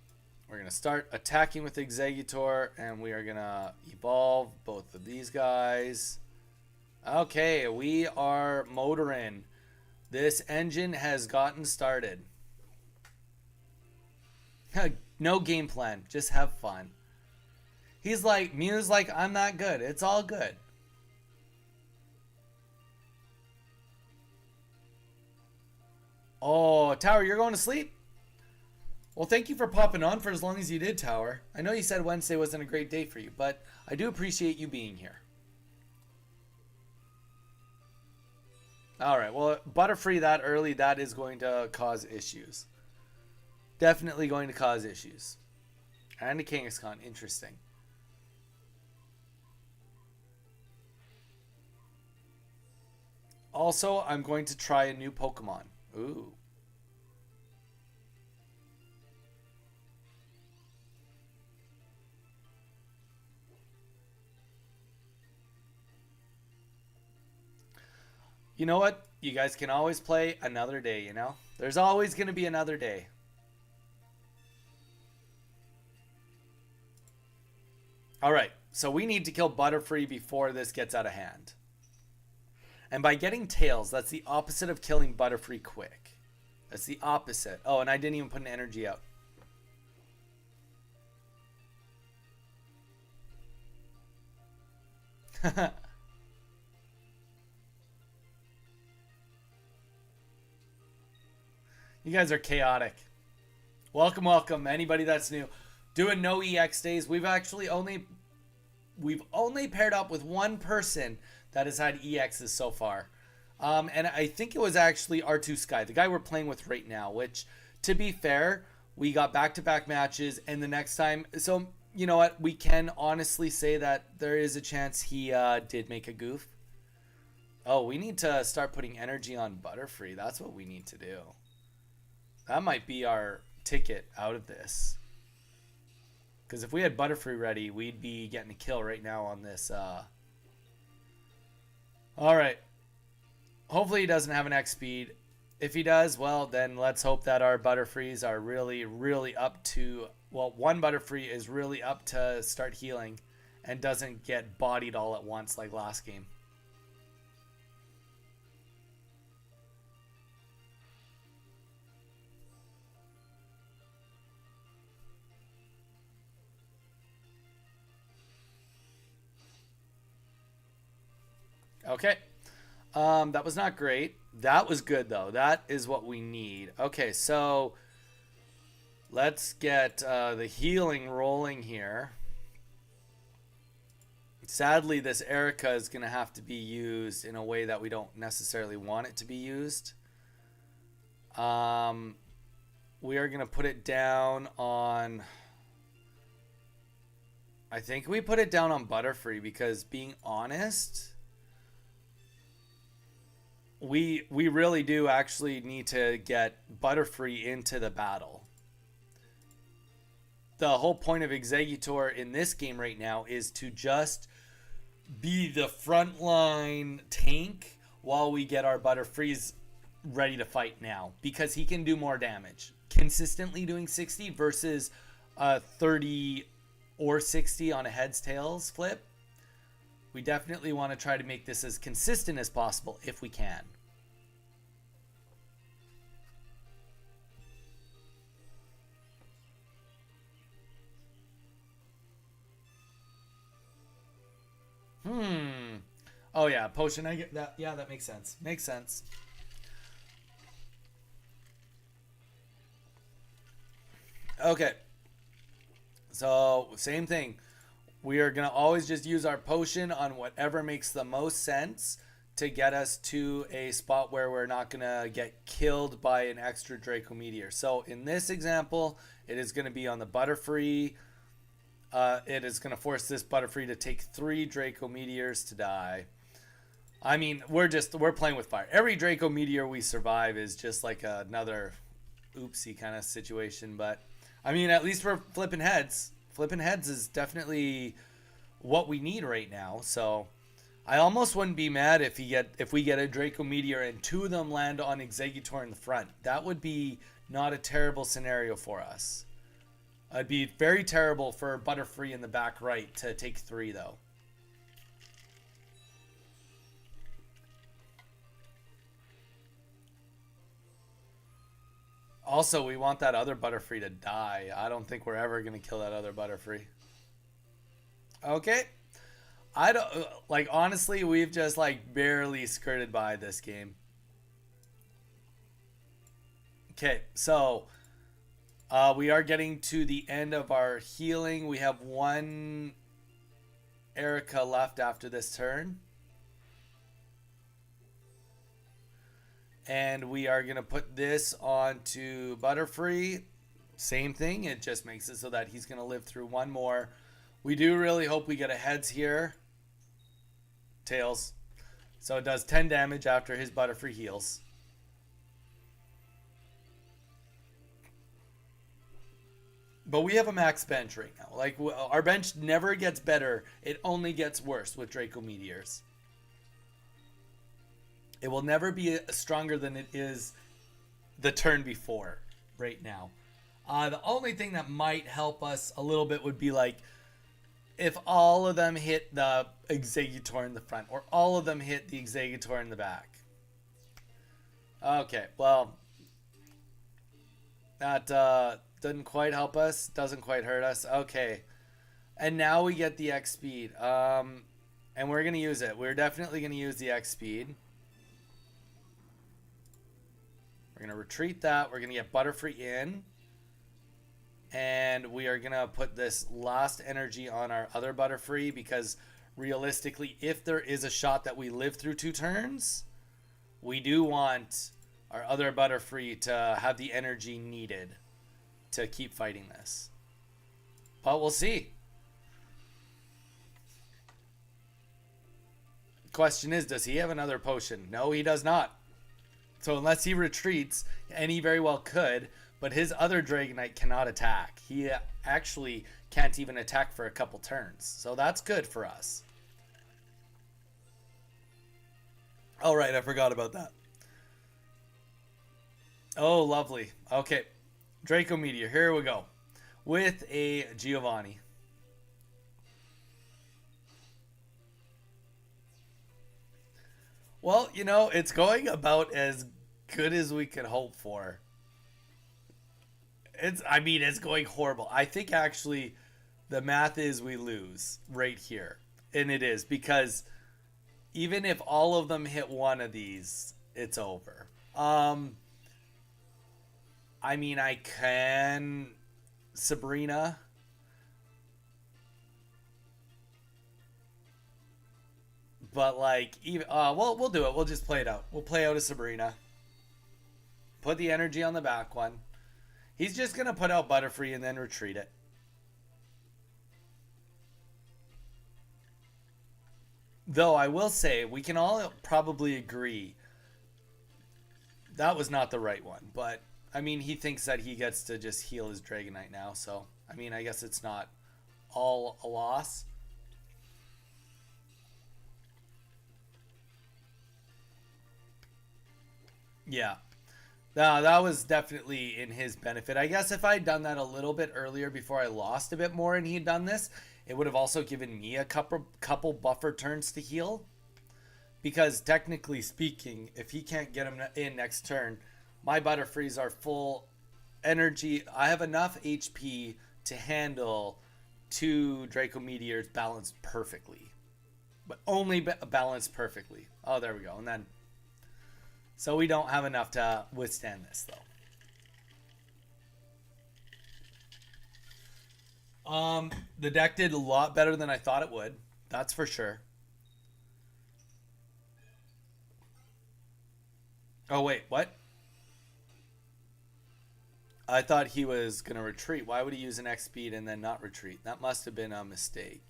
We're going to start attacking with Exeggutor, and we are going to evolve both of these guys. Okay, we are motoring. This engine has gotten started. No game plan, just have fun. He's like, Mew's like, I'm not good. It's all good. Oh, Tower, you're going to sleep? Well, thank you for popping on for as long as you did, Tower. I know you said Wednesday wasn't a great day for you, but I do appreciate you being here. All right, well, Butterfree that early, that is going to cause issues. Definitely going to cause issues. And a Kangaskhan, interesting. Also, I'm going to try a new Pokemon. Ooh. You know what? You guys can always play another day, you know? There's always going to be another day. Alright, so we need to kill Butterfree before this gets out of hand. And by getting tails, that's the opposite of killing Butterfree quick. That's the opposite. Oh, and I didn't even put an energy out. You guys are chaotic. Welcome, welcome. Anybody that's new. Doing no EX days. We've only paired up with one person that has had EXs so far. And I think it was actually R2 Sky, the guy we're playing with right now, which, to be fair, we got back-to-back matches, and the next time... So, you know what? We can honestly say that there is a chance he did make a goof. Oh, we need to start putting energy on Butterfree. That's what we need to do. That might be our ticket out of this. Because if we had Butterfree ready, we'd be getting a kill right now on this. Alright. Hopefully he doesn't have an X speed. If he does, well, then let's hope that our Butterfrees are really, really up to... Well, one Butterfree is really up to start healing and doesn't get bodied all at once like last game. Okay. That was not great. That was good, though. That is what we need. Okay, so let's get the healing rolling here. Sadly, this Erica is going to have to be used in a way that we don't necessarily want it to be used. We are going to put it down on... I think we put it down on Butterfree because, being honest... We really do actually need to get Butterfree into the battle. The whole point of Exeggutor in this game right now is to just be the frontline tank while we get our Butterfrees ready to fight now. Because he can do more damage. Consistently doing 60 versus 30 or 60 on a heads tails flip. We definitely want to try to make this as consistent as possible if we can. Oh yeah, potion. I get that. Yeah, that makes sense. Makes sense. Okay. So, same thing. We are going to always just use our potion on whatever makes the most sense to get us to a spot where we're not going to get killed by an extra Draco Meteor. So, in this example, it is going to be on the Butterfree. It is going to force this Butterfree to take 3 Draco Meteors to die. I mean, we're playing with fire. Every Draco Meteor we survive is just like another oopsie kind of situation. But, I mean, at least we're flipping heads. Flipping heads is definitely what we need right now. So, I almost wouldn't be mad if we get a Draco Meteor and 2 of them land on Exeggutor in the front. That would be not a terrible scenario for us. It'd be very terrible for Butterfree in the back right to take 3, though. Also, we want that other Butterfree to die. I don't think we're ever going to kill that other Butterfree. Okay. I don't, like, honestly, we've just, like, barely skirted by this game. Okay, so we are getting to the end of our healing. We have 1 Erica left after this turn. And we are going to put this onto Butterfree. Same thing. It just makes it so that he's going to live through 1 more. We do really hope we get a heads here. Tails. So it does 10 damage after his Butterfree heals. But we have a max bench right now. Like, our bench never gets better. It only gets worse with Draco Meteors. It will never be stronger than it is the turn before right now. The only thing that might help us a little bit would be like if all of them hit the Exeggutor in the front or all of them hit the Exeggutor in the back. Okay, well, that doesn't quite help us. Doesn't quite hurt us. Okay, and now we get the X speed. And we're going to use it. We're definitely going to use the X speed. We're going to retreat that. We're going to get Butterfree in. And we are going to put this last energy on our other Butterfree because realistically, if there is a shot that we live through 2 turns, we do want our other Butterfree to have the energy needed to keep fighting this. But we'll see. Question is, does he have another potion? No, he does not. So unless he retreats, and he very well could, but his other Dragonite cannot attack. He actually can't even attack for a couple turns. So that's good for us. All right, I forgot about that. Oh, lovely. Okay, Draco Meteor, here we go. With a Giovanni. Well, you know, it's going about as good as we could hope for. It's going horrible. I think actually the math is we lose right here. And it is because even if all of them hit 1 of these, it's over. I mean, I can Sabrina. But like, even we'll do it. We'll just play it out. We'll play out a Sabrina. Put the energy on the back one. He's just gonna put out Butterfree and then retreat it. Though I will say, we can all probably agree that was not the right one. But I mean, he thinks that he gets to just heal his Dragonite now. So I mean, I guess it's not all a loss. Yeah. No, that was definitely in his benefit. I guess if I'd done that a little bit earlier before I lost a bit more and he'd done this, it would have also given me a couple buffer turns to heal. Because technically speaking, if he can't get him in next turn, my Butterfrees are full energy. I have enough HP to handle 2 Draco Meteors balanced perfectly. But only balanced perfectly. Oh, there we go. And then... So we don't have enough to withstand this, though. The deck did a lot better than I thought it would. That's for sure. Oh wait, what? I thought he was gonna retreat. Why would he use an X speed and then not retreat? That must have been a mistake.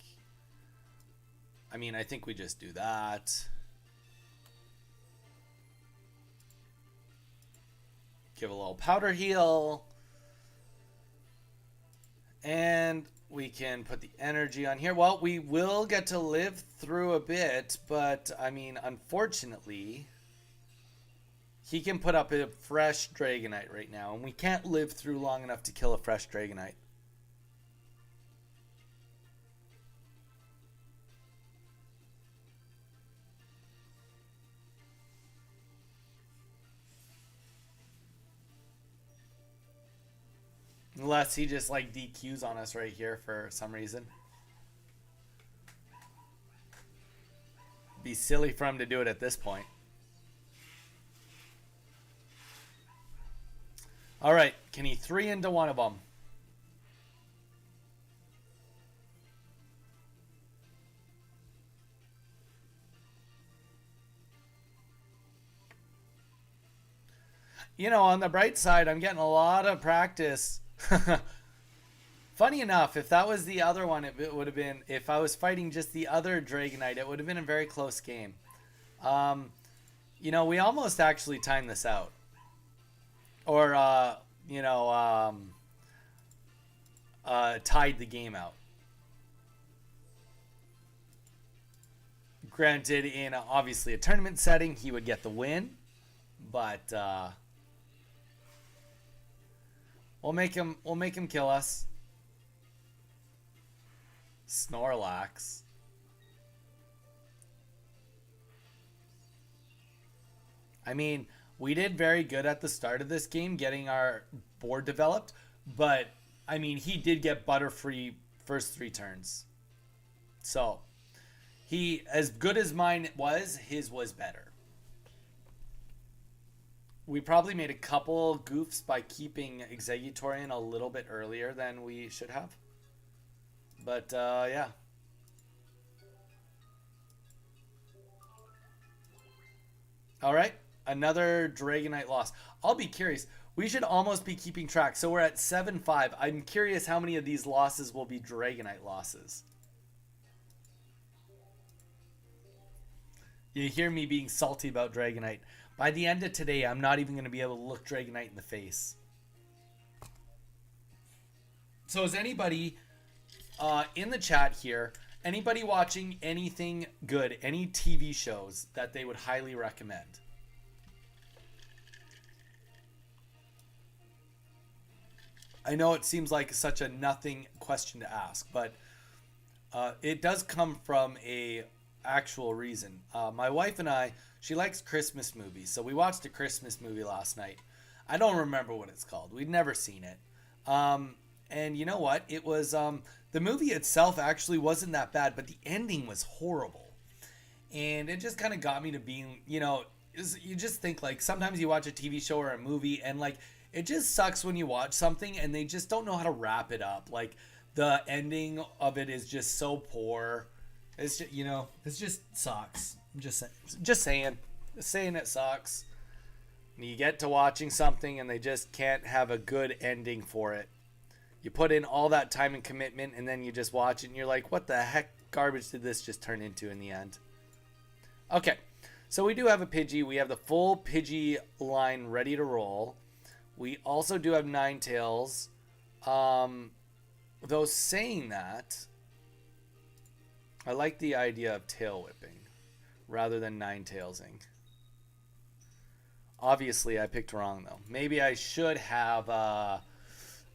I mean, I think we just do that. Give a little powder heal. And we can put the energy on here. Well, we will get to live through a bit, but I mean, unfortunately, he can put up a fresh Dragonite right now, and we can't live through long enough to kill a fresh Dragonite. Unless he just like DQs on us right here for some reason. Be silly for him to do it at this point. All right, can he 3 into one of them? You know, on the bright side, I'm getting a lot of practice. Funny enough, if that was the other one, it would have been, if I was fighting just the other Dragonite, it would have been a very close game. You know, we almost actually timed this out. Or, you know, tied the game out. Granted, in obviously a tournament setting, he would get the win. But, we'll make him kill us. Snorlax. I mean, we did very good at the start of this game getting our board developed, but I mean, he did get Butterfree first 3 turns. So, he, as good as mine was, his was better. We probably made a couple goofs by keeping Executorian a little bit earlier than we should have. But, yeah. Alright, another Dragonite loss. I'll be curious. We should almost be keeping track. So we're at 7-5. I'm curious how many of these losses will be Dragonite losses. You hear me being salty about Dragonite. By the end of today, I'm not even going to be able to look Dragonite in the face. So is anybody in the chat here, anybody watching anything good, any TV shows that they would highly recommend? I know it seems like such a nothing question to ask, but it does come from a actual reason. My wife and I, she likes Christmas movies, so we watched a Christmas movie last night. I don't remember what it's called. We'd never seen it. And you know what? It was, the movie itself actually wasn't that bad, but the ending was horrible. And it just kind of got me to being, you know, you just think like sometimes you watch a TV show or a movie and like it just sucks when you watch something and they just don't know how to wrap it up. Like the ending of it is just so poor. It's just, you know, it just sucks. I'm just saying it sucks. You get to watching something and they just can't have a good ending for it. You put in all that time and commitment and then you just watch it and you're like, what the heck garbage did this just turn into in the end? Okay, so we do have a Pidgey. We have the full Pidgey line ready to roll. We also do have Ninetales. Though saying that, I like the idea of tail whipping rather than Ninetailsing. Obviously, I picked wrong, though. Maybe I should have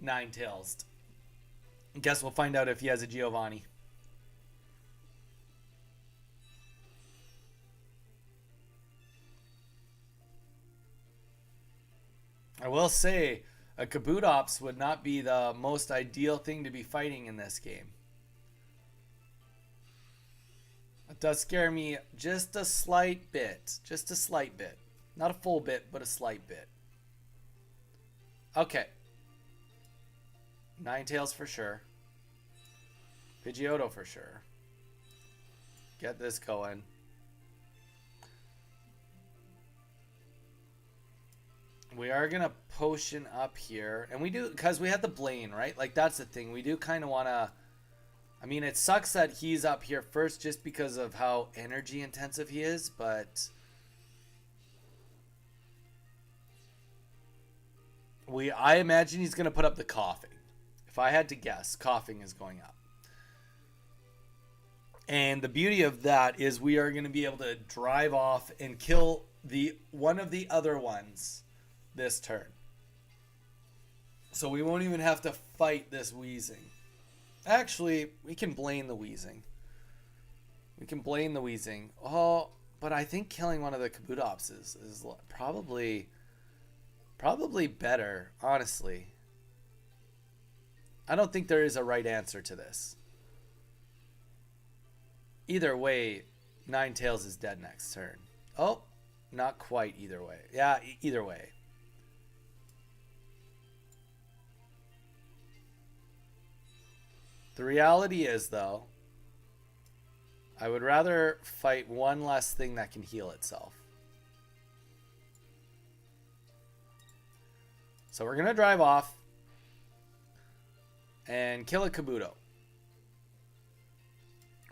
Ninetales. Guess we'll find out if he has a Giovanni. I will say, a Kabutops would not be the most ideal thing to be fighting in this game. It does scare me just a slight bit. Just a slight bit. Not a full bit, but a slight bit. Okay. Ninetales for sure. Pidgeotto for sure. Get this going. We are going to potion up here. And we do, because we had the Blaine, right? Like, that's the thing. We do kind of want to... I mean, it sucks that he's up here first just because of how energy intensive he is, but... I imagine he's going to put up the coughing. If I had to guess, coughing is going up. And the beauty of that is we are going to be able to drive off and kill one of the other ones this turn. So we won't even have to fight this wheezing. Actually, we can blame the wheezing. We can blame the wheezing. Oh, but I think killing one of the Kabutops is probably better, honestly. I don't think there is a right answer to this. Either way, Ninetales is dead next turn. Oh, not quite either way. Yeah, either way. The reality is, though, I would rather fight one less thing that can heal itself. So we're going to drive off and kill a Kabuto.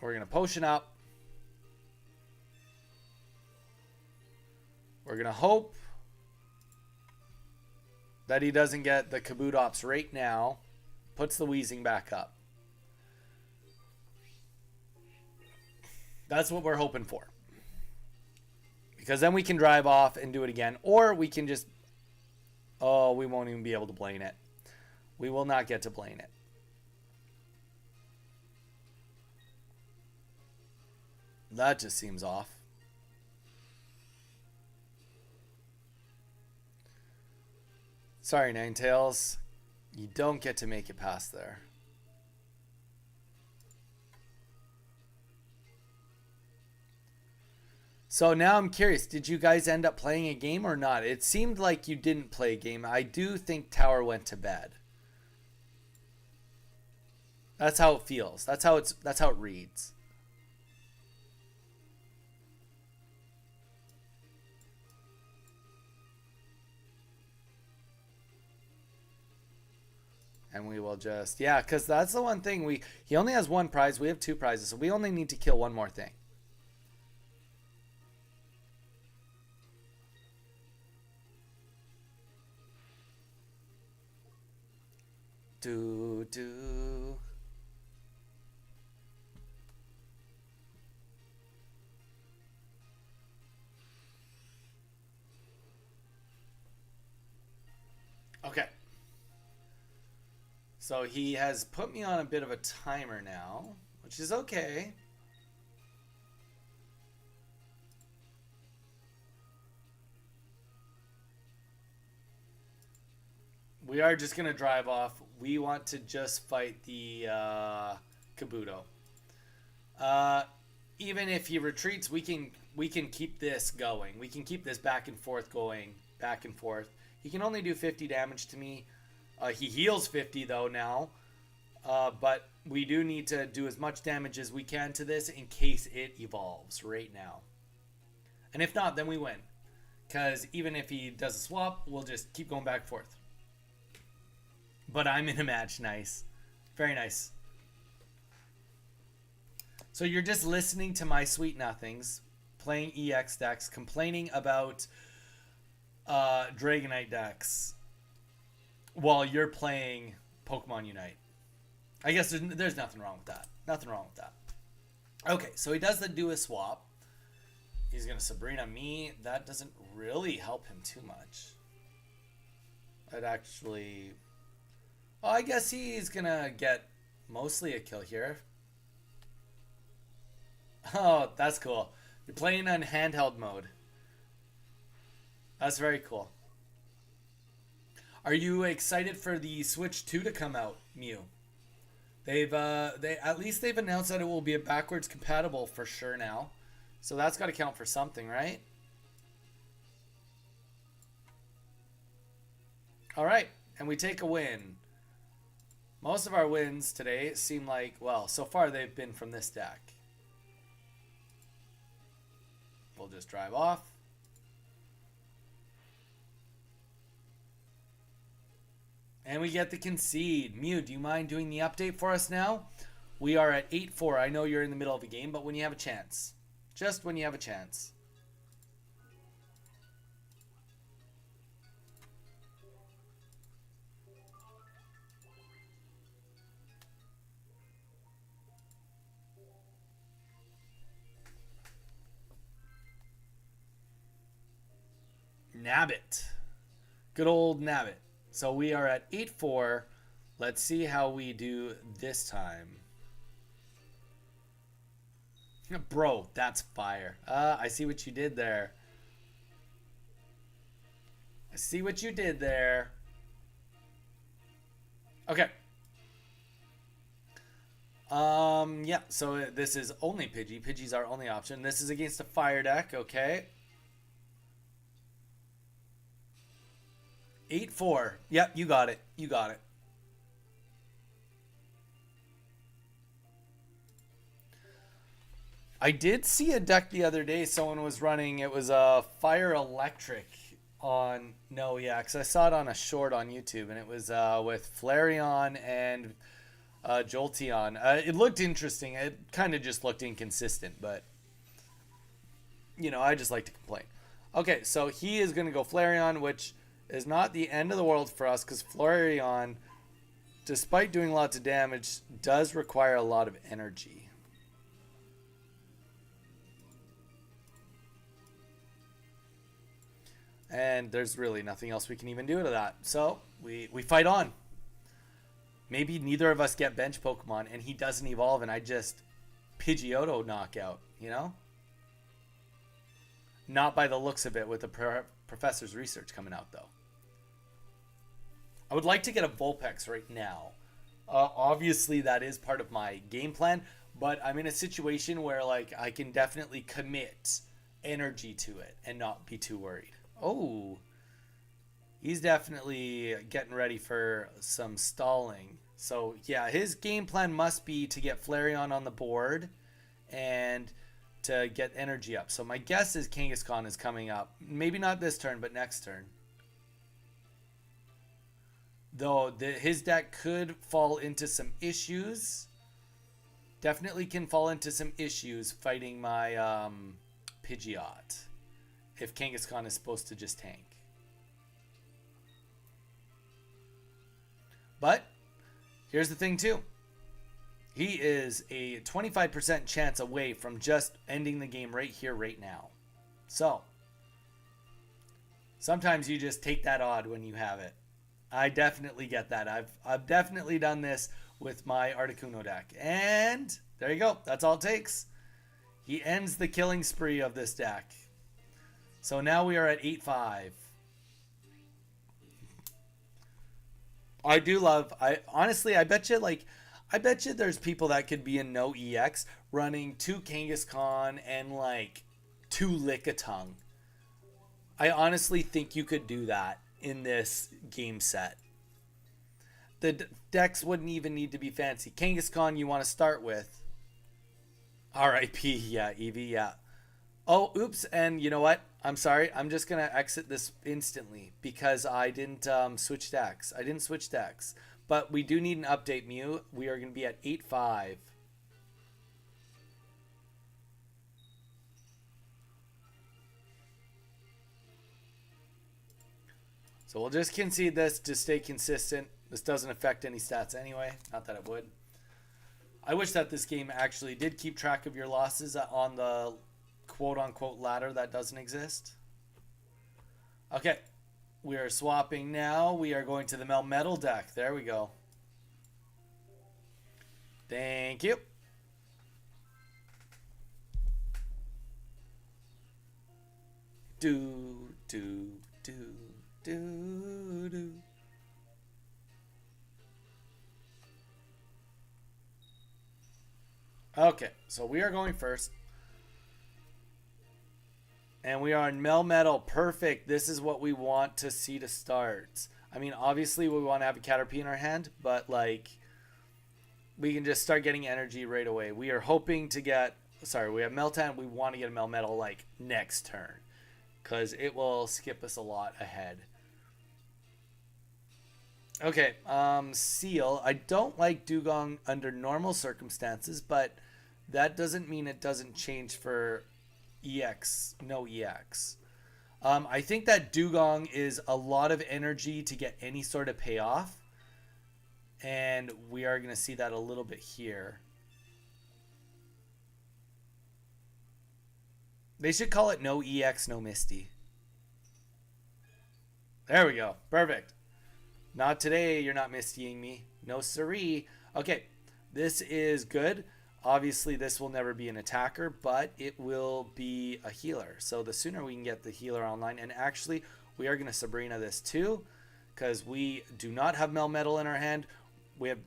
We're going to potion up. We're going to hope that he doesn't get the Kabutops right now. Puts the wheezing back up. That's what we're hoping for. Because then we can drive off and do it again. Or we can just... Oh, we won't even be able to Blaine it. We will not get to Blaine it. That just seems off. Sorry, Ninetales. You don't get to make it past there. So now I'm curious, did you guys end up playing a game or not? It seemed like you didn't play a game. I do think Tower went to bed. That's how it feels. That's how it reads. And we will just, yeah, because that's the one thing. He only has one prize. We have two prizes, so we only need to kill one more thing. Do. Okay. So he has put me on a bit of a timer now, which is okay. We are just going to drive off. We want to just fight the Kabuto. Even if he retreats, we can keep this going. We can keep this back and forth going, back and forth. He can only do 50 damage to me. He heals 50 though now. But we do need to do as much damage as we can to this in case it evolves right now. And if not, then we win. Because even if he does a swap, we'll just keep going back and forth. But I'm in a match. Nice. Very nice. So you're just listening to my sweet nothings, playing EX decks, complaining about Dragonite decks while you're playing Pokemon Unite. I guess there's nothing wrong with that. Nothing wrong with that. Okay, so he does do a swap. He's going to Sabrina me. That doesn't really help him too much. It actually... Oh, I guess he's going to get mostly a kill here. Oh, that's cool. You're playing on handheld mode. That's very cool. Are you excited for the Switch 2 to come out, Mew? At least they've announced that it will be a backwards compatible for sure now. So that's got to count for something, right? All right, and we take a win. Most of our wins today seem like, well, so far they've been from this deck. We'll just drive off. And we get the concede. Mew, do you mind doing the update for us now? We are at 8-4. I know you're in the middle of a game, but when you have a chance. Just when you have a chance. Nabbit. Good old Nabbit. So we are at 8-4. Let's see how we do this time. Bro, that's fire. I see what you did there. I see what you did there. Okay. Yeah, so this is only Pidgey. Pidgey's our only option. This is against a fire deck, okay. 8-4. Yep, you got it. You got it. I did see a deck the other day someone was running. It was a Fire Electric on NOEX. I saw it on a short on YouTube, and it was with Flareon and Jolteon. It looked interesting. It kind of just looked inconsistent, but, you know, I just like to complain. Okay, so he is going to go Flareon, which is not the end of the world for us, because Flareon, despite doing lots of damage, does require a lot of energy. And there's really nothing else we can even do to that. So we fight on. Maybe neither of us get bench Pokemon and he doesn't evolve and I just Pidgeotto knockout, you know? Not by the looks of it with the professor's research coming out, though. I would like to get a Vulpix right now. Obviously, that is part of my game plan, but I'm in a situation where like I can definitely commit energy to it and not be too worried. Oh, he's definitely getting ready for some stalling. So, yeah, his game plan must be to get Flareon on the board and to get energy up. So my guess is Kangaskhan is coming up. Maybe not this turn, but next turn. Though his deck could fall into some issues. Definitely can fall into some issues fighting my Pidgeot. If Kangaskhan is supposed to just tank. But here's the thing too. He is a 25% chance away from just ending the game right here, right now. So sometimes you just take that odd when you have it. I definitely get that. I've definitely done this with my Articuno deck. And there you go. That's all it takes. He ends the killing spree of this deck. So now we are at 8-5. I do love, honestly, I bet you there's people that could be in NOEX running 2 Kangaskhan and like 2 Lickitung. I honestly think you could do that in this game set. The decks wouldn't even need to be fancy. Kangaskhan you want to start with. RIP, yeah, Eevee, yeah. Oh, oops, and you know what? I'm sorry. I'm just going to exit this instantly because I didn't switch decks. I didn't switch decks. But we do need an update, Mew. We are going to be at 8-5. So we'll just concede this to stay consistent. This doesn't affect any stats anyway. Not that it would. I wish that this game actually did keep track of your losses on the quote-unquote ladder that doesn't exist. Okay. We are swapping now. We are going to the Melmetal deck. There we go. Thank you. Do, do, do, do, do. Okay, so we are going first. And we are in Melmetal. Perfect. This is what we want to see to start. I mean, obviously we want to have a Caterpie in our hand, but like we can just start getting energy right away. We are hoping to get, sorry, we have Meltan. We want to get a Melmetal like next turn because it will skip us a lot ahead. Okay, Seal. I don't like Dugong under normal circumstances, but that doesn't mean it doesn't change for EX, no EX. I think that Dugong is a lot of energy to get any sort of payoff. And we are going to see that a little bit here. They should call it no EX, no Misty. There we go. Perfect. Not today, you're not Mistying me. No siree. Okay, this is good. Obviously, this will never be an attacker, but it will be a healer. So the sooner we can get the healer online, and actually, we are going to Sabrina this too, because we do not have Melmetal in our hand. We have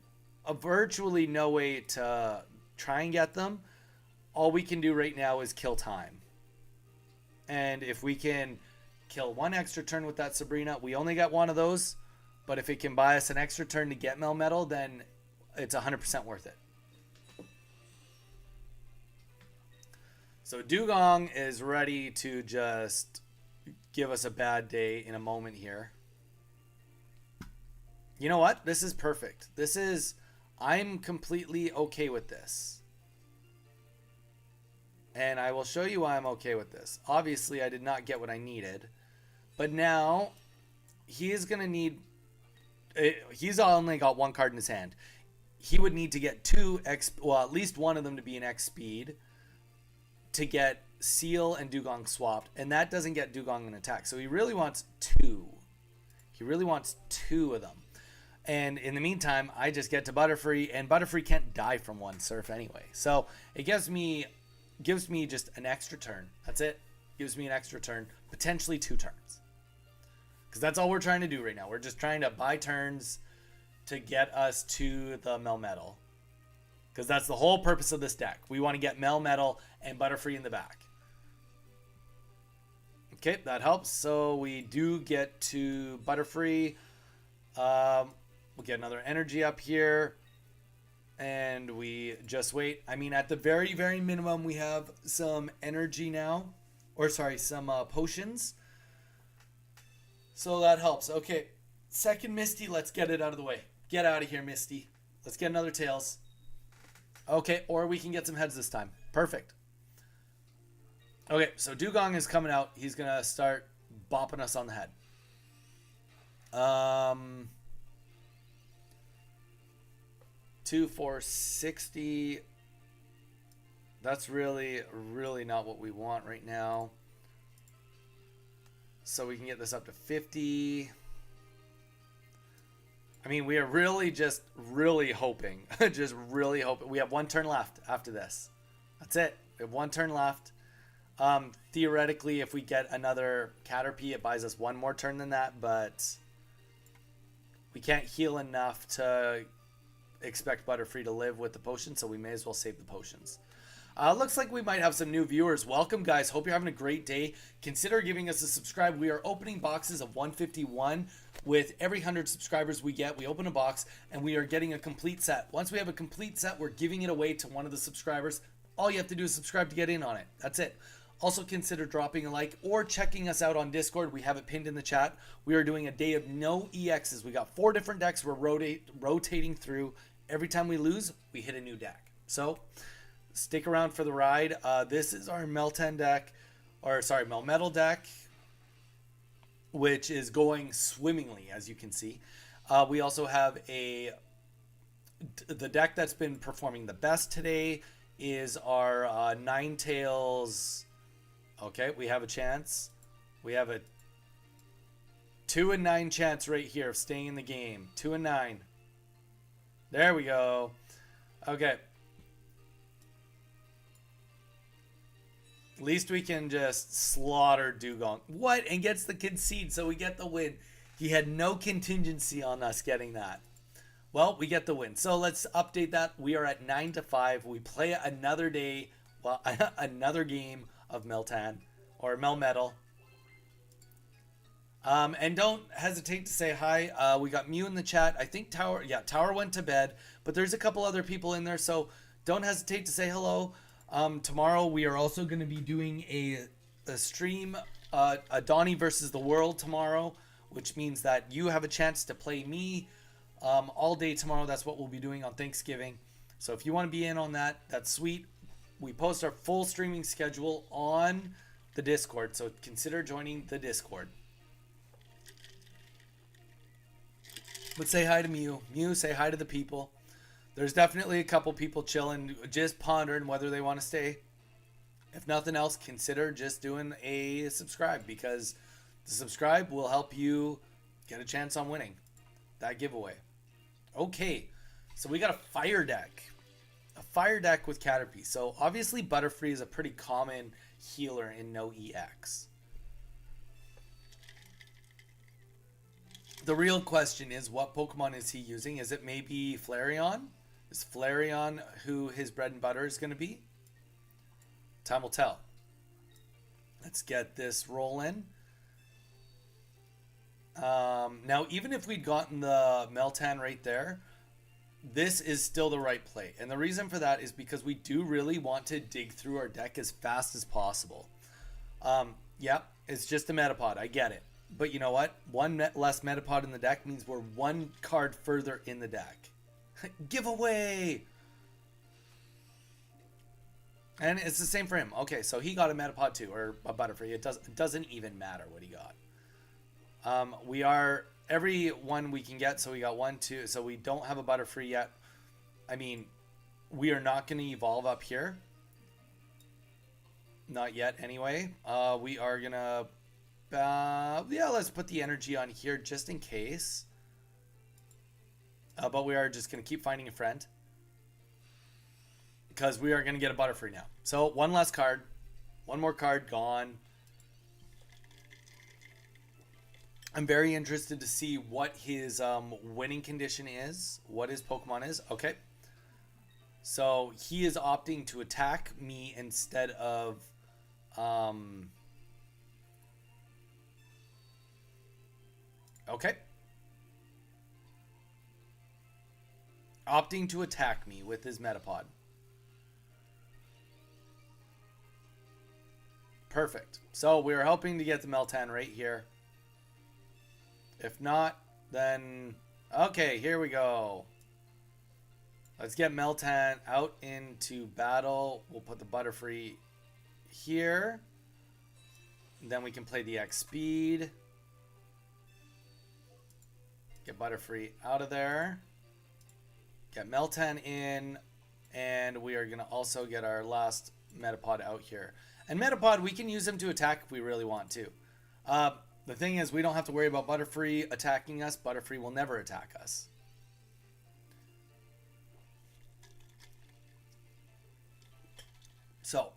virtually no way to try and get them. All we can do right now is kill time. And if we can kill one extra turn with that Sabrina, we only got one of those. But if it can buy us an extra turn to get Melmetal, then it's 100% worth it. So Dugong is ready to just give us a bad day in a moment here. You know what? This is perfect. I'm completely okay with this. And I will show you why I'm okay with this. Obviously, I did not get what I needed. But now, he is going to need... He's only got one card in his hand. He would need to get two X... Well, at least one of them to be an X speed to get Seal and Dugong swapped. And that doesn't get Dugong an attack. So he really wants two. He really wants two of them. And in the meantime, I just get to Butterfree, and Butterfree can't die from one surf anyway. So it gives me just an extra turn. That's it. Gives me an extra turn, potentially 2 turns. Because that's all we're trying to do right now. We're just trying to buy turns to get us to the Melmetal. Because that's the whole purpose of this deck. We want to get Melmetal and Butterfree in the back. Okay, that helps. So we do get to Butterfree. We'll get another energy up here. And we just wait. I mean, at the very, very minimum, we have some energy now. Or, sorry, some potions. So that helps. Okay, second Misty. Let's get it out of the way. Get out of here, Misty. Let's get another Tails. Okay, or we can get some heads this time. Perfect. Okay, so Dugong is coming out. He's going to start bopping us on the head. 2, 4, 60. That's really, really not what we want right now. So we can get this up to 50. I mean, we are really just really hoping. Just really hoping. We have 1 turn left after this. That's it. We have 1 turn left. Theoretically, if we get another Caterpie, it buys us 1 more turn than that. But we can't heal enough to expect Butterfree to live with the potion, so we may as well save the potions. Looks like we might have some new viewers. Welcome, guys. Hope you're having a great day. Consider giving us a subscribe. We are opening boxes of 151. With every 100 subscribers we get, we open a box, and we are getting a complete set. Once we have a complete set, we're giving it away to one of the subscribers. All you have to do is subscribe to get in on it. That's it. Also consider dropping a like or checking us out on Discord. We have it pinned in the chat. We are doing a day of no EXs. We got 4 different decks we're rotating through. Every time we lose, we hit a new deck. So stick around for the ride. This is our Melmetal deck, which is going swimmingly, as you can see. We also have the deck that's been performing the best today is our Ninetales. Okay, we have a chance. We have a 2 and 9 chance right here of staying in the game. 2 and 9. There we go. Okay. At least we can just slaughter Dugong. What? And gets the concede, so we get the win. He had no contingency on us getting that. Well, we get the win. So let's update that. We are at 9-5. We play another day, well, another game of Meltan or Melmetal. And don't hesitate to say hi. We got Mew in the chat. I think Tower, yeah, Tower went to bed, but there's a couple other people in there, so don't hesitate to say hello. Tomorrow we are also going to be doing a stream, a Donnie versus the world tomorrow, which means that you have a chance to play me all day tomorrow. That's what we'll be doing on Thanksgiving. So if you want to be in on that, that's sweet. We post our full streaming schedule on the Discord, so consider joining the Discord. But say hi to Mew. Mew, say hi to the people. There's definitely a couple people chilling, just pondering whether they want to stay. If nothing else, consider just doing a subscribe, because the subscribe will help you get a chance on winning that giveaway. Okay, so we got a fire deck. A fire deck with Caterpie. So obviously Butterfree is a pretty common healer in NOEX. The real question is, what Pokemon is he using? Is it maybe Flareon? Is Flareon who his bread and butter is going to be? Time will tell. Let's get this rolling. Now, even if we'd gotten the Meltan right there, this is still the right play. And the reason for that is because we do really want to dig through our deck as fast as possible. Yeah, it's just a Metapod. I get it. But you know what? One less Metapod in the deck means we're one card further in the deck. Giveaway! And it's the same for him. Okay, so he got a Metapod too, or a Butterfree. It doesn't even matter what he got. We are every one we can get. So we got 1, 2. So we don't have a Butterfree yet. I mean, we are not going to evolve up here. Not yet, anyway. We are gonna. Yeah, let's put the energy on here just in case. But we are just gonna keep finding a friend, because we are gonna get a Butterfree now. So one last card, one more card gone. I'm very interested to see what his winning condition is, what his Pokemon is. Okay. So he is opting to attack me instead of okay. Opting to attack me with his Metapod. Perfect. So we're hoping to get the Meltan right here. If not, then... Okay, here we go. Let's get Meltan out into battle. We'll put the Butterfree here. Then we can play the X speed. Get Butterfree out of there. Get Meltan in. And we are going to also get our last Metapod out here. And Metapod, we can use him to attack if we really want to. The thing is, we don't have to worry about Butterfree attacking us. Butterfree will never attack us. So,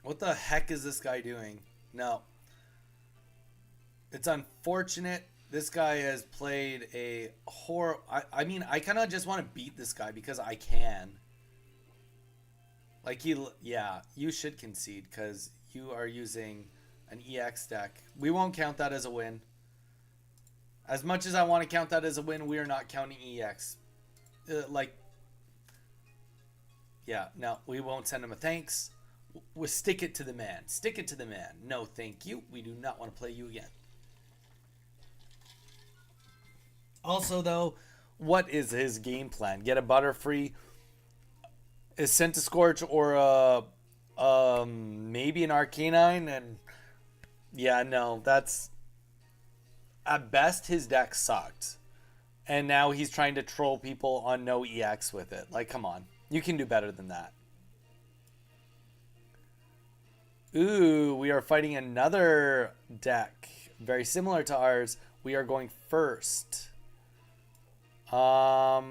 what the heck is this guy doing? No. It's unfortunate. This guy has played a horror. I mean, I kind of just want to beat this guy because I can. Like, yeah, you should concede because you are using an EX deck. We won't count that as a win. As much as I want to count that as a win, we are not counting EX. Yeah, no, we won't send him a thanks. We'll stick it to the man. Stick it to the man. No, thank you. We do not want to play you again. Also, though, what is his game plan? Get a Butterfree, a Scentiscorch, or maybe an Arcanine, and yeah, no, that's at best his deck sucked, and now he's trying to troll people on no EX with it. Like, come on, you can do better than that. Ooh, we are fighting another deck very similar to ours. We are going first. Well,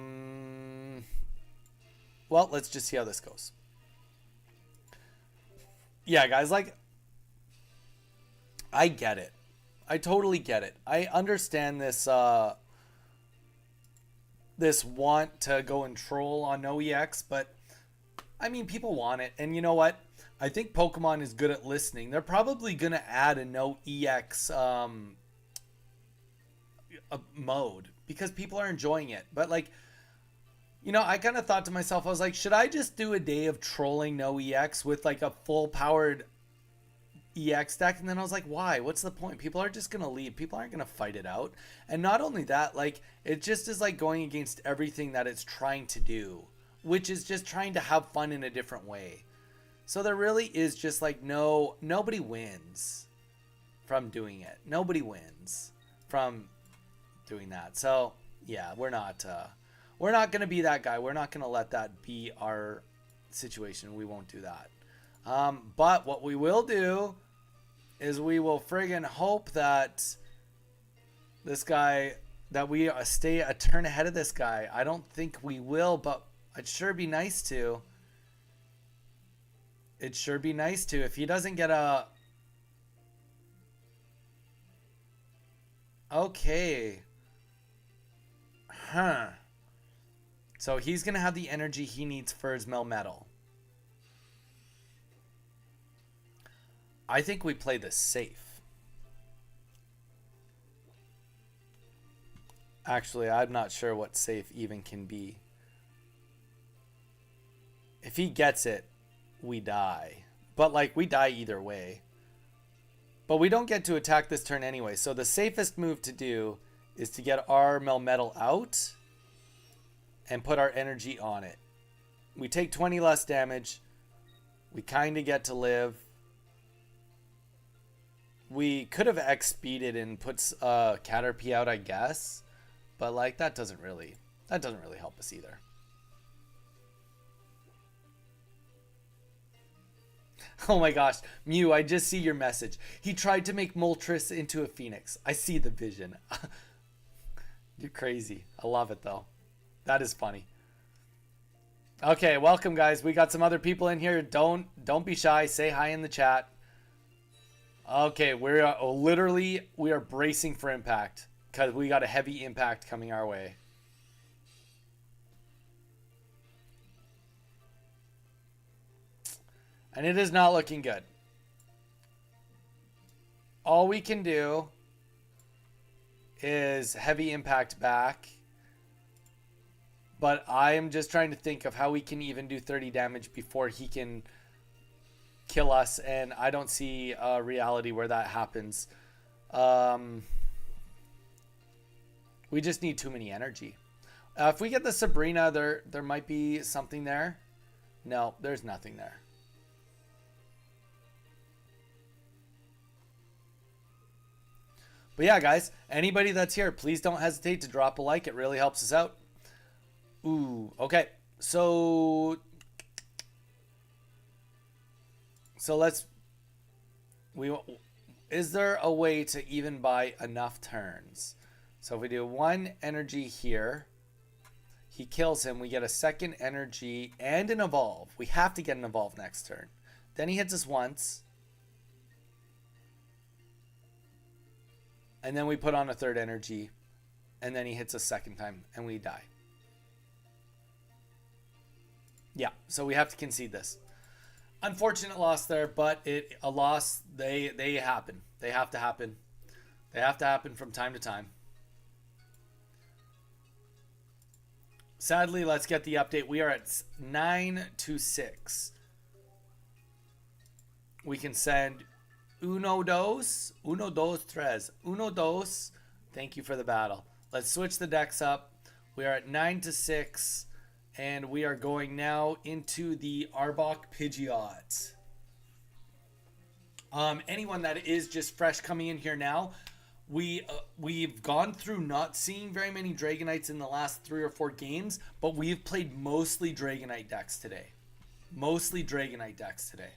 let's just see how this goes. Yeah, guys, like, I get it. I totally get it. I understand this, this want to go and troll on NoEX, but, I mean, people want it. And you know what? I think Pokemon is good at listening. They're probably going to add a NOEX a mode because people are enjoying it. But like, you know, I kind of thought to myself, I was like, should I just do a day of trolling NOEX with like a full powered EX deck? And then I was like, why? What's the point? People are just going to leave. People aren't going to fight it out. And not only that, like, it just is like going against everything that it's trying to do, which is just trying to have fun in a different way. So there really is just like nobody wins from doing it. Nobody wins from doing that. So yeah, we're not going to be that guy. We're not going to let that be our situation. We won't do that. But what we will do is we will friggin' hope that this guy, that we stay a turn ahead of this guy. I don't think we will, but it'd sure be nice to. It'd sure be nice to. If he doesn't get a... Okay. Huh. So he's going to have the energy he needs for his Melmetal. I think we play this safe. Actually, I'm not sure what safe even can be. If he gets it, we die. But like, we die either way. But we don't get to attack this turn anyway. So the safest move to do is to get our Melmetal out and put our energy on it. We take 20 less damage. We kind of get to live. We could have X-speeded and put Caterpie out, I guess. But like, that doesn't really help us either. Oh my gosh, Mew, I just see your message. He tried to make Moltres into a phoenix. I see the vision. You're crazy. I love it though. That is funny. Okay, welcome guys. We got some other people in here. Don't be shy. Say hi in the chat. Okay, we are bracing for impact because we got a heavy impact coming our way. And it is not looking good. All we can do is heavy impact back. But I am just trying to think of how we can even do 30 damage before he can kill us. And I don't see a reality where that happens. We just need too many energy. If we get the Sabrina, there might be something there. No, there's nothing there. But yeah, guys, anybody that's here, please don't hesitate to drop a like. It really helps us out. Ooh, okay. So is there a way to even buy enough turns? So if we do one energy here, he kills him. We get a second energy and an evolve. We have to get an evolve next turn. Then he hits us once. And then we put on a third energy. And then he hits us second time. And we die. Yeah, so we have to concede this. Unfortunate loss there, but a loss, they happen. They have to happen. They have to happen from time to time. Sadly, let's get the update. We are at 9-6. We can send uno, dos, tres. Uno, dos. Thank you for the battle. Let's switch the decks up. We are at 9-6. And we are going now into the Arbok Pidgeot. Anyone that is just fresh coming in here now, we've gone through not seeing very many Dragonites in the last 3 or 4 games, but we've played mostly Dragonite decks today. Mostly Dragonite decks today.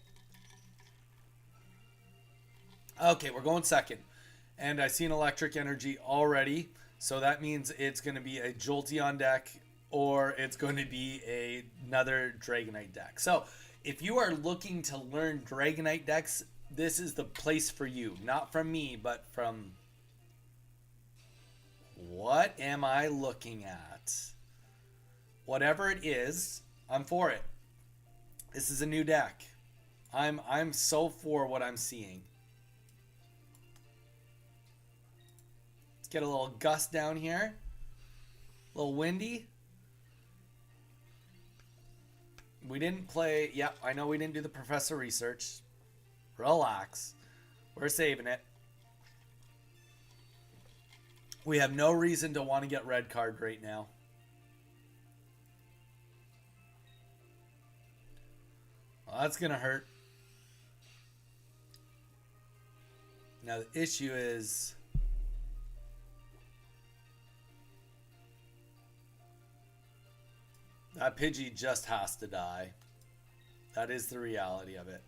Okay, we're going second. And I see an Electric Energy already, so that means it's going to be a Jolteon deck, or it's going to be another Dragonite deck. So if you are looking to learn Dragonite decks, this is the place for you. Not from me, but from... What am I looking at? Whatever it is, I'm for it. This is a new deck. I'm so for what I'm seeing. Let's get a little gust down here. A little windy. We didn't play. Yeah, I know we didn't do the professor research. Relax. We're saving it. We have no reason to want to get red card right now. Well, that's going to hurt. Now the issue is... that Pidgey just has to die. That is the reality of it.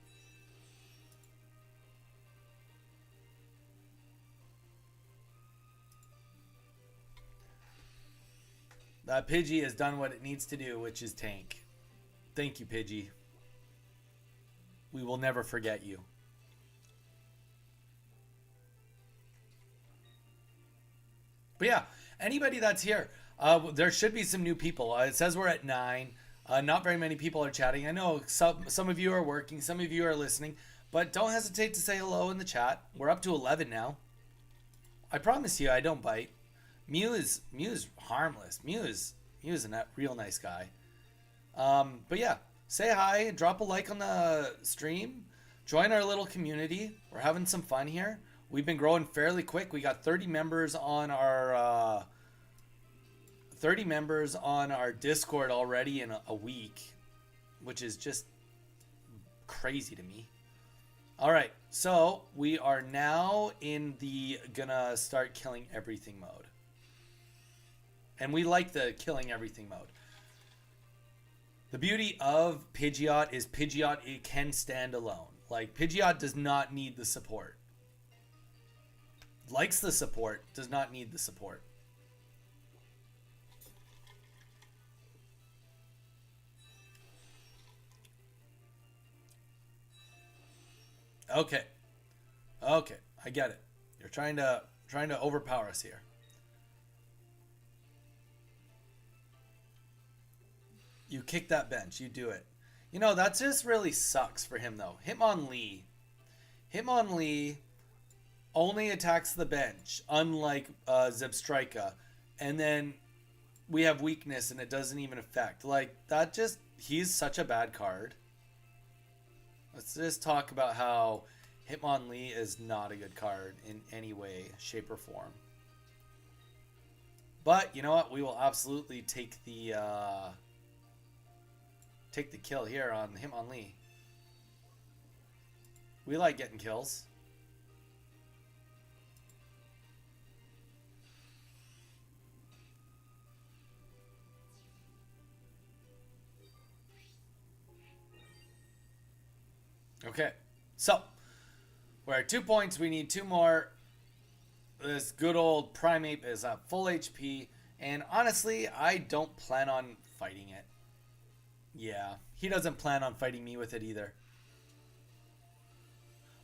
That Pidgey has done what it needs to do, which is tank. Thank you, Pidgey. We will never forget you. But yeah, anybody that's here, there should be some new people. It says we're at 9. Not very many people are chatting. I know some of you are working, some of you are listening, but don't hesitate to say hello in the chat. We're up to 11 now. I promise you, I don't bite. Mew is harmless. Mew is a real nice guy. But yeah, say hi, drop a like on the stream, join our little community. We're having some fun here. We've been growing fairly quick. We got 30 members on our 30 members on our Discord already in a week, which is just crazy to me. All right, so we are now in the gonna start killing everything mode. And we like the killing everything mode. The beauty of Pidgeot is Pidgeot, it can stand alone. Like, Pidgeot does not need the support. Likes the support, does not need the support. Okay. Okay, I get it. You're trying to overpower us here. You kick that bench. You do it. You know, that just really sucks for him, though. Hitmonlee only attacks the bench, unlike Zebstrika. And then we have weakness, and it doesn't even affect. Like, that just... he's such a bad card. Let's just talk about how Hitmonlee is not a good card in any way, shape, or form. But, you know what? We will absolutely take the kill here on Hitmonlee. We like getting kills. Okay, so we're at 2 points. We need 2 more. This good old Primeape is at full HP, and honestly, I don't plan on fighting it. Yeah, he doesn't plan on fighting me with it either.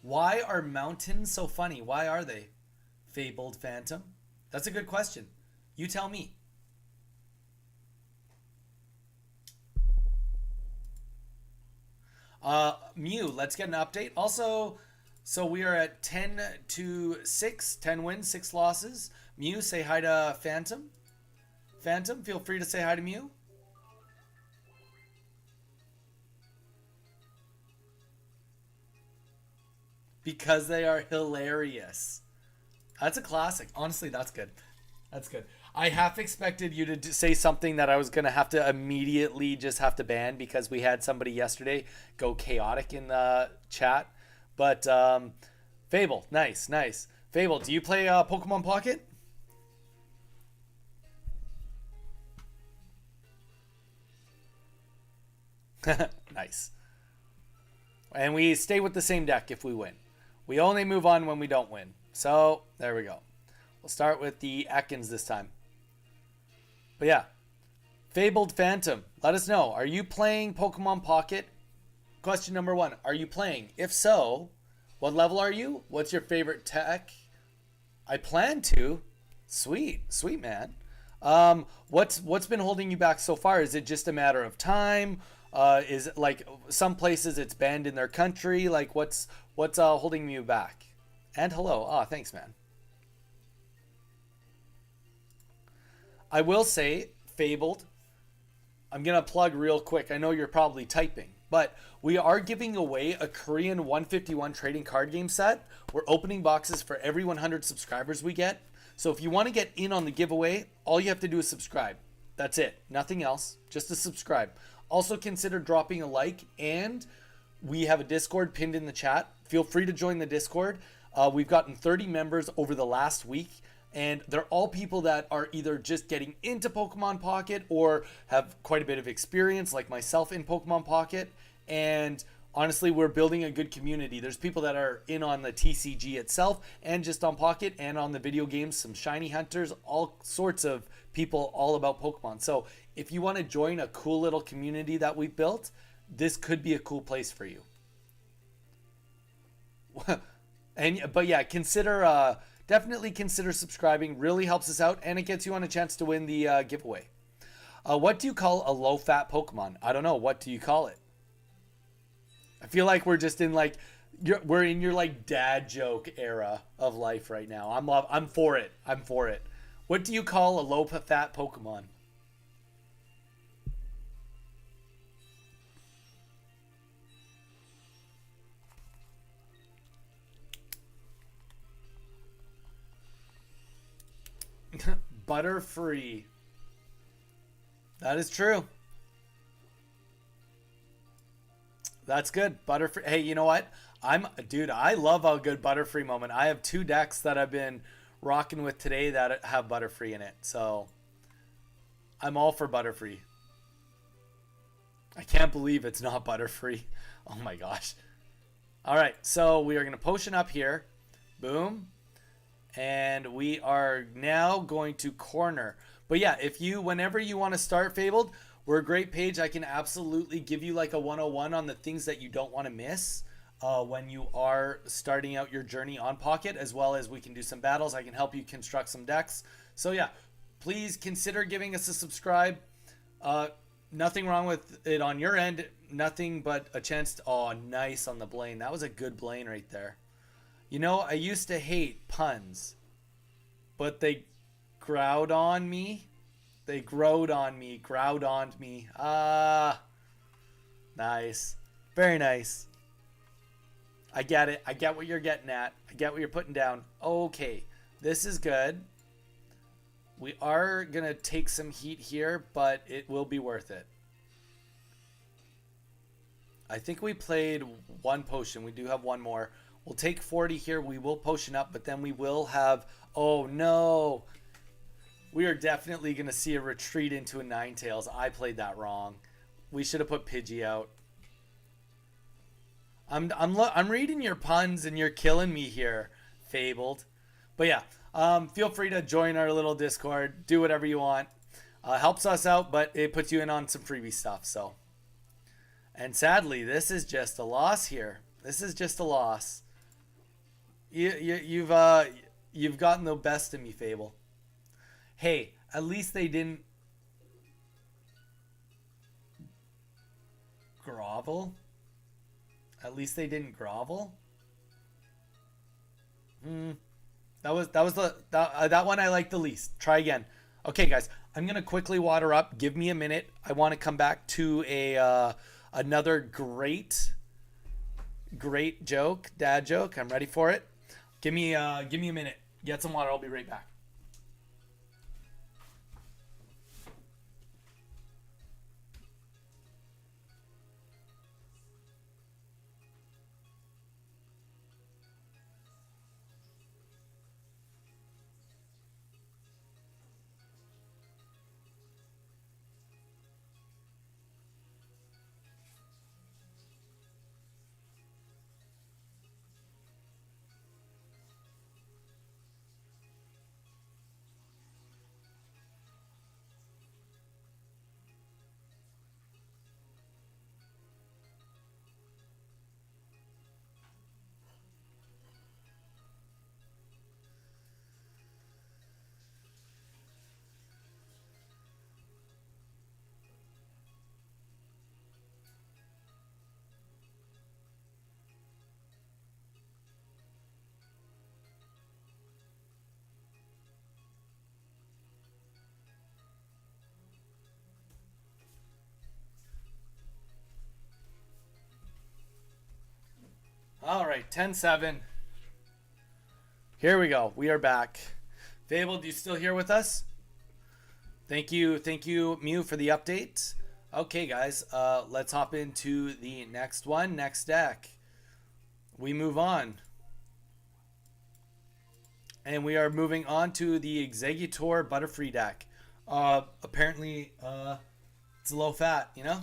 Why are mountains so funny? Why are they? Fabled Phantom? That's a good question. You tell me. Mew, let's get an update. Also, so we are at 10-6, 10 wins, 6 losses. Mew, say hi to Phantom. Phantom, feel free to say hi to Mew. Because they are hilarious. That's a classic. Honestly, that's good. That's good. I half expected you to say something that I was going to have to immediately just have to ban because we had somebody yesterday go chaotic in the chat. But Fable, nice, nice. Fable, do you play Pokemon Pocket? Nice. And we stay with the same deck if we win. We only move on when we don't win. So, there we go. We'll start with the Ekans this time. But yeah, Fabled Phantom, let us know. Are you playing Pokemon Pocket? Question number 1, are you playing? If so, what level are you? What's your favorite tech? I plan to. Sweet, sweet man. What's been holding you back so far? Is it just a matter of time? Is it like some places it's banned in their country? Like what's holding you back? And hello. Ah, thanks, man. I will say, Fabled, I'm going to plug real quick. I know you're probably typing, but we are giving away a Korean 151 trading card game set. We're opening boxes for every 100 subscribers we get. So if you want to get in on the giveaway, all you have to do is subscribe. That's it. Nothing else. Just to subscribe. Also consider dropping a like, and we have a Discord pinned in the chat. Feel free to join the Discord. We've gotten 30 members over the last week, and they're all people that are either just getting into Pokemon Pocket or have quite a bit of experience, like myself in Pokemon Pocket. And honestly, we're building a good community. There's people that are in on the TCG itself and just on Pocket and on the video games, some shiny hunters, all sorts of people all about Pokemon. So if you want to join a cool little community that we've built, this could be a cool place for you. But yeah, definitely consider subscribing. Really helps us out, and it gets you on a chance to win the giveaway. What do you call a low-fat Pokemon? I don't know. What do you call it? I feel like we're just in like we're in your like dad joke era of life right now. I'm for it. I'm for it. What do you call a low-fat Pokemon? Butterfree. That is true. That's good. Butterfree. Hey, you know what? Dude, I love a good Butterfree moment. I have 2 decks that I've been rocking with today that have Butterfree in it. So I'm all for Butterfree. I can't believe it's not Butterfree. Oh my gosh. All right, so we are going to potion up here. Boom. And we are now going to corner. But yeah, whenever you want to start Fabled, we're a great page. I can absolutely give you like a 101 on the things that you don't want to miss when you are starting out your journey on Pocket, as well as we can do some battles. I can help you construct some decks. So yeah, please consider giving us a subscribe. Nothing wrong with it on your end. Nothing but a chance to... Oh, nice on the Blaine. That was a good Blaine right there. You know, I used to hate puns, but they growed on me. They growed on me, growed on me. Ah, nice. Very nice. I get it. I get what you're getting at. I get what you're putting down. Okay, this is good. We are going to take some heat here, but it will be worth it. I think we played 1 potion. We do have 1 more. We'll take 40 here. We will potion up, but then we will have... Oh, no. We are definitely going to see a retreat into a Ninetales. I played that wrong. We should have put Pidgey out. I'm reading your puns, and you're killing me here, Fabled. But yeah, feel free to join our little Discord. Do whatever you want. Helps us out, but it puts you in on some freebie stuff. So, and sadly, this is just a loss here. This is just a loss. You've gotten the best of me, Fable. Hey, at least they didn't grovel. At least they didn't grovel. That one I like the least. Try again. Okay, guys, I'm gonna quickly water up. Give me a minute. I want to come back to another great joke, dad joke. I'm ready for it. Give me a minute. Get some water. I'll be right back. right, 10-7. Here we go. We are back. Fabled, you still here with us? Thank you, Mew, for the update. Okay, guys, let's hop into the next one, next deck. We move on. And we are moving on to the Executor Butterfree deck. Apparently, it's low fat, you know?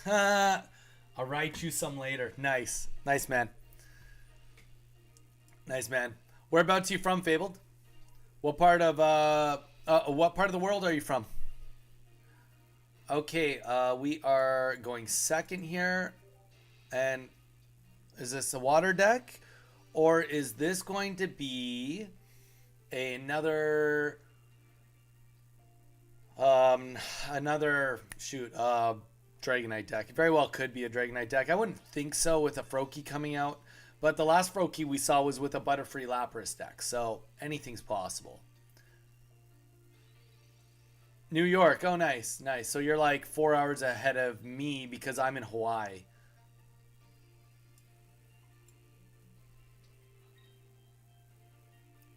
I'll write you some later. Nice. Nice, man. Nice, man. Whereabouts are you from, Fabled? What part of the world are you from? Okay, we are going second here. And is this a water deck? Or is this going to be another Dragonite deck? It very well could be a Dragonite deck. I wouldn't think so with a Froakie coming out. But the last Froakie we saw was with a Butterfree Lapras deck. So anything's possible. New York. Oh, nice. Nice. So you're like 4 hours ahead of me because I'm in Hawaii.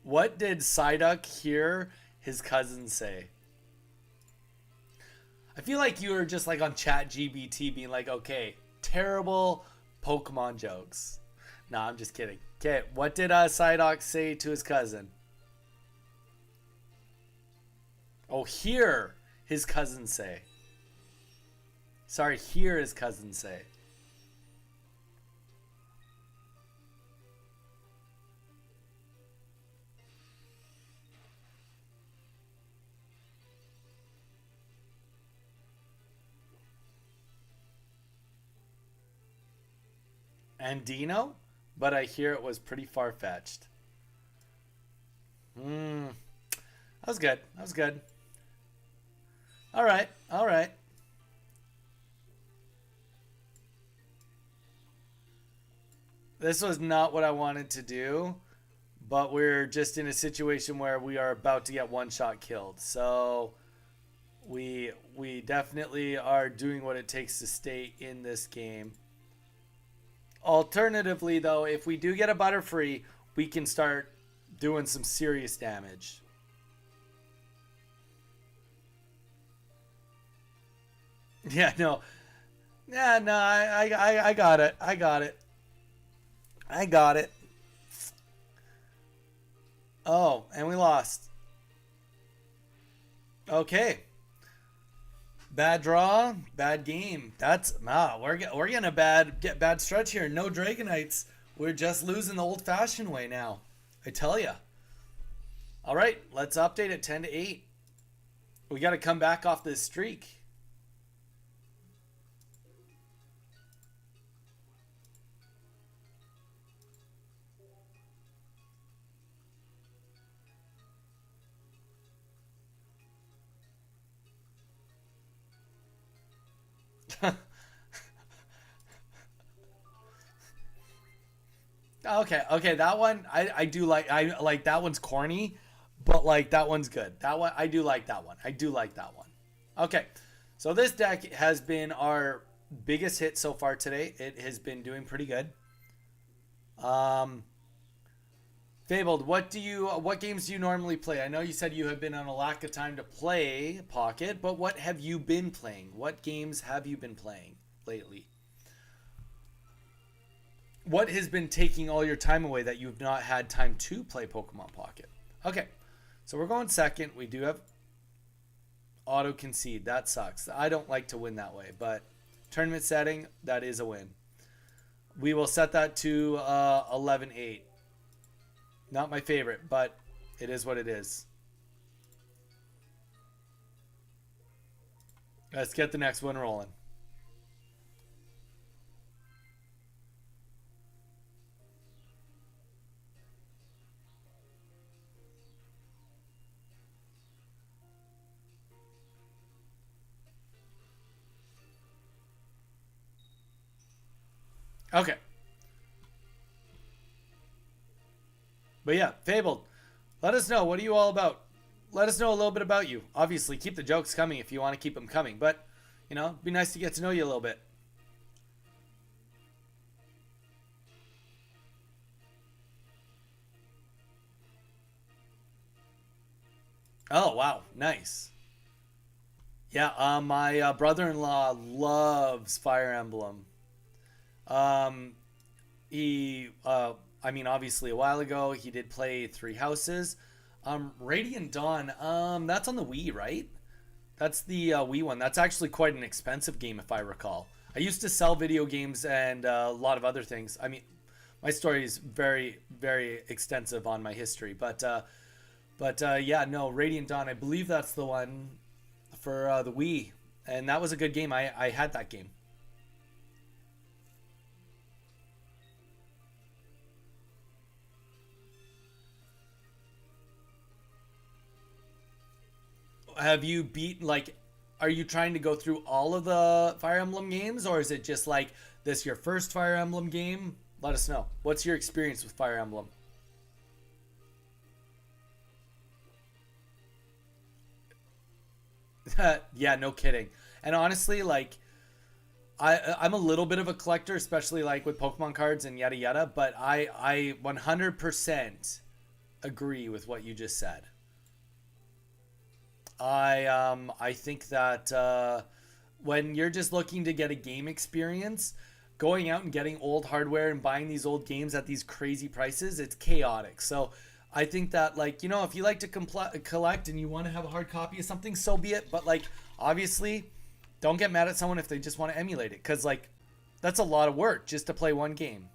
What did Psyduck hear his cousin say? I feel like you were just like on ChatGPT being like, okay, terrible Pokemon jokes. Nah, I'm just kidding. Okay, what did Psyduck say to his cousin? Oh, hear his cousin say. Sorry, hear his cousin say. Andino? But I hear it was pretty far-fetched. That was good. That was good. All right. All right. This was not what I wanted to do, but we're just in a situation where we are about to get one-shot killed. So we definitely are doing what it takes to stay in this game. Alternatively, though, if we do get a Butterfree, we can start doing some serious damage. Yeah, no. Yeah, no, I got it. I got it. I got it. Oh, and we lost. Okay. Bad draw, bad game. That's we're getting a bad stretch here. No Dragonites. We're just losing the old-fashioned way now. I tell ya. All right, let's update it 10-8. We got to come back off this streak. Okay, that one I do like. I like that one's corny, but like that one's good. That one I do like that one. I do like that one. Okay, so this deck has been our biggest hit so far today. It has been doing pretty good. Fabled, what games do you normally play? I know you said you have been on a lack of time to play Pocket, but what have you been playing? What games have you been playing lately? What has been taking all your time away that you've not had time to play Pokemon Pocket? Okay, so we're going second. We do have auto concede. That sucks. I don't like to win that way, but tournament setting, that is a win. We will set that to 11-8. Not my favorite, but it is what it is. Let's get the next one rolling. Okay. But yeah, Fabled, let us know. What are you all about? let us know a little bit about you. Obviously, keep the jokes coming if you want to keep them coming, but it'd be nice to get to know you a little bit. Oh, wow. Nice. Yeah, my brother-in-law loves Fire Emblem. Um, I mean, obviously, a while ago, he did play Three Houses. Radiant Dawn, that's on the Wii, right? That's the Wii one. That's actually quite an expensive game, if I recall. I used to sell video games and a lot of other things. I mean, my story is very, very extensive on my history, but yeah, no, Radiant Dawn. I believe that's the one for the Wii, and that was a good game. I had that game. Have you beat like? Are you trying to go through all of the Fire Emblem games, or is it just like this your first Fire Emblem game? Let us know. What's your experience with Fire Emblem? Yeah, no kidding. And honestly, like I'm a little bit of a collector, especially like with Pokemon cards and yada yada. But I 100% agree with what you just said. I think that when you're just looking to get a game experience, going out and getting old hardware and buying these old games at these crazy prices, it's chaotic. So I think that like if you like to collect and you want to have a hard copy of something, so be it. But like obviously, don't get mad at someone if they just want to emulate it, because like that's a lot of work just to play one game.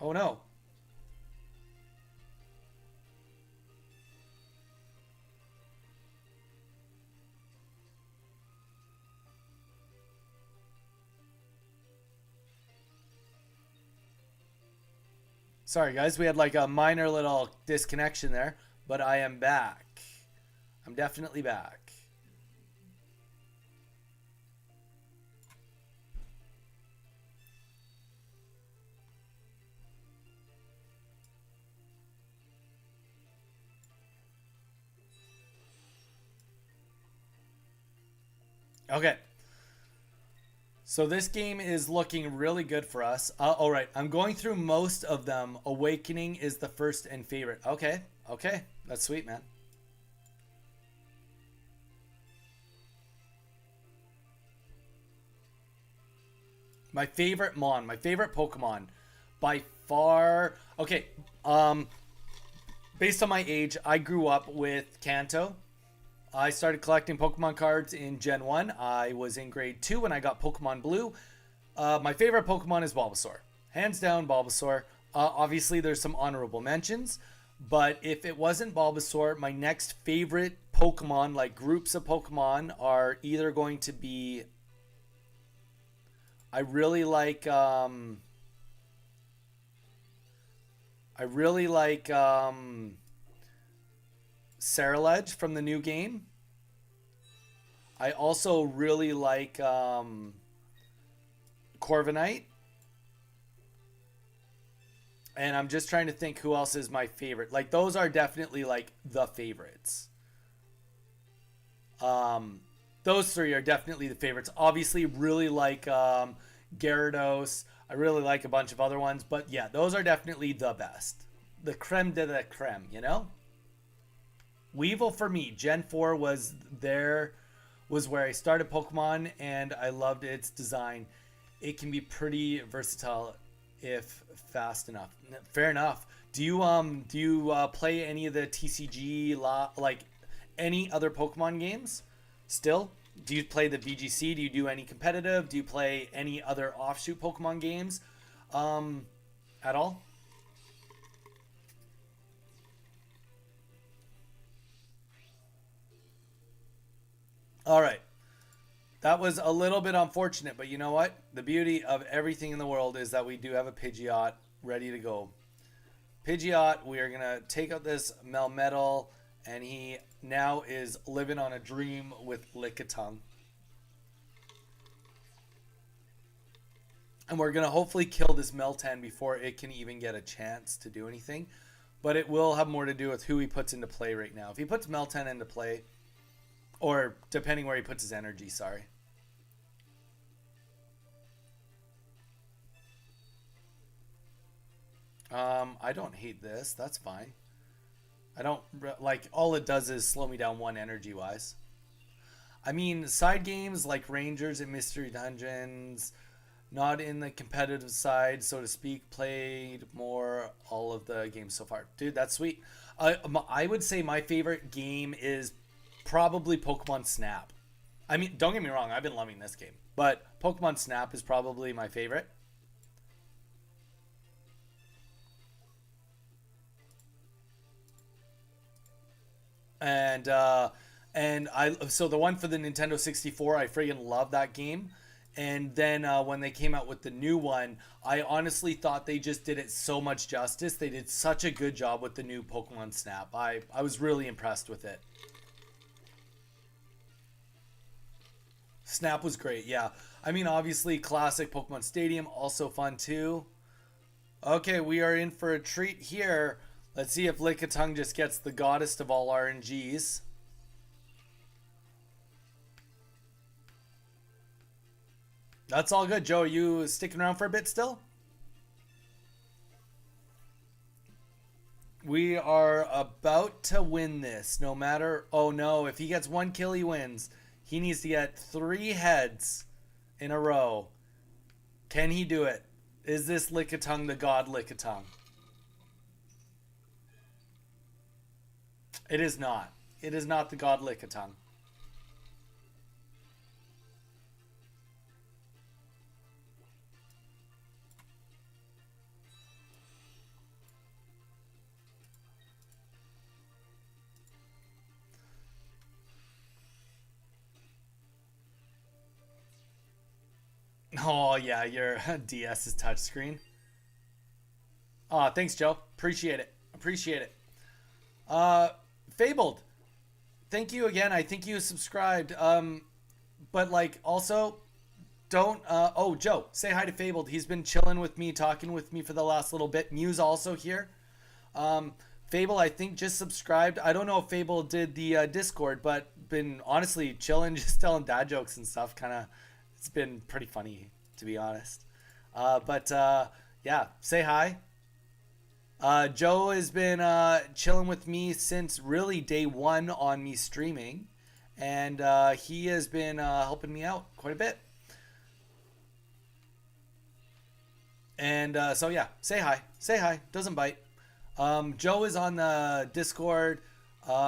Oh no. Sorry, guys. We had like a minor little disconnection there, but I am back. I'm definitely back. Okay. So this game is looking really good for us. All right. I'm going through most of them. Awakening is the first and favorite. Okay. Okay. That's sweet, man. My favorite Mon, my favorite Pokemon by far. Okay. Um, Based on my age, I grew up with Kanto. I started collecting Pokemon cards in Gen 1. I was in grade 2 when I got Pokemon Blue. My favorite Pokemon is Bulbasaur. Hands down, Bulbasaur. Obviously, there's some honorable mentions. But if it wasn't Bulbasaur, my next favorite Pokemon, like groups of Pokemon, are either going to be. I really like. I really like Ceruledge from the new game. I also really like Corviknight, and I'm just trying to think who else is my favorite. Like those are definitely like the favorites. Um, those three are definitely the favorites. Obviously, really like Gyarados. I really like a bunch of other ones, but yeah, those are definitely the best. The creme de la creme, you know? Weevil for me, Gen 4 was where I started Pokemon and I loved its design. It can be pretty versatile if fast enough. Fair enough. Do you play any of the like any other Pokemon games still? Do you play the VGC? Do you do any competitive? Do you play any other offshoot Pokemon games um at all? All right. That was a little bit unfortunate, but you know what? The beauty of everything in the world is that we do have a Pidgeot ready to go. Pidgeot, we are going to take out this Melmetal, and he now is living on a dream with Lickitung. And we're going to hopefully kill this Meltan before it can even get a chance to do anything. but it will have more to do with who he puts into play right now. If he puts Meltan into play, or depending where he puts his energy, sorry. I don't hate this. That's fine. I don't like, all it does is slow me down one energy wise. I mean, side games like Rangers and Mystery Dungeons, not in the competitive side, so to speak, played more all of the games so far. Dude, that's sweet. I would say my favorite game is probably Pokemon Snap. I mean, don't get me wrong, I've been loving this game, but Pokemon Snap is probably my favorite. And I so the one for the Nintendo 64, I friggin' love that game. And then when they came out with the new one, I honestly thought they just did it so much justice. They did such a good job with the new Pokemon Snap. I was really impressed with it. Snap was great, yeah. I mean, obviously, classic Pokemon Stadium, also fun too. Okay, we are in for a treat here. Let's see if Lickitung just gets the goddess of all RNGs. That's all good, Joe. Are you sticking around for a bit still? We are about to win this. No matter... Oh, no. If he gets one kill, he wins. He needs to get 3 heads in a row. Can he do it? Is this Lickitung the god Lickitung? It is not. It is not the god Lickitung. Oh, yeah, your DS is touchscreen. Oh, thanks, Joe. Appreciate it. Appreciate it. Uh, Fabled, thank you again. I think you subscribed. But like also, don't. Oh, Joe, say hi to Fabled. He's been chilling with me, talking with me for the last little bit. Muse also here. Fable, I think just subscribed. I don't know if Fable did the Discord, but been honestly chilling, just telling dad jokes and stuff. Kind of, it's been pretty funny to be honest. But yeah, say hi. Joe has been chilling with me since really day one on me streaming, and he has been helping me out quite a bit. And so yeah, say hi, doesn't bite. Joe is on the Discord.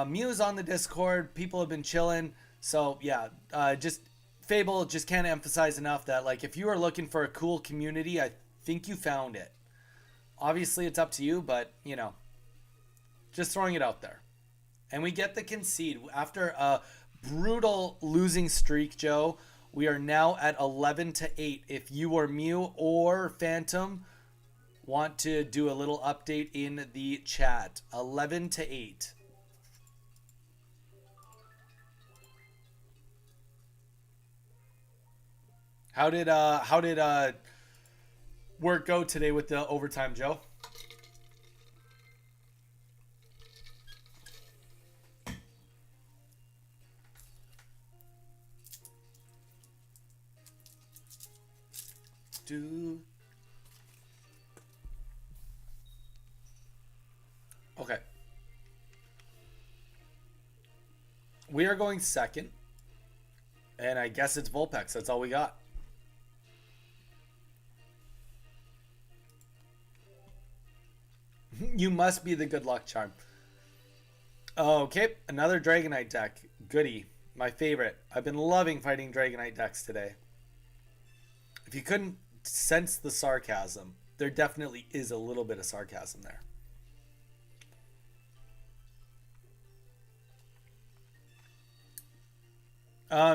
Mew's on the Discord. People have been chilling. So yeah, just Fable. Just can't emphasize enough that like if you are looking for a cool community, I think you found it. Obviously, it's up to you, but you know, just throwing it out there. And we get the concede after a brutal losing streak, Joe. We are now at 11-8. If you or Mew or Phantom want to do a little update in the chat, 11-8. How did work go today with the overtime, Joe? Do okay. We are going second, and I guess it's Vulpex. That's all we got. You must be the good luck charm. Okay, another Dragonite deck. Goody. My favorite. I've been loving fighting Dragonite decks today. If you couldn't sense the sarcasm, there definitely is a little bit of sarcasm there.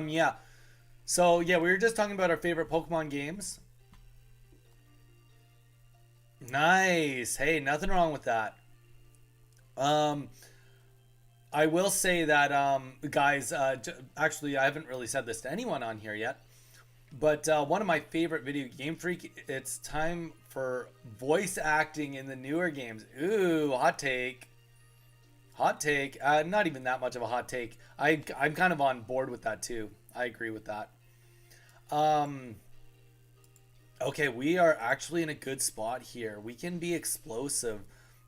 Yeah. So, yeah, we were just talking about our favorite Pokemon games. Nice. Hey, nothing wrong with that. Um, I will say that, guys, actually, I haven't really said this to anyone on here yet. But one of my favorite video game freak, it's time for voice acting in the newer games. Ooh, hot take. Hot take. Not even that much of a hot take. I'm kind of on board with that too. I agree with that. Um, okay, we are actually in a good spot here. We can be explosive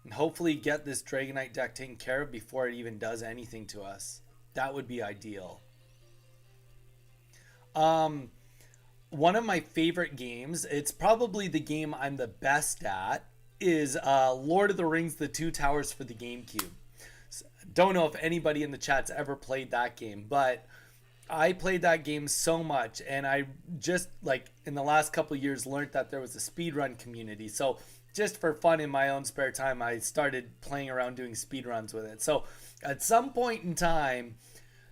and hopefully get this Dragonite deck taken care of before it even does anything to us. That would be ideal. Um, One of my favorite games, it's probably the game I'm the best at, is Lord of the Rings: The Two Towers for the GameCube. Don't know if anybody in the chat's ever played that game, but I played that game so much, and I just like in the last couple of years learned that there was a speedrun community. So just for fun in my own spare time, I started playing around doing speedruns with it. So at some point in time,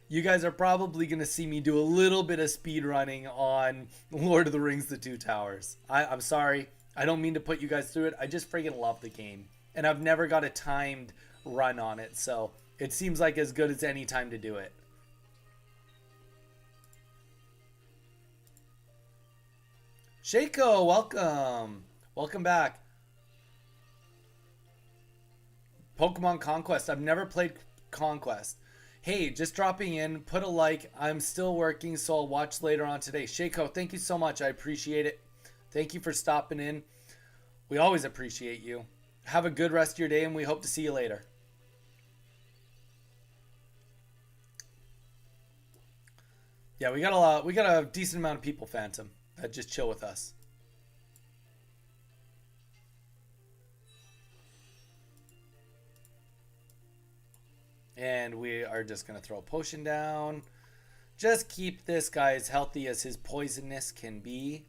you guys are probably going to see me do a little bit of speedrunning on Lord of the Rings: The Two Towers. I'm sorry. I don't mean to put you guys through it. I just freaking love the game. And I've never got a timed run on it. So it seems like as good as any time to do it. Shaco, welcome. Welcome back. Pokemon Conquest. I've never played Conquest. Hey, just dropping in. Put a like. I'm still working, so I'll watch later on today. Shaco, thank you so much. I appreciate it. Thank you for stopping in. We always appreciate you. Have a good rest of your day, and we hope to see you later. Yeah, we got a decent amount of people, Phantom, that just chill with us. And we are just going to throw a potion down. Just keep this guy as healthy as his poisonous can be.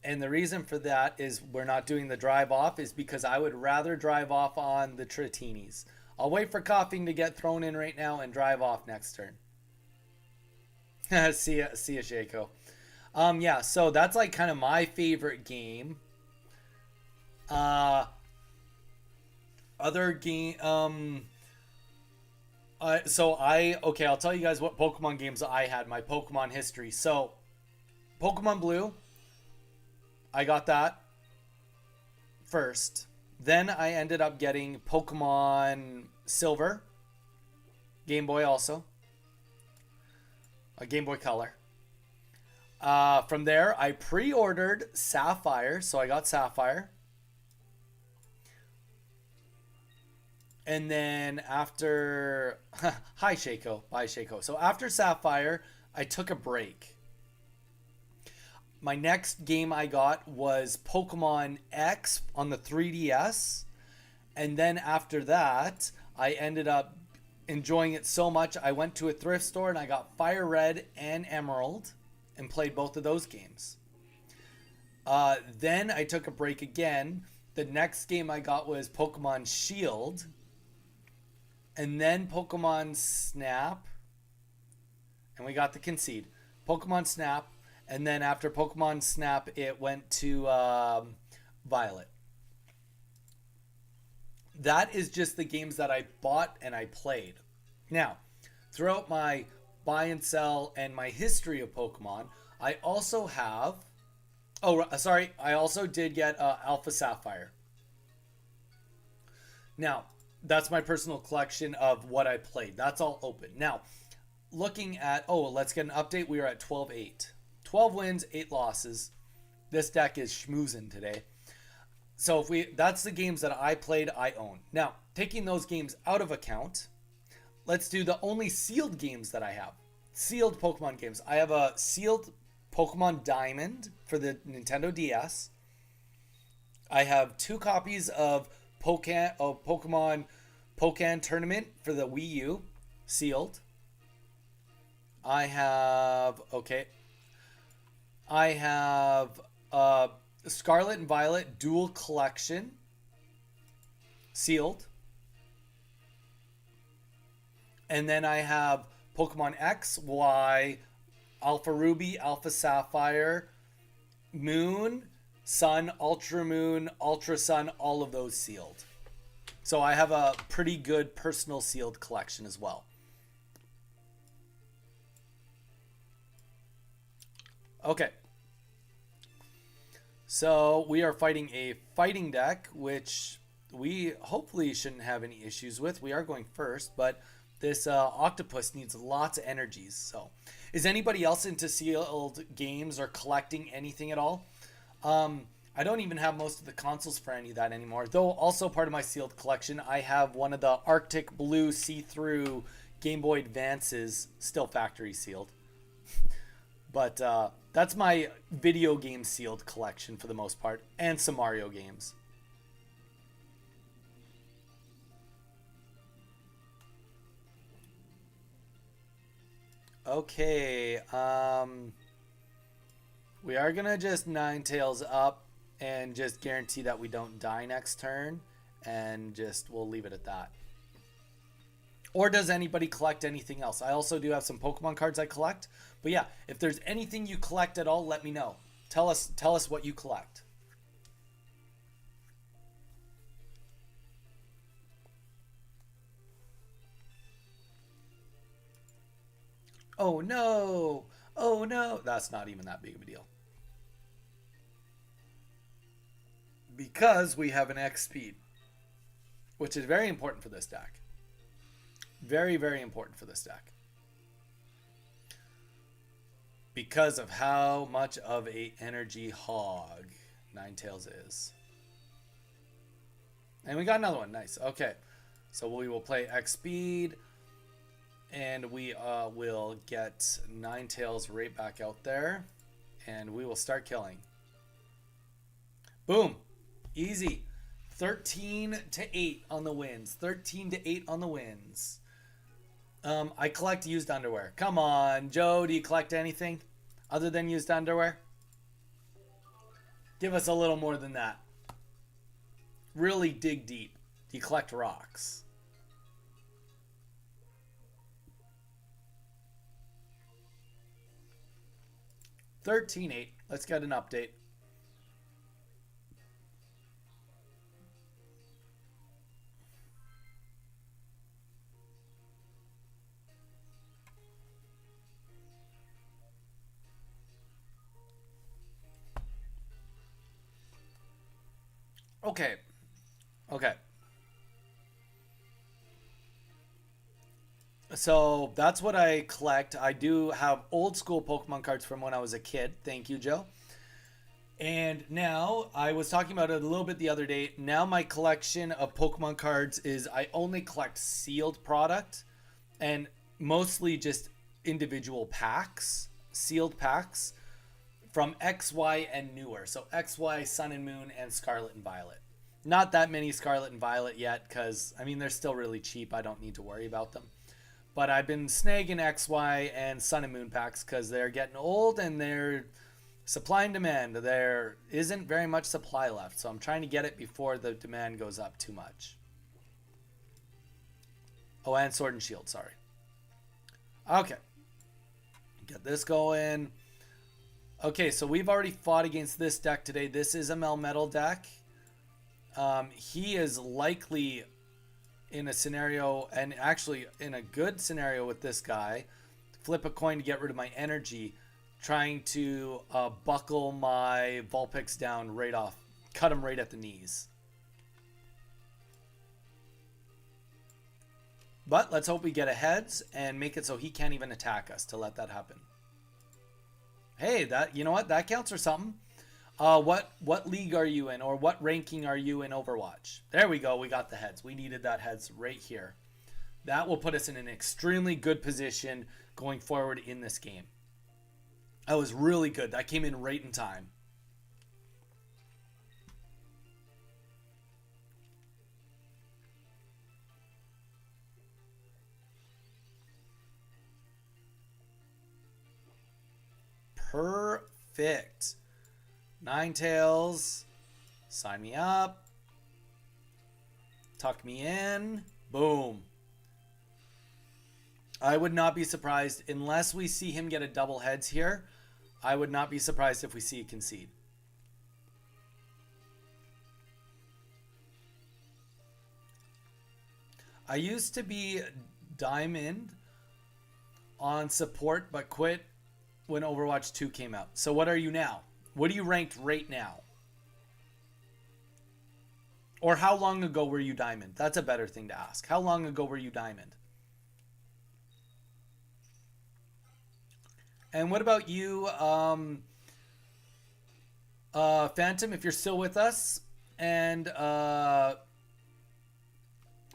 And the reason for that is we're not doing the drive off is because I would rather drive off on the Tritinis. I'll wait for coughing to get thrown in right now and drive off next turn. See ya, Shaco. Yeah, so that's like kind of my favorite game. Other game, okay, I'll tell you guys what Pokemon games I had, my Pokemon history. So, Pokemon Blue, I got that first. Then I ended up getting Pokemon Silver, Game Boy also, a Game Boy Color. From there, I pre-ordered Sapphire, so I got Sapphire. And then after... Hi, Shaco. Bye, Shaco. So after Sapphire, I took a break. My next game I got was Pokemon X on the 3DS. And then after that, I ended up enjoying it so much, I went to a thrift store and I got Fire Red and Emerald and played both of those games. Then I took a break again. The next game I got was Pokemon Shield. And then Pokemon Snap. And we got the concede. Pokemon Snap. And then after Pokemon Snap, it went to Violet. That is just the games that I bought and I played. Now, throughout my buy and sell and my history of Pokemon, I also have... I also did get Alpha Sapphire. Now, that's my personal collection of what I played. That's all open. Now, looking at... let's get an update. We are at 12-8. 12 wins, 8 losses. This deck is schmoozing today. So that's the games that I played, I own. Now, taking those games out of account, let's do the only sealed games that I have. Sealed Pokemon games. I have a sealed Pokemon Diamond for the Nintendo DS. I have 2 copies of Pokemon Pokken Tournament for the Wii U, sealed. I have Scarlet and Violet Dual Collection, sealed. And then I have Pokemon X, Y, Alpha Ruby, Alpha Sapphire, Moon, Sun, Ultra Moon, Ultra Sun, all of those sealed. So I have a pretty good personal sealed collection as well. Okay. So we are fighting a fighting deck, which we hopefully shouldn't have any issues with. We are going first, but this octopus needs lots of energies. So, is anybody else into sealed games or collecting anything at all? I don't even have most of the consoles for any of that anymore. Though also part of my sealed collection, I have one of the Arctic Blue see-through Game Boy Advances, still factory sealed. But that's my video game sealed collection for the most part, and some Mario games. Okay, we are gonna just Ninetales up and just guarantee that we don't die next turn, and just we'll leave it at that. Or does anybody collect anything else? I also do have some Pokemon cards I collect. But yeah, if there's anything you collect at all, let me know. Tell us what you collect. Oh no. Oh no. That's not even that big of a deal. Because we have an X speed, which is very important for this deck. Very, very important for this deck. Because of how much of a energy hog Ninetales is. And we got another one. Nice. Okay. So we will play X speed. And we will get Ninetales right back out there. And we will start killing. Boom. Easy. 13 to 8 on the wins. 13 to 8 on the wins. I collect used underwear. Come on, Joe, do you collect anything other than used underwear? Give us a little more than that. Really dig deep. Do you collect rocks? $13.8. Let's get an update. Okay. Okay. So that's what I collect. I do have old school Pokemon cards from when I was a kid. Thank you, Joe. And now, I was talking about it a little bit the other day. Now my collection of Pokemon cards is I only collect sealed product and mostly just individual packs, sealed packs from XY and newer. So XY, Sun and Moon, and Scarlet and Violet. Not that many Scarlet and Violet yet because, I mean, they're still really cheap. I don't need to worry about them. But I've been snagging XY and Sun and Moon packs because they're getting old and they're supply and demand. There isn't very much supply left. So I'm trying to get it before the demand goes up too much. Oh, and Sword and Shield, sorry. Okay. Get this going. Okay, so we've already fought against this deck today. This is a Melmetal deck. He is likely in a scenario, and actually in a good scenario with this guy, flip a coin to get rid of my energy, trying to buckle my Vulpix down right off, cut him right at the knees. But let's hope we get a heads and make it so he can't even attack us to let that happen. Hey, that, you know what? That counts for something. What league are you in, or what ranking are you in Overwatch? There we go. We got the heads. We needed that heads right here. That will put us in an extremely good position going forward in this game. That was really good. That came in right in time. Perfect. Ninetales, sign me up. Tuck me in. Boom. I would not be surprised, unless we see him get a double heads here, I would not be surprised if we see a concede. I used to be Diamond on support, but quit when Overwatch 2 came out. So what are you now? What are you ranked right now? Or how long ago were you Diamond? That's a better thing to ask. How long ago were you Diamond? And what about you, Phantom, if you're still with us? And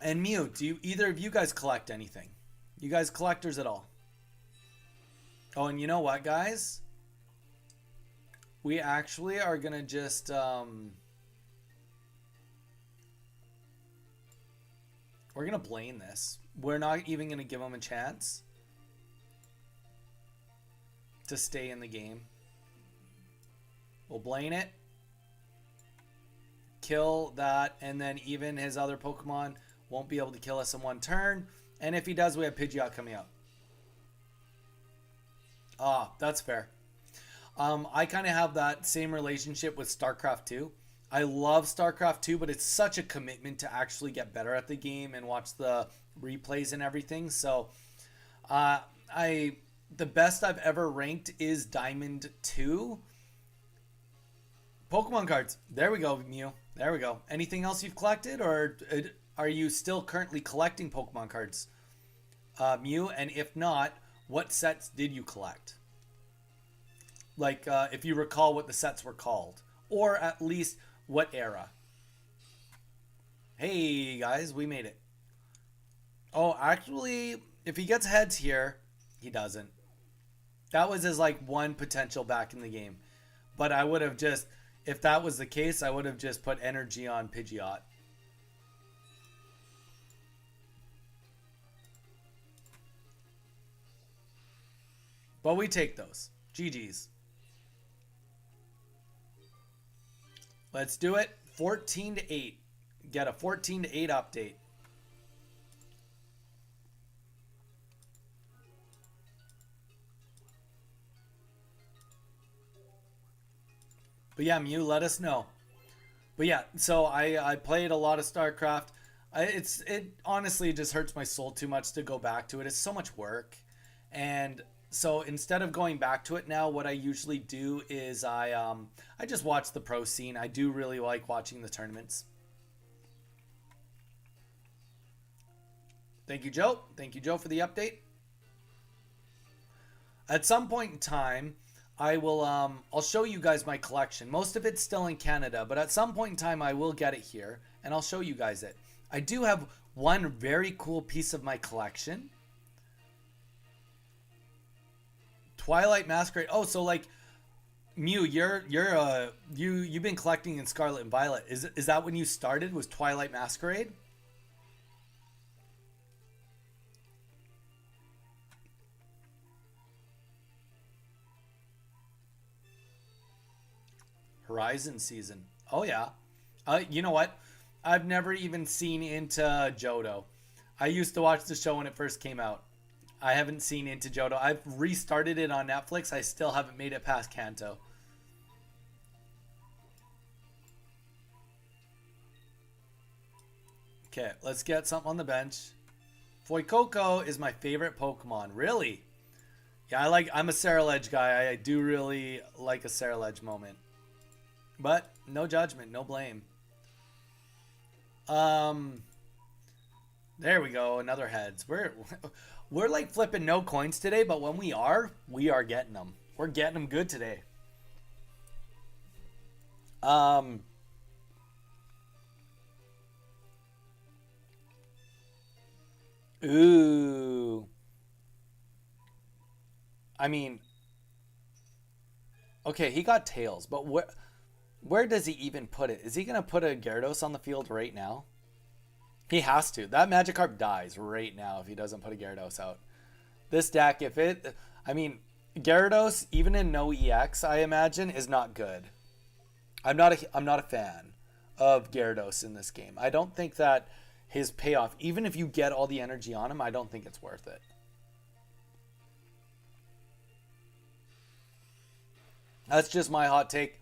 Mew, do you, either of you guys collect anything? You guys collectors at all? Oh, and you know what, guys? We actually are going to just... we're going to blame this. We're not even going to give them a chance to stay in the game. We'll blame it. Kill that. And then even his other Pokemon won't be able to kill us in one turn. And if he does, we have Pidgeot coming out. Ah, that's fair. I kind of have that same relationship with StarCraft 2. I love StarCraft 2, but it's such a commitment to actually get better at the game and watch the replays and everything. So, the best I've ever ranked is Diamond 2. Pokemon cards. There we go, Mew. There we go. Anything else you've collected, or are you still currently collecting Pokemon cards, Mew? And if not, what sets did you collect? Like, if you recall what the sets were called, or at least what era. Hey, guys, we made it. Oh, actually, if he gets heads here, he doesn't. That was his, like, one potential back in the game. But I would have just, if that was the case, I would have just put energy on Pidgeot. But we take those. GG's. Let's do it. 14-8. Get a 14-8 update. But yeah, Mew, let us know. But yeah, so I played a lot of StarCraft. It honestly just hurts my soul too much to go back to it. It's so much work. And so instead of going back to it now, what I usually do is I just watch the pro scene. I do really like watching the tournaments. Thank you, Joe. Thank you, Joe, for the update. At some point in time, I will I'll show you guys my collection. Most of it's still in Canada, but at some point in time I will get it here and I'll show you guys it. I do have one very cool piece of my collection. Twilight Masquerade. Oh, so like Mew, you've been collecting in Scarlet and Violet. Is that when you started? Was Twilight Masquerade? Horizon season. Oh yeah. You know what? I've never even seen into Johto. I used to watch the show when it first came out. I haven't seen into Johto. I've restarted it on Netflix. I still haven't made it past Kanto. Okay, let's get something on the bench. Fuecoco is my favorite Pokemon. Really? Yeah, I'm a Ceruledge guy. I do really like a Ceruledge moment. But no judgment, no blame. There we go, another heads. We're like flipping no coins today, but when we are getting them. We're getting them good today. Ooh. I mean, okay, he got tails, but where does he even put it? Is he going to put a Gyarados on the field right now? He has to. That Magikarp dies right now if he doesn't put a Gyarados out. This deck, I mean, Gyarados, even in NOEX, I imagine, is not good. I'm not a fan of Gyarados in this game. I don't think that his payoff, even if you get all the energy on him, I don't think it's worth it. That's just my hot take.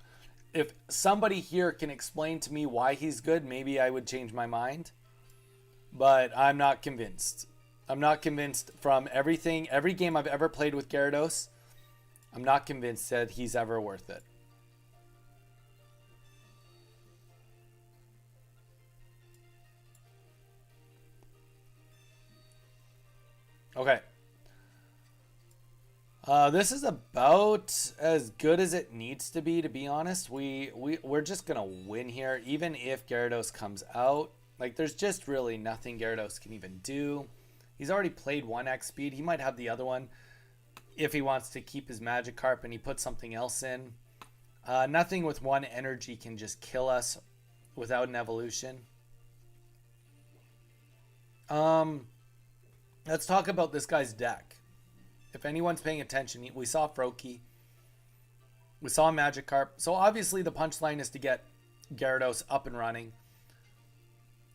If somebody here can explain to me why he's good, maybe I would change my mind. But I'm not convinced. I'm not convinced from every game I've ever played with Gyarados. I'm not convinced that he's ever worth it. Okay. This is about as good as it needs to be honest. We're just gonna win here, even if Gyarados comes out. Like, there's just really nothing Gyarados can even do. He's already played 1x speed. He might have the other one if he wants to keep his Magikarp and he puts something else in. Nothing with 1 energy can just kill us without an evolution. Let's talk about this guy's deck. If anyone's paying attention, we saw Froakie. We saw Magikarp. So obviously the punchline is to get Gyarados up and running.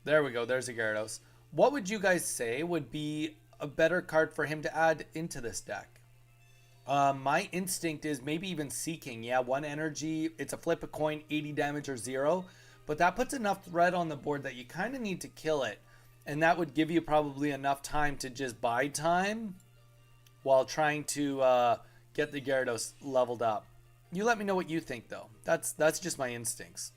There we go. There's a Gyarados. What would you guys say would be a better card for him to add into this deck? My instinct is maybe even Seeking. Yeah, 1 energy. It's a flip a coin, 80 damage or 0. But that puts enough red on the board that you kind of need to kill it. And that would give you probably enough time to just buy time while trying to get the Gyarados leveled up. You let me know what you think, though. That's just my instincts.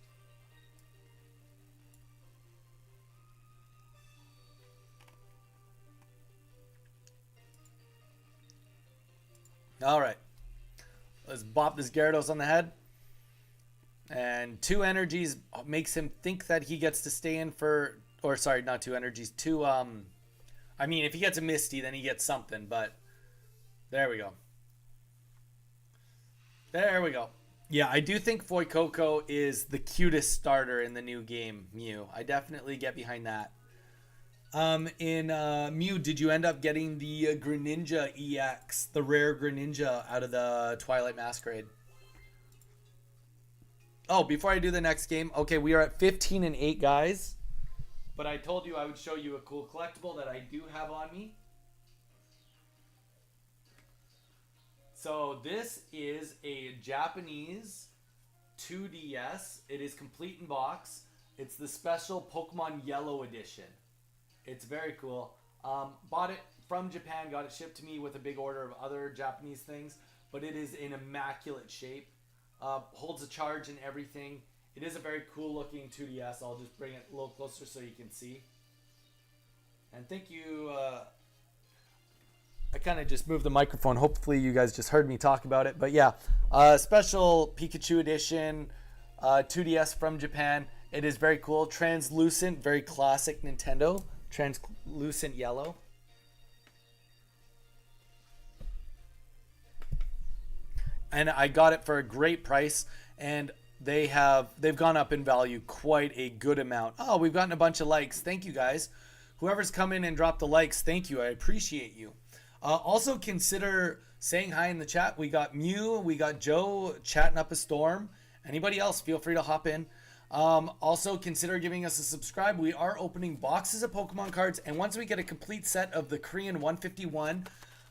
All right. Let's bop this Gyarados on the head. And 2 energies makes him think that he gets to stay in for... Or, sorry, not 2 energies. 2, I mean, if he gets a Misty, then he gets something, but... There we go. There we go. Yeah, I do think Fuecoco is the cutest starter in the new game, Mew. I definitely get behind that. In Mew, did you end up getting the Greninja EX, the rare Greninja out of the Twilight Masquerade? Oh, before I do the next game, okay, we are at 15-8, guys. But I told you I would show you a cool collectible that I do have on me. So this is a Japanese 2DS. It is complete in box. It's the special Pokemon Yellow edition. It's very cool. Bought it from Japan, got it shipped to me with a big order of other Japanese things, but it is in immaculate shape. Holds a charge and everything. It is a very cool looking 2DS. I'll just bring it a little closer so you can see. And thank you. I kind of just moved the microphone. Hopefully you guys just heard me talk about it. But yeah, special Pikachu edition 2DS from Japan. It is very cool. Translucent, very classic Nintendo. Translucent yellow. And I got it for a great price. And they've gone up in value quite a good amount. Oh, we've gotten a bunch of likes. Thank you, guys. Whoever's come in and dropped the likes, thank you. I appreciate you. Also consider saying hi in the chat. We got Mew, we got Joe chatting up a storm. Anybody else, feel free to hop in. Also consider giving us a subscribe. We are opening boxes of Pokemon cards, and once we get a complete set of the Korean 151,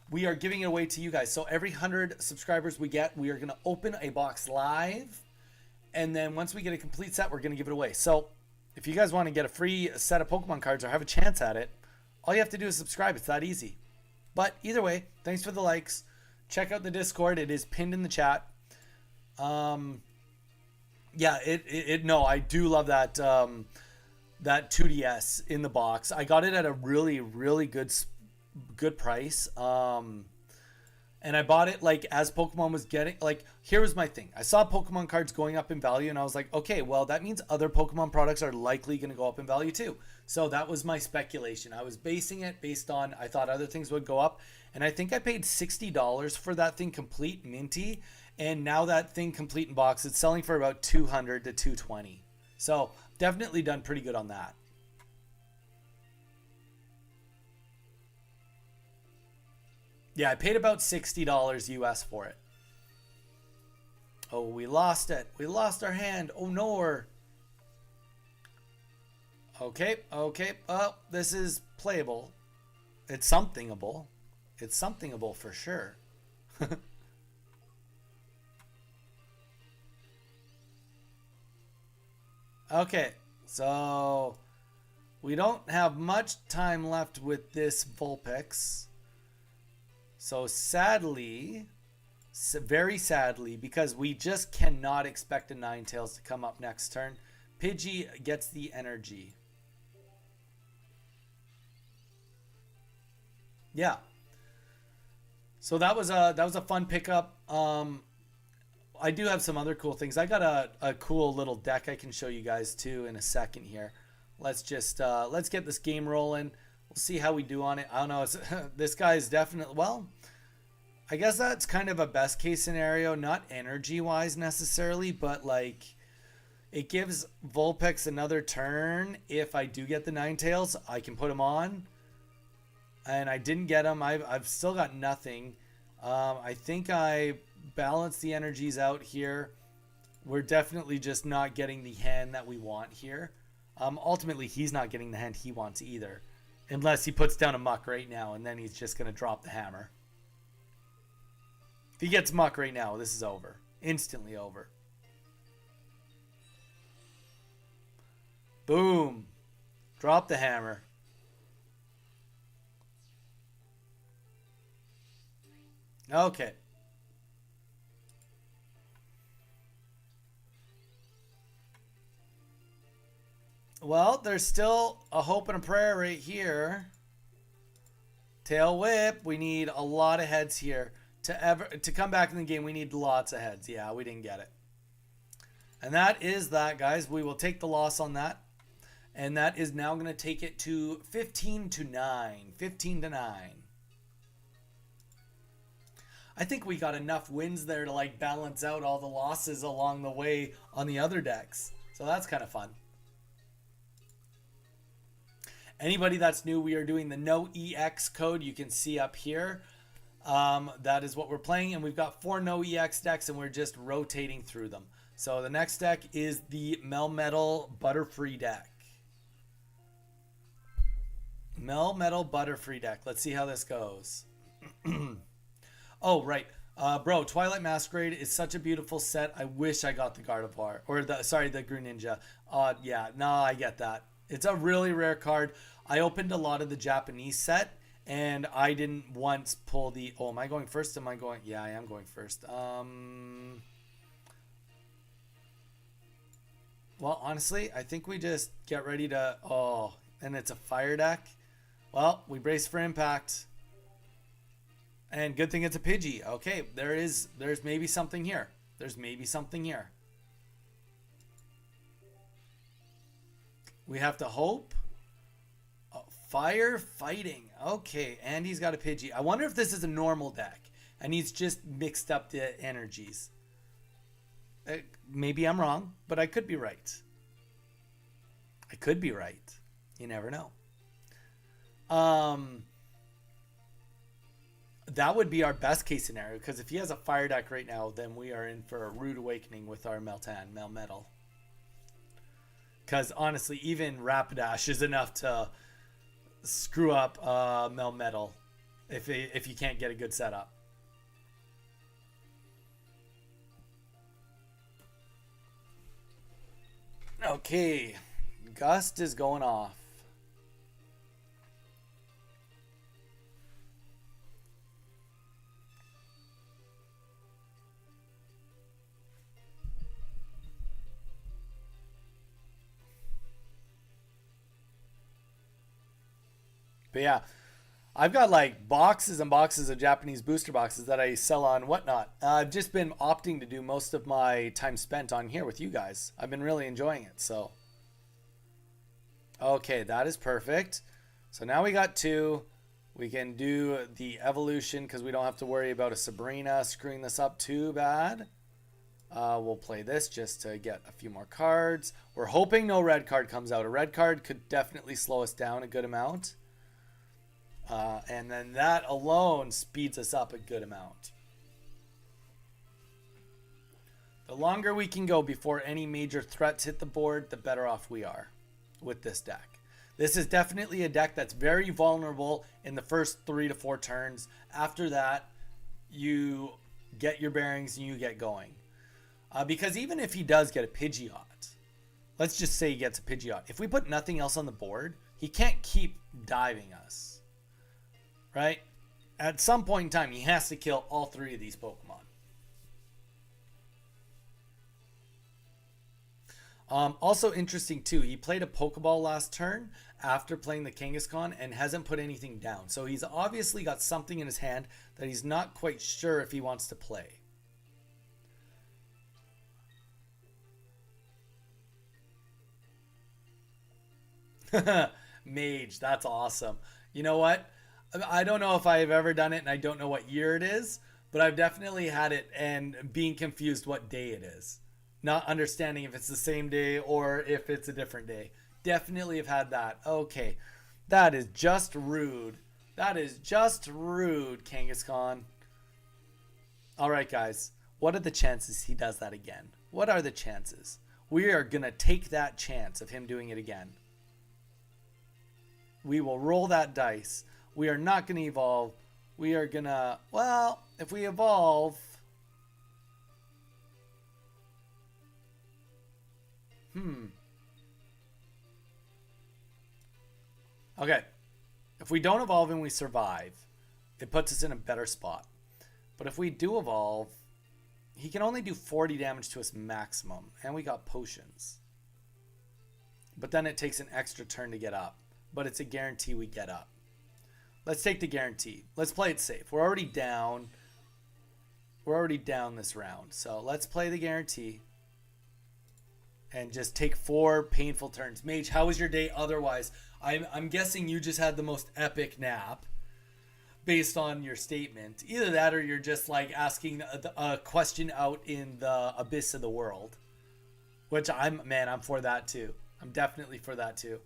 we are giving it away to you guys. So every 100 subscribers we get, we are going to open a box live, and then once we get a complete set, we're going to give it away. So if you guys want to get a free set of Pokemon cards or have a chance at it, all you have to do is subscribe. It's that easy. But either way, thanks for the likes. Check out the Discord. It is pinned in the chat. Yeah, no, I do love that that 2DS in the box. I got it at a really, really good price. And I bought it like as Pokemon was getting, like, here was my thing. I saw Pokemon cards going up in value and I was like, okay, well, that means other Pokemon products are likely going to go up in value too. So that was my speculation. I was basing it based on, I thought other things would go up. And I think I paid $60 for that thing complete minty. And now that thing complete in box, it's selling for about $200 to $220. So definitely done pretty good on that. Yeah, I paid about $60 US for it. Oh, we lost it. We lost our hand. Oh, no. Okay. Oh, this is playable. It's somethingable. It's somethingable for sure. Okay, so we don't have much time left with this Vulpix. So sadly, very sadly, because we just cannot expect a Ninetales to come up next turn. Pidgey gets the energy. Yeah. So that was a fun pickup. I do have some other cool things. I got a cool little deck I can show you guys too in a second here. Let's get this game rolling. We'll see how we do on it. I don't know. This guy's definitely, well, I guess that's kind of a best case scenario, not energy wise necessarily, but like it gives Vulpix another turn. If I do get the Ninetales, I can put him on. And I didn't get him. I've still got nothing. I think I balanced the energies out here. We're definitely just not getting the hand that we want here. Ultimately, he's not getting the hand he wants either. Unless he puts down a Muck right now, and then he's just going to drop the hammer. If he gets Muck right now, this is over. Instantly over. Boom. Drop the hammer. Okay. Well, there's still a hope and a prayer right here. Tail whip. We need a lot of heads here. To come back in the game, we need lots of heads. Yeah, we didn't get it. And that is that, guys. We will take the loss on that. And that is now going to take it to 15-9. 15-9. I think we got enough wins there to like balance out all the losses along the way on the other decks. So that's kind of fun. Anybody that's new, we are doing the NOEX code. You can see up here. That is what we're playing. And we've got 4 NOEX decks and we're just rotating through them. So the next deck is the Melmetal Butterfree deck. Melmetal Butterfree deck. Let's see how this goes. Oh, right. Bro, Twilight Masquerade is such a beautiful set. I wish I got the Gardevoir. Or, the Greninja. Yeah, no, I get that. It's a really rare card. I opened a lot of the Japanese set, and I didn't once pull the... Oh, am I going first? Am I going... Yeah, I am going first. Well, honestly, I think we just get ready to... Oh, and it's a fire deck. Well, we brace for impact. And good thing it's a Pidgey. Okay, there's maybe something here. There's maybe something here. We have to hope. Oh, fire fighting. Okay, and he's got a Pidgey. I wonder if this is a normal deck. And he's just mixed up the energies. Maybe I'm wrong, but I could be right. I could be right. You never know. That would be our best case scenario, because if he has a fire deck right now, then we are in for a rude awakening with our Melmetal. Because honestly, even Rapidash is enough to screw up Melmetal if you can't get a good setup. Okay, Gust is going off. But yeah, I've got like boxes and boxes of Japanese booster boxes that I sell on Whatnot. I've just been opting to do most of my time spent on here with you guys. I've been really enjoying it. So, okay, that is perfect. So now we got 2. We can do the evolution because we don't have to worry about a Sabrina screwing this up too bad. We'll play this just to get a few more cards. We're hoping no red card comes out. A red card could definitely slow us down a good amount. And then that alone speeds us up a good amount. The longer we can go before any major threats hit the board, the better off we are with this deck. This is definitely a deck that's very vulnerable in the first 3 to 4 turns. After that, you get your bearings and you get going. Because even if he does get a Pidgeot, let's just say he gets a Pidgeot. If we put nothing else on the board, he can't keep diving us. Right? At some point in time, he has to kill all 3 of these Pokemon. Also interesting too, he played a Pokeball last turn after playing the Kangaskhan and hasn't put anything down. So he's obviously got something in his hand that he's not quite sure if he wants to play. Mage, that's awesome. You know what? I don't know if I've ever done it and I don't know what year it is, but I've definitely had it and being confused what day it is. Not understanding if it's the same day or if it's a different day. Definitely have had that. Okay. That is just rude. That is just rude, Kangaskhan. All right, guys. What are the chances he does that again? What are the chances? We are going to take that chance of him doing it again. We will roll that dice. We are not going to evolve. We are going to, well, if we evolve, okay. If we don't evolve and we survive, it puts us in a better spot. But if we do evolve, he can only do 40 damage to us maximum. And we got potions. But then it takes an extra turn to get up. But it's a guarantee we get up. Let's take the guarantee. Let's play it safe. We're already down. We're already down this round. So let's play the guarantee. And just take 4 painful turns. Mage, how was your day otherwise? I'm guessing you just had the most epic nap. Based on your statement. Either that or you're just like asking a question out in the abyss of the world. Which I'm for that too. I'm definitely for that too.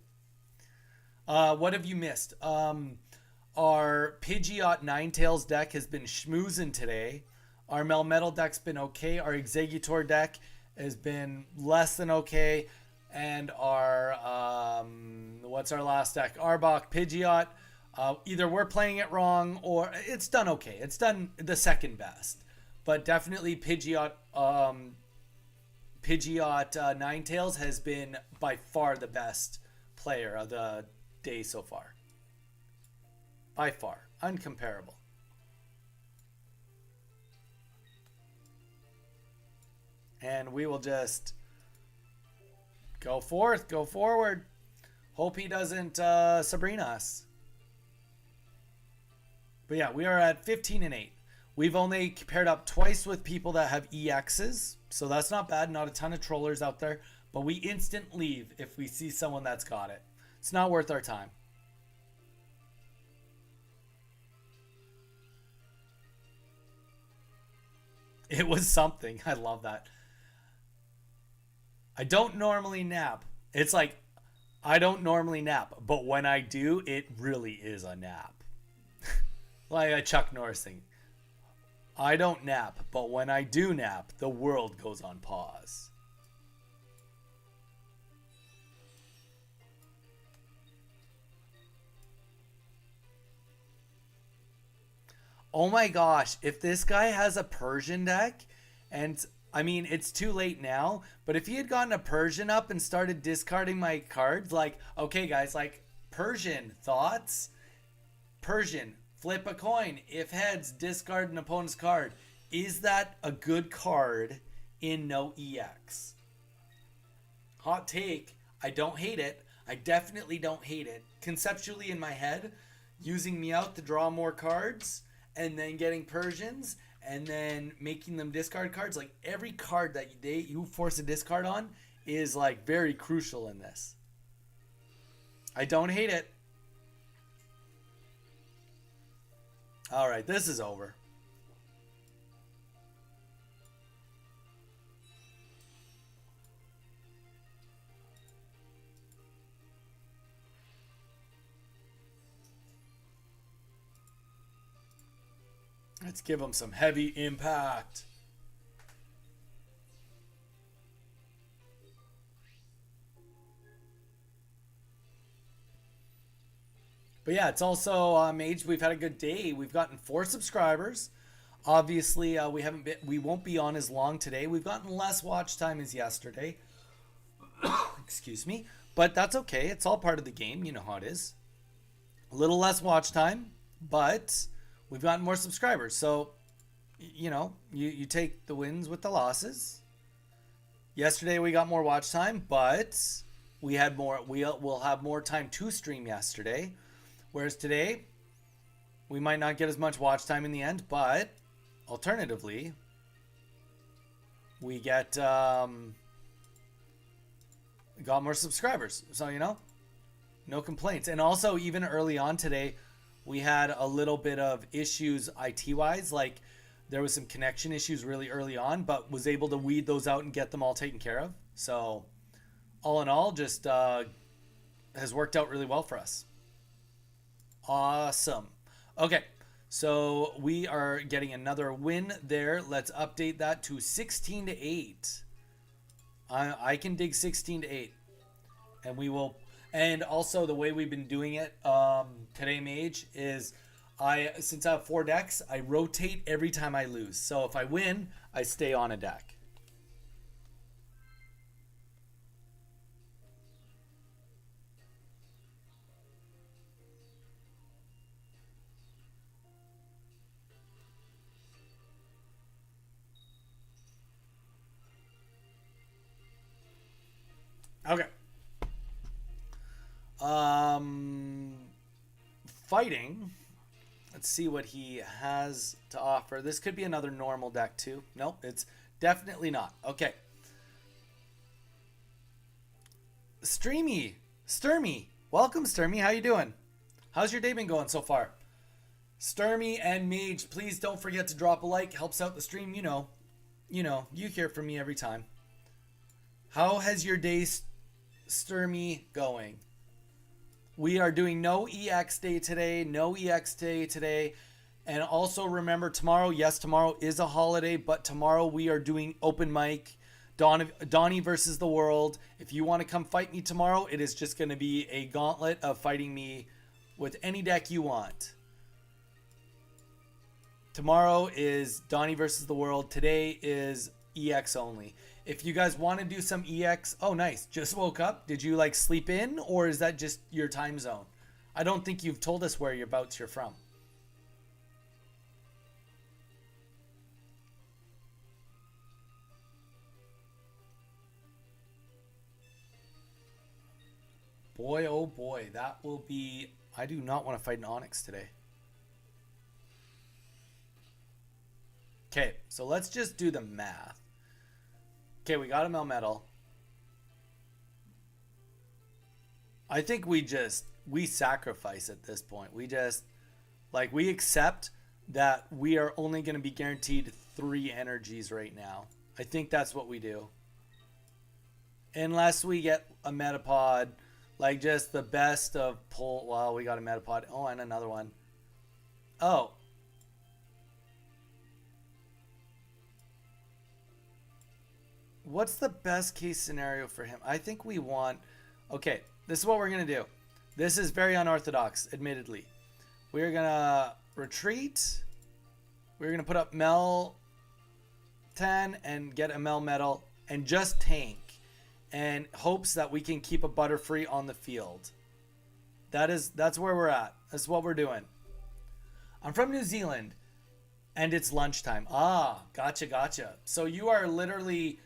What have you missed? Our Pidgeot Ninetales deck has been schmoozing today. Our Melmetal deck's been okay. Our Executor deck has been less than okay. And our, what's our last deck? Arbok Pidgeot. Either we're playing it wrong or it's done okay. It's done the second best. But definitely Pidgeot Ninetales has been by far the best player of the day so far. By far. Uncomparable. And we will just go forth, go forward. Hope he doesn't Sabrina us. But yeah, we are at 15-8. We've only paired up twice with people that have EXs. So that's not bad. Not a ton of trollers out there. But we instant leave if we see someone that's got it. It's not worth our time. It was something. I love that. I don't normally nap. It's like, I don't normally nap. But when I do, it really is a nap. Like a Chuck Norris thing. I don't nap, but when I do nap, the world goes on pause. Oh my gosh, if this guy has a Persian deck, and I mean, it's too late now, but if he had gotten a Persian up and started discarding my cards, like, okay guys, like, Persian, thoughts? Persian, flip a coin. If heads, discard an opponent's card. Is that a good card in NOEX? Hot take, I don't hate it. I definitely don't hate it. Conceptually in my head, using Meowth to draw more cards, and then getting Persians, and then making them discard cards. Like, every card that you force a discard on is, like, very crucial in this. I don't hate it. Alright, this is over. Let's give him some heavy impact. But yeah, it's also Mage. We've had a good day. We've gotten 4 subscribers. Obviously, we won't be on as long today. We've gotten less watch time as yesterday. Excuse me, but that's okay. It's all part of the game. You know how it is. A little less watch time, but we've gotten more subscribers. So, you know, you take the wins with the losses. Yesterday we got more watch time, but we had more. We'll have more time to stream yesterday, whereas today we might not get as much watch time in the end. But alternatively, we got more subscribers. So no complaints. And also, even early on today, we had a little bit of issues IT wise, like. There was some connection issues really early on, but was able to weed those out and get them all taken care of. So, all in all, just has worked out really well for us. Awesome. Okay, so we are getting another win there. Let's update that to 16-8. I can dig 16-8, and we will. And also, the way we've been doing it today, Mage, is. Since I have 4 decks, I rotate every time I lose. So if I win, I stay on a deck. Okay. Fighting. Let's see what he has to offer. This could be another normal deck too. Nope, it's definitely not. Okay. Sturmy. Welcome, Sturmy. How you doing? How's your day been going so far? Sturmy and Mage, please don't forget to drop a like. Helps out the stream. You hear from me every time. How has your day, Sturmy, going? We are doing no EX day today, And also remember tomorrow, yes, tomorrow is a holiday, but tomorrow we are doing open mic, Donnie versus the world. If you want to come fight me tomorrow, it is just going to be a gauntlet of fighting me with any deck you want. Tomorrow is Donnie versus the world. Today is EX only. If you guys want to do some EX, oh nice, just woke up. Did you sleep in, or is that just your time zone? I don't think you've told us where you're from. Boy, oh boy, that will be... I do not want to fight an Onyx today. Okay, so let's just do the math. Okay, we got a Melmetal. I think we sacrifice at this point. We accept that we are only going to be guaranteed 3 energies right now. I think that's what we do. Unless we get a Metapod, just the best of pull. Well, we got a Metapod. Oh, and another one. Oh. What's the best case scenario for him? I think we want... Okay, this is what we're going to do. This is very unorthodox, admittedly. We're going to retreat. We're going to put up Mel 10 and get a Mel Metal and just tank. And hopes that we can keep a Butterfree on the field. That's where we're at. That's what we're doing. I'm from New Zealand. And it's lunchtime. Ah, gotcha. So you are literally...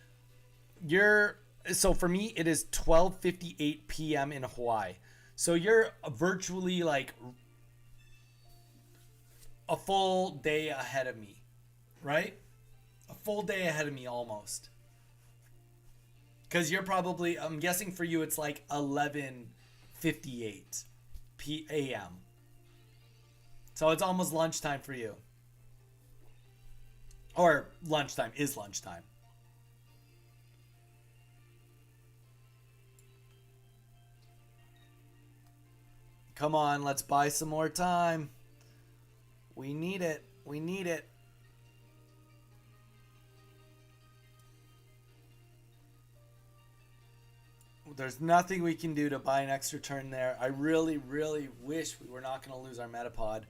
So for me, it is 12:58 p.m. in Hawaii. So you're virtually a full day ahead of me, right? A full day ahead of me almost. Because you're probably, I'm guessing for you, it's 11:58 p.m. So it's almost lunchtime for you. Or lunchtime is lunchtime. Come on, let's buy some more time. We need it. There's nothing we can do to buy an extra turn there. I really, really wish we were not going to lose our Metapod.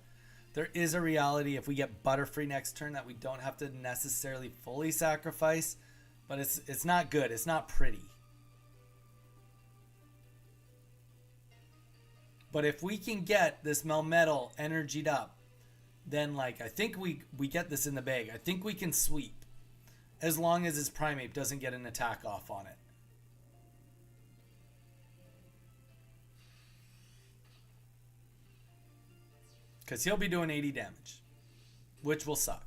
There is a reality if we get Butterfree next turn that we don't have to necessarily fully sacrifice, but it's not good. It's not pretty. But if we can get this Melmetal energied up, then I think we get this in the bag. I think we can sweep. as long as his Primeape doesn't get an attack off on it. Because he'll be doing 80 damage, which will suck.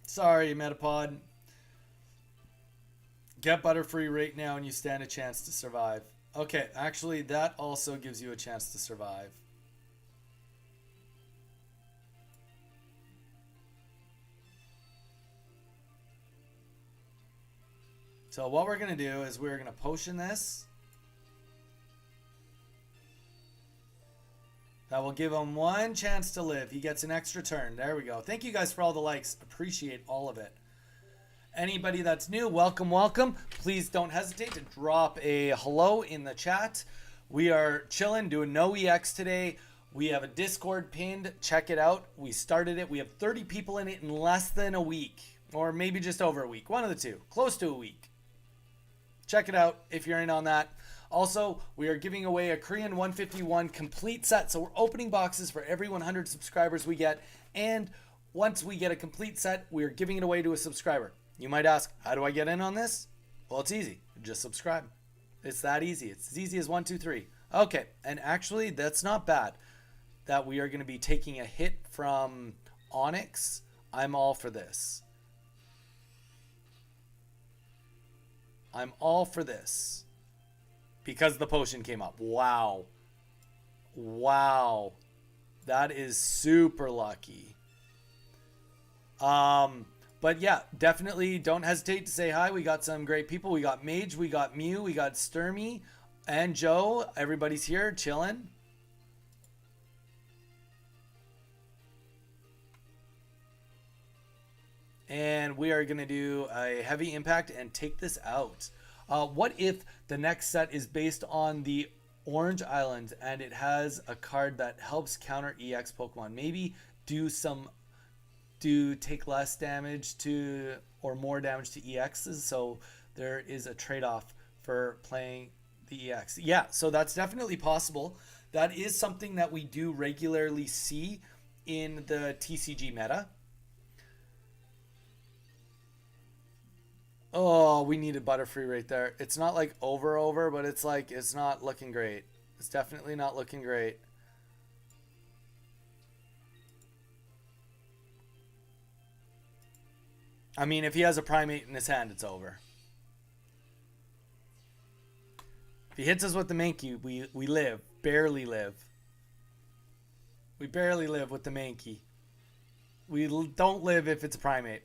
Sorry, Metapod. Get Butterfree right now and you stand a chance to survive. Okay, actually, that also gives you a chance to survive. So what we're going to do is we're going to potion this. That will give him one chance to live. He gets an extra turn. There we go. Thank you guys for all the likes. Appreciate all of it. Anybody that's new, welcome, welcome. Please don't hesitate to drop a hello in the chat. We are chilling, doing NOEX today. We have a Discord pinned. Check it out. We started it. We have 30 people in it in less than a week. Or maybe just over a week. One of the two. Close to a week. Check it out if you're in on that. Also, we are giving away a Korean 151 complete set. So we're opening boxes for every 100 subscribers we get. And once we get a complete set, we're giving it away to a subscriber. You might ask, how do I get in on this? Well, it's easy. Just subscribe. It's that easy. It's as easy as 1, 2, 3. Okay, and actually, that's not bad. That we are going to be taking a hit from NOEX. I'm all for this. I'm all for this. Because the potion came up. Wow. Wow. That is super lucky. But yeah, definitely don't hesitate to say hi. We got some great people. We got Mage, we got Mew, we got Sturmy, and Joe. Everybody's here chilling. And we are going to do a heavy impact and take this out. What if the next set is based on the Orange Island and it has a card that helps counter EX Pokemon? Maybe take less damage to or more damage to EXs, so there is a trade-off for playing the EX. Yeah, so that's definitely possible. That is something that we do regularly see in the TCG meta. Oh, we needed Butterfree right there. It's not like over, but it's like it's not looking great. It's definitely not looking great. I mean, if he has a Primeape in his hand, it's over. If he hits us with the Mankey, we live. Barely live. We barely live with the Mankey. We don't live if it's a Primeape.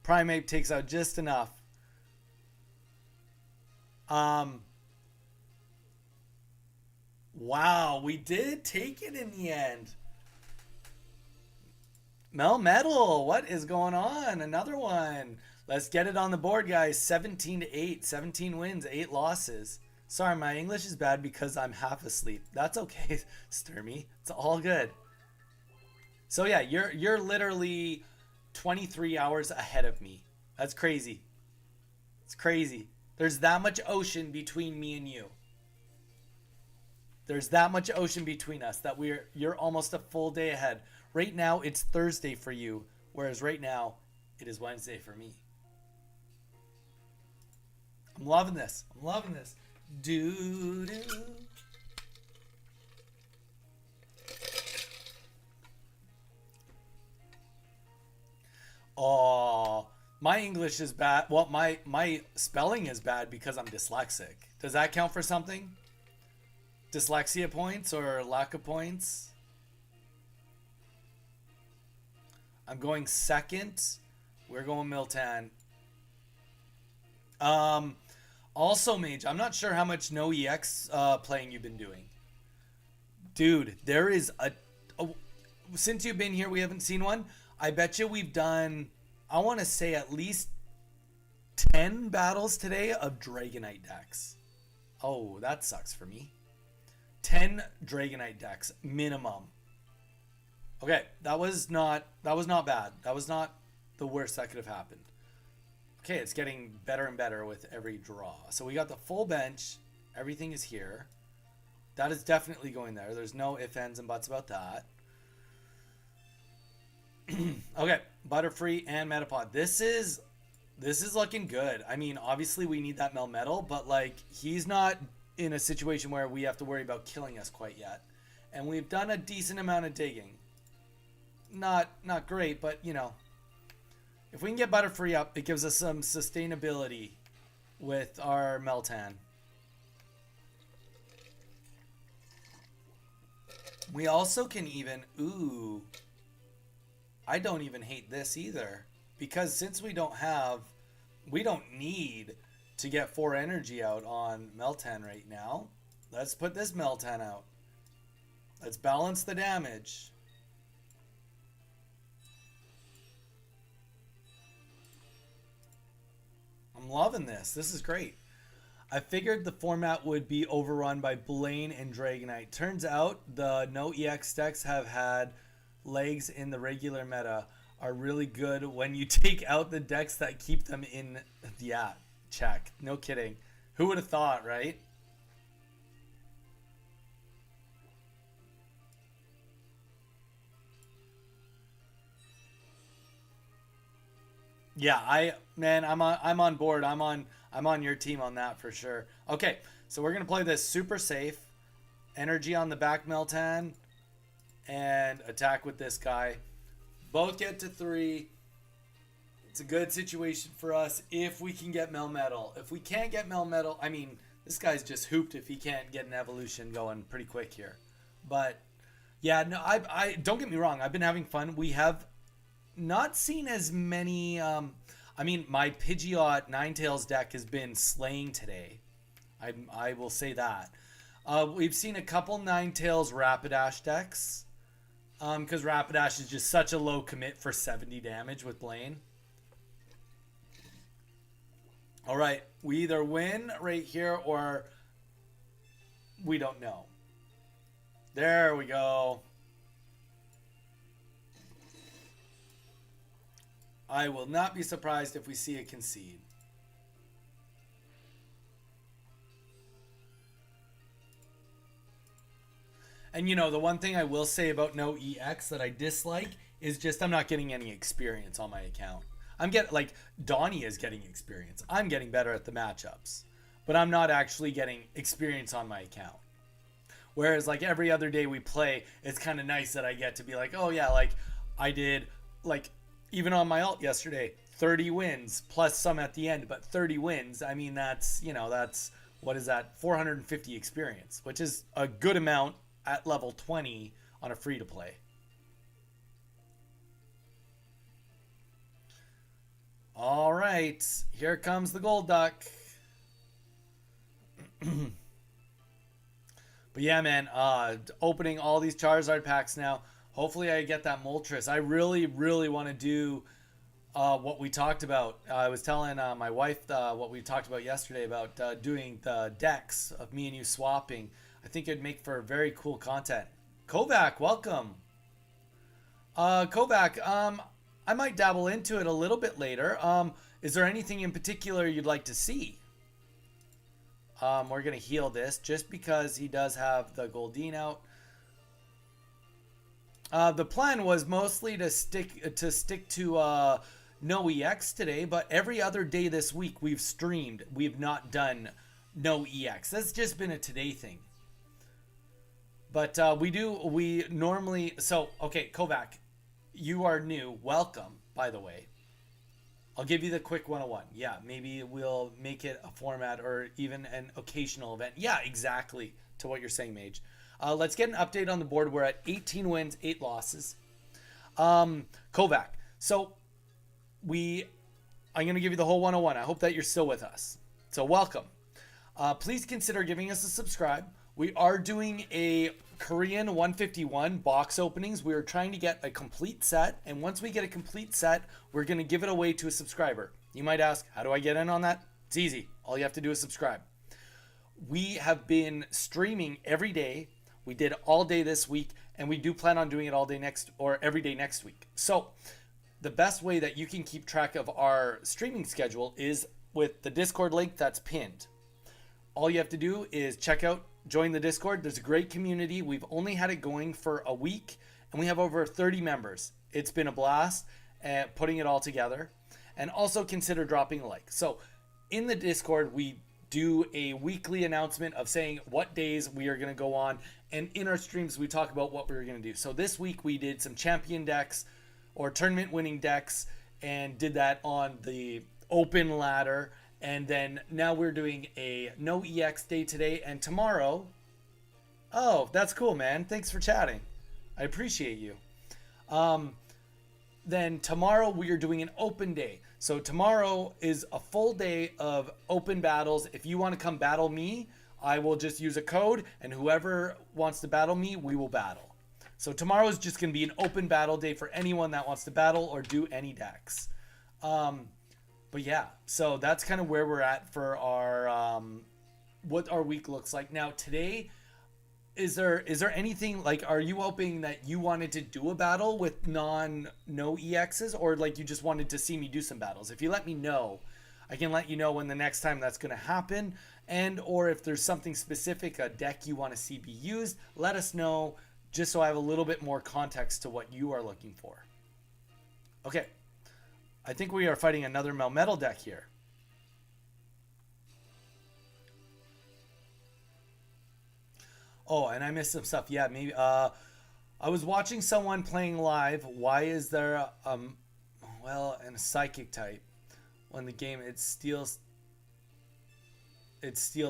Primeape takes out just enough. Wow, we did take it in the end. Melmetal, what is going on? Another one. Let's get it on the board, guys. 17-8. 17 wins, 8 losses. Sorry, my English is bad because I'm half asleep. That's okay, Sturmy. It's all good. So yeah, you're literally 23 hours ahead of me. That's crazy. It's crazy. There's that much ocean between me and you. There's that much ocean between us that you're almost a full day ahead. Right now, it's Thursday for you, whereas right now, it is Wednesday for me. I'm loving this. I'm loving this. Doo-doo. Oh, my English is bad. Well, my spelling is bad because I'm dyslexic. Does that count for something? Dyslexia points or lack of points? I'm going second. We're going Miltan. Also, Mage, I'm not sure how much NOEX playing you've been doing. Dude, there is since you've been here, we haven't seen one. I bet you we've done, I want to say at least 10 battles today of Dragonite decks. Oh, that sucks for me. 10 Dragonite decks minimum. Okay, that was not bad. That was not the worst that could have happened. Okay, it's getting better and better with every draw. So we got the full bench. Everything is here. That is definitely going there. There's no ifs, ands, and buts about that. Okay, Butterfree and Metapod. This is looking good. I mean, obviously we need that Melmetal, but like he's not in a situation where we have to worry about killing us quite yet. And we've done a decent amount of digging. Not great, but you know, if we can get Butterfree up, it gives us some sustainability with our Meltan. We also can even, ooh, I don't even hate this either. Because since we don't need to get 4 energy out on Meltan right now. Let's put this Meltan out. Let's balance the damage. I'm loving this. This is great. I figured the format would be overrun by Blaine and Dragonite. Turns out the NOEX decks have had legs in the regular meta. Are really good when you take out the decks that keep them in. Yeah, check. No kidding. Who would have thought, right? Yeah, I'm on board. I'm on your team on that for sure. Okay, so we're gonna play this super safe. Energy on the back Meltan and attack with this guy. Both get to 3. It's a good situation for us if we can get Melmetal. If we can't get Melmetal, I mean, this guy's just hooped if he can't get an evolution going pretty quick here. But yeah, no, I don't get me wrong. I've been having fun. We have not seen as many. I mean, my Pidgeot Ninetales deck has been slaying today. I will say that. We've seen a couple Ninetales Rapidash decks. Because Rapidash is just such a low commit for 70 damage with Blaine. Alright, we either win right here or we don't know. There we go. I will not be surprised if we see a concede. And you know, the one thing I will say about NOEX that I dislike is just I'm not getting any experience on my account. I'm getting, like, Donnie is getting experience. I'm getting better at the matchups. But I'm not actually getting experience on my account. Whereas, like, every other day we play, it's kind of nice that I get to be like, oh yeah, like, I did, like, even on my ult yesterday, 30 wins, plus some at the end, but 30 wins. I mean, that's, you know, that's, what is that? 450 experience, which is a good amount at level 20 on a free-to-play. All right, here comes the gold duck. But yeah, man, opening all these Charizard packs now. Hopefully I get that Moltres. I really, really want to do what we talked about. I was telling my wife what we talked about yesterday about doing the decks of me and you swapping. I think it'd make for very cool content. Kovac, welcome. Kovac, I might dabble into it a little bit later. Is there anything in particular you'd like to see? We're going to heal this just because he does have the Goldeen out. The plan was mostly to stick to NOEX today, but every other day this week we've streamed. We've not done NOEX. That's just been a today thing. But we normally, so, okay, Kovac, you are new. Welcome, by the way. I'll give you the quick 101. Yeah, maybe we'll make it a format or even an occasional event. Yeah, exactly to what you're saying, Mage. Let's get an update on the board. We're at 18 wins, 8 losses. Kovac, so I'm going to give you the whole 101. I hope that you're still with us. So welcome. Please consider giving us a subscribe. We are doing a Korean 151 box openings. We are trying to get a complete set. And once we get a complete set, we're going to give it away to a subscriber. You might ask, how do I get in on that? It's easy. All you have to do is subscribe. We have been streaming every day. We did all day this week. And we do plan on doing it all day next or every day next week. So the best way that you can keep track of our streaming schedule is with the Discord link that's pinned. All you have to do is join the Discord. There's a great community. We've only had it going for a week, and we have over 30 members. It's been a blast putting it all together. And also consider dropping a like. So in the Discord, we do a weekly announcement of saying what days we are going to go on. And in our streams, we talk about what we're going to do. So this week we did some champion decks or tournament winning decks and did that on the open ladder. And then now we're doing a NOEX day today and tomorrow. Oh, that's cool, man. Thanks for chatting. I appreciate you. Then tomorrow we are doing an open day. So tomorrow is a full day of open battles. If you want to come battle me, I will just use a code, and whoever wants to battle me, we will battle. So tomorrow is just going to be an open battle day for anyone that wants to battle or do any decks. But yeah, so that's kind of where we're at for our what our week looks like. Now today, is there anything, like, are you hoping that you wanted to do a battle with no EXs, or like you just wanted to see me do some battles? If you let me know, I can let you know when the next time that's going to happen, and or if there's something specific, a deck you want to see be used, let us know, just so I have a little bit more context to what you are looking for. Okay, I think we are fighting another Melmetal deck here. Oh, and I missed some stuff. Yeah, maybe. I was watching someone playing live. Why is there well, and a psychic type when the game it's steel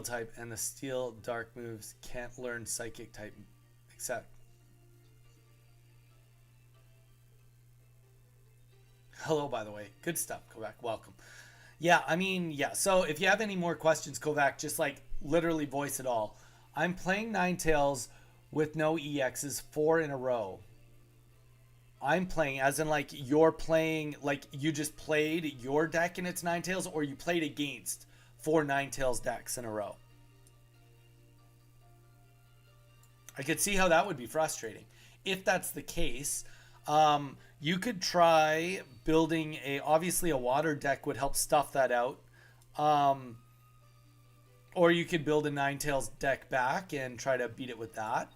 type, and the steel dark moves can't learn psychic type except. Hello, by the way. Good stuff, Kovac. Welcome. Yeah, I mean, yeah. So if you have any more questions, Kovac, just like literally voice it all. I'm playing Ninetales with no EXs 4 in a row. I'm playing, as in like you're playing, like you just played your deck and it's Ninetales, or you played against 4 Ninetales decks in a row. I could see how that would be frustrating. If that's the case, you could try building obviously a water deck would help stuff that out. Or you could build a Ninetales deck back and try to beat it with that.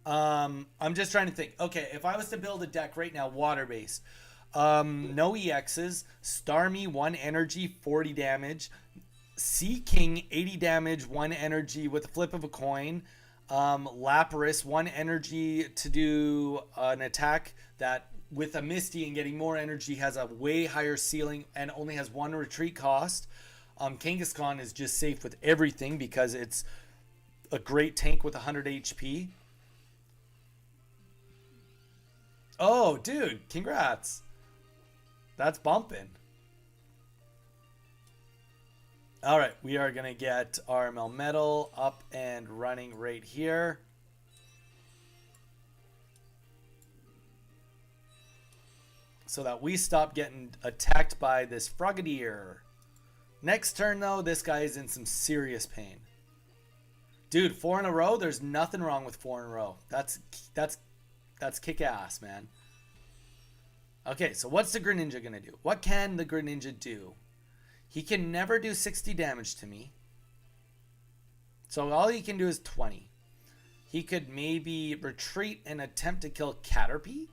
I'm just trying to think. Okay, if I was to build a deck right now, water-based, no EXs, Starmie 1 energy, 40 damage, Sea King 80 damage, 1 energy with a flip of a coin. Lapras 1 energy to do an attack that with a Misty and getting more energy has a way higher ceiling and only has 1 retreat cost. Kangaskhan is just safe with everything because it's a great tank with 100 HP. Oh, dude, congrats. That's bumping. All right, we are going to get our Melmetal up and running right here. So that we stop getting attacked by this Frogadier. Next turn, though, this guy is in some serious pain. Dude, 4 in a row? There's nothing wrong with 4 in a row. That's kick-ass, man. Okay, so what's the Greninja going to do? What can the Greninja do? He can never do 60 damage to me. So all he can do is 20. He could maybe retreat and attempt to kill Caterpie.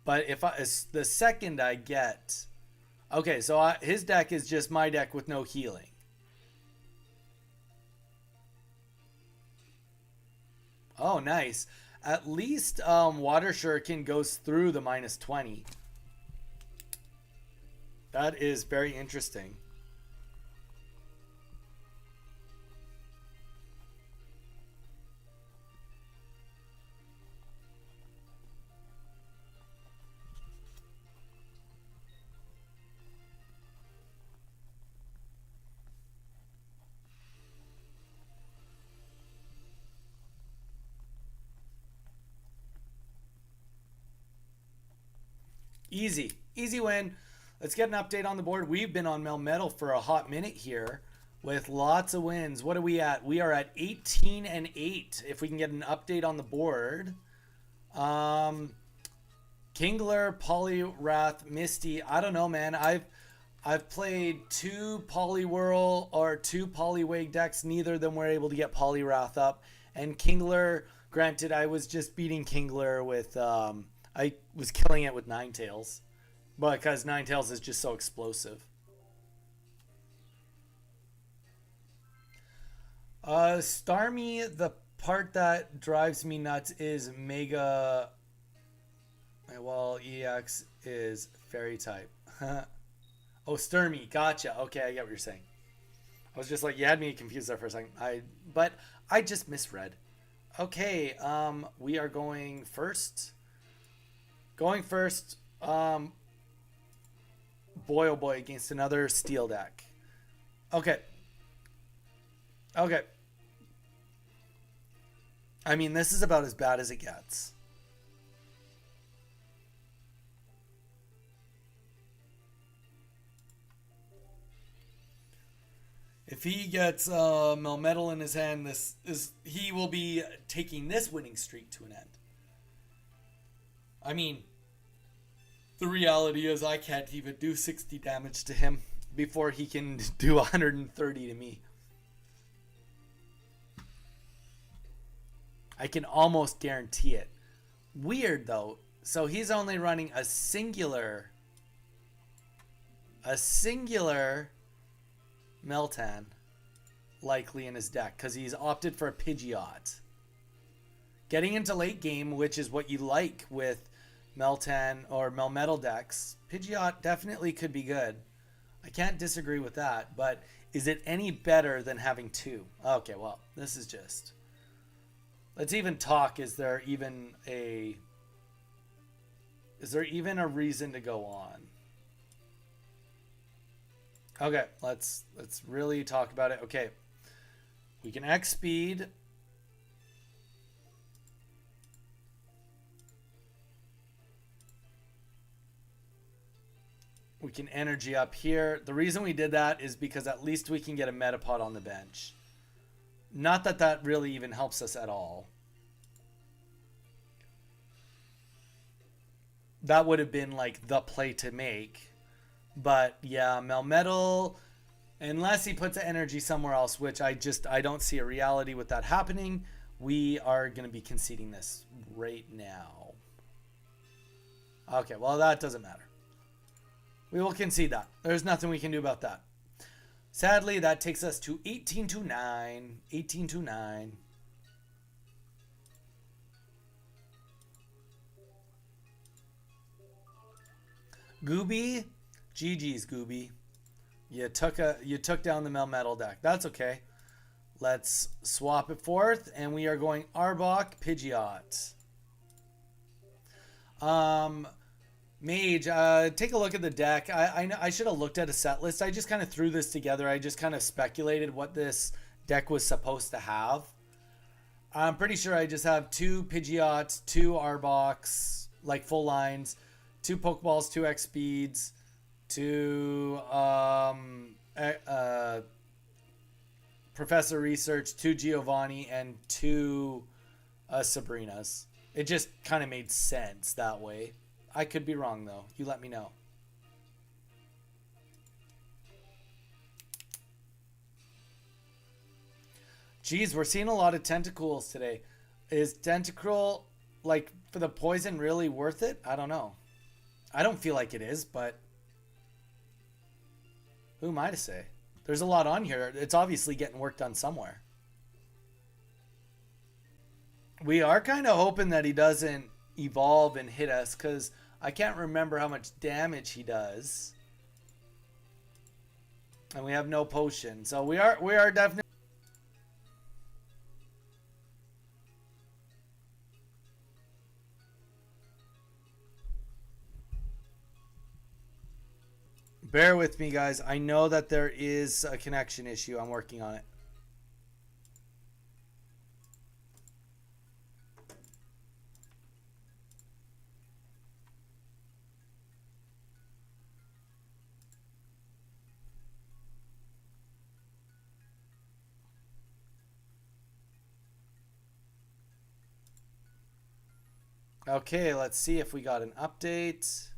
But if the second I get... Okay, so his deck is just my deck with no healing. Oh, nice. At least Water Shuriken goes through the -20. That is very interesting. Easy. Easy win. Let's get an update on the board. We've been on Melmetal for a hot minute here with lots of wins. What are we at? We are at 18-8. If we can get an update on the board. Kangaskhan Kingler, Poliwrath, Misty. I don't know, man. I've played 2 Poliwhirl or 2 Poliwag decks. Neither of them were able to get Poliwrath up. And Kingler, granted, I was just beating Kingler with I was killing it with Ninetales, but because Ninetales is just so explosive. Starmie, the part that drives me nuts is Mega. Well, EX is fairy type. Oh, Sturmy, gotcha. Okay, I get what you're saying. I was just like, you had me confused there for a second. But I just misread. Okay, we are going first. Going first, boy oh boy, against another steel deck. Okay. Okay. I mean, this is about as bad as it gets. If he gets Melmetal in his hand, he will be taking this winning streak to an end. I mean, the reality is I can't even do 60 damage to him before he can do 130 to me. I can almost guarantee it. Weird though. So he's only running a singular Meltan likely in his deck because he's opted for a Pidgeot. Getting into late game, which is what you like with Meltan or Melmetal decks, Pidgeot definitely could be good. I can't disagree with that, but is it any better than having 2? Okay, well, this is just... Let's even talk. Is there even a reason to go on? Okay, let's really talk about it. Okay. We can X speed. We can energy up here. The reason we did that is because at least we can get a Metapod on the bench. Not that that really even helps us at all. That would have been like the play to make. But yeah, Melmetal, unless he puts the energy somewhere else, which I don't see a reality with that happening, we are going to be conceding this right now. Okay, well, that doesn't matter. We will concede that. There's nothing we can do about that. Sadly, that takes us to 18-9. 18-9. Gooby, GG's Gooby. You took down the Melmetal deck. That's okay. Let's swap it forth, and we are going Arbok, Pidgeot. Mage, take a look at the deck. I should have looked at a set list. I just kind of threw this together. I just kind of speculated what this deck was supposed to have. I'm pretty sure I just have 2 Pidgeots, 2 Arboks, like full lines, 2 Pokeballs, 2 X speeds, 2 Professor Research, 2 Giovanni, and 2 Sabrinas. It just kind of made sense that way. I could be wrong, though. You let me know. Geez, we're seeing a lot of Tentacools today. Is Tentacool, like, for the poison really worth it? I don't know. I don't feel like it is, but who am I to say? There's a lot on here. It's obviously getting work done somewhere. We are kind of hoping that he doesn't evolve and hit us, because I can't remember how much damage he does. And we have no potion. So we are definitely... Bear with me, guys. I know that there is a connection issue. I'm working on it. Okay, let's see if we got an update.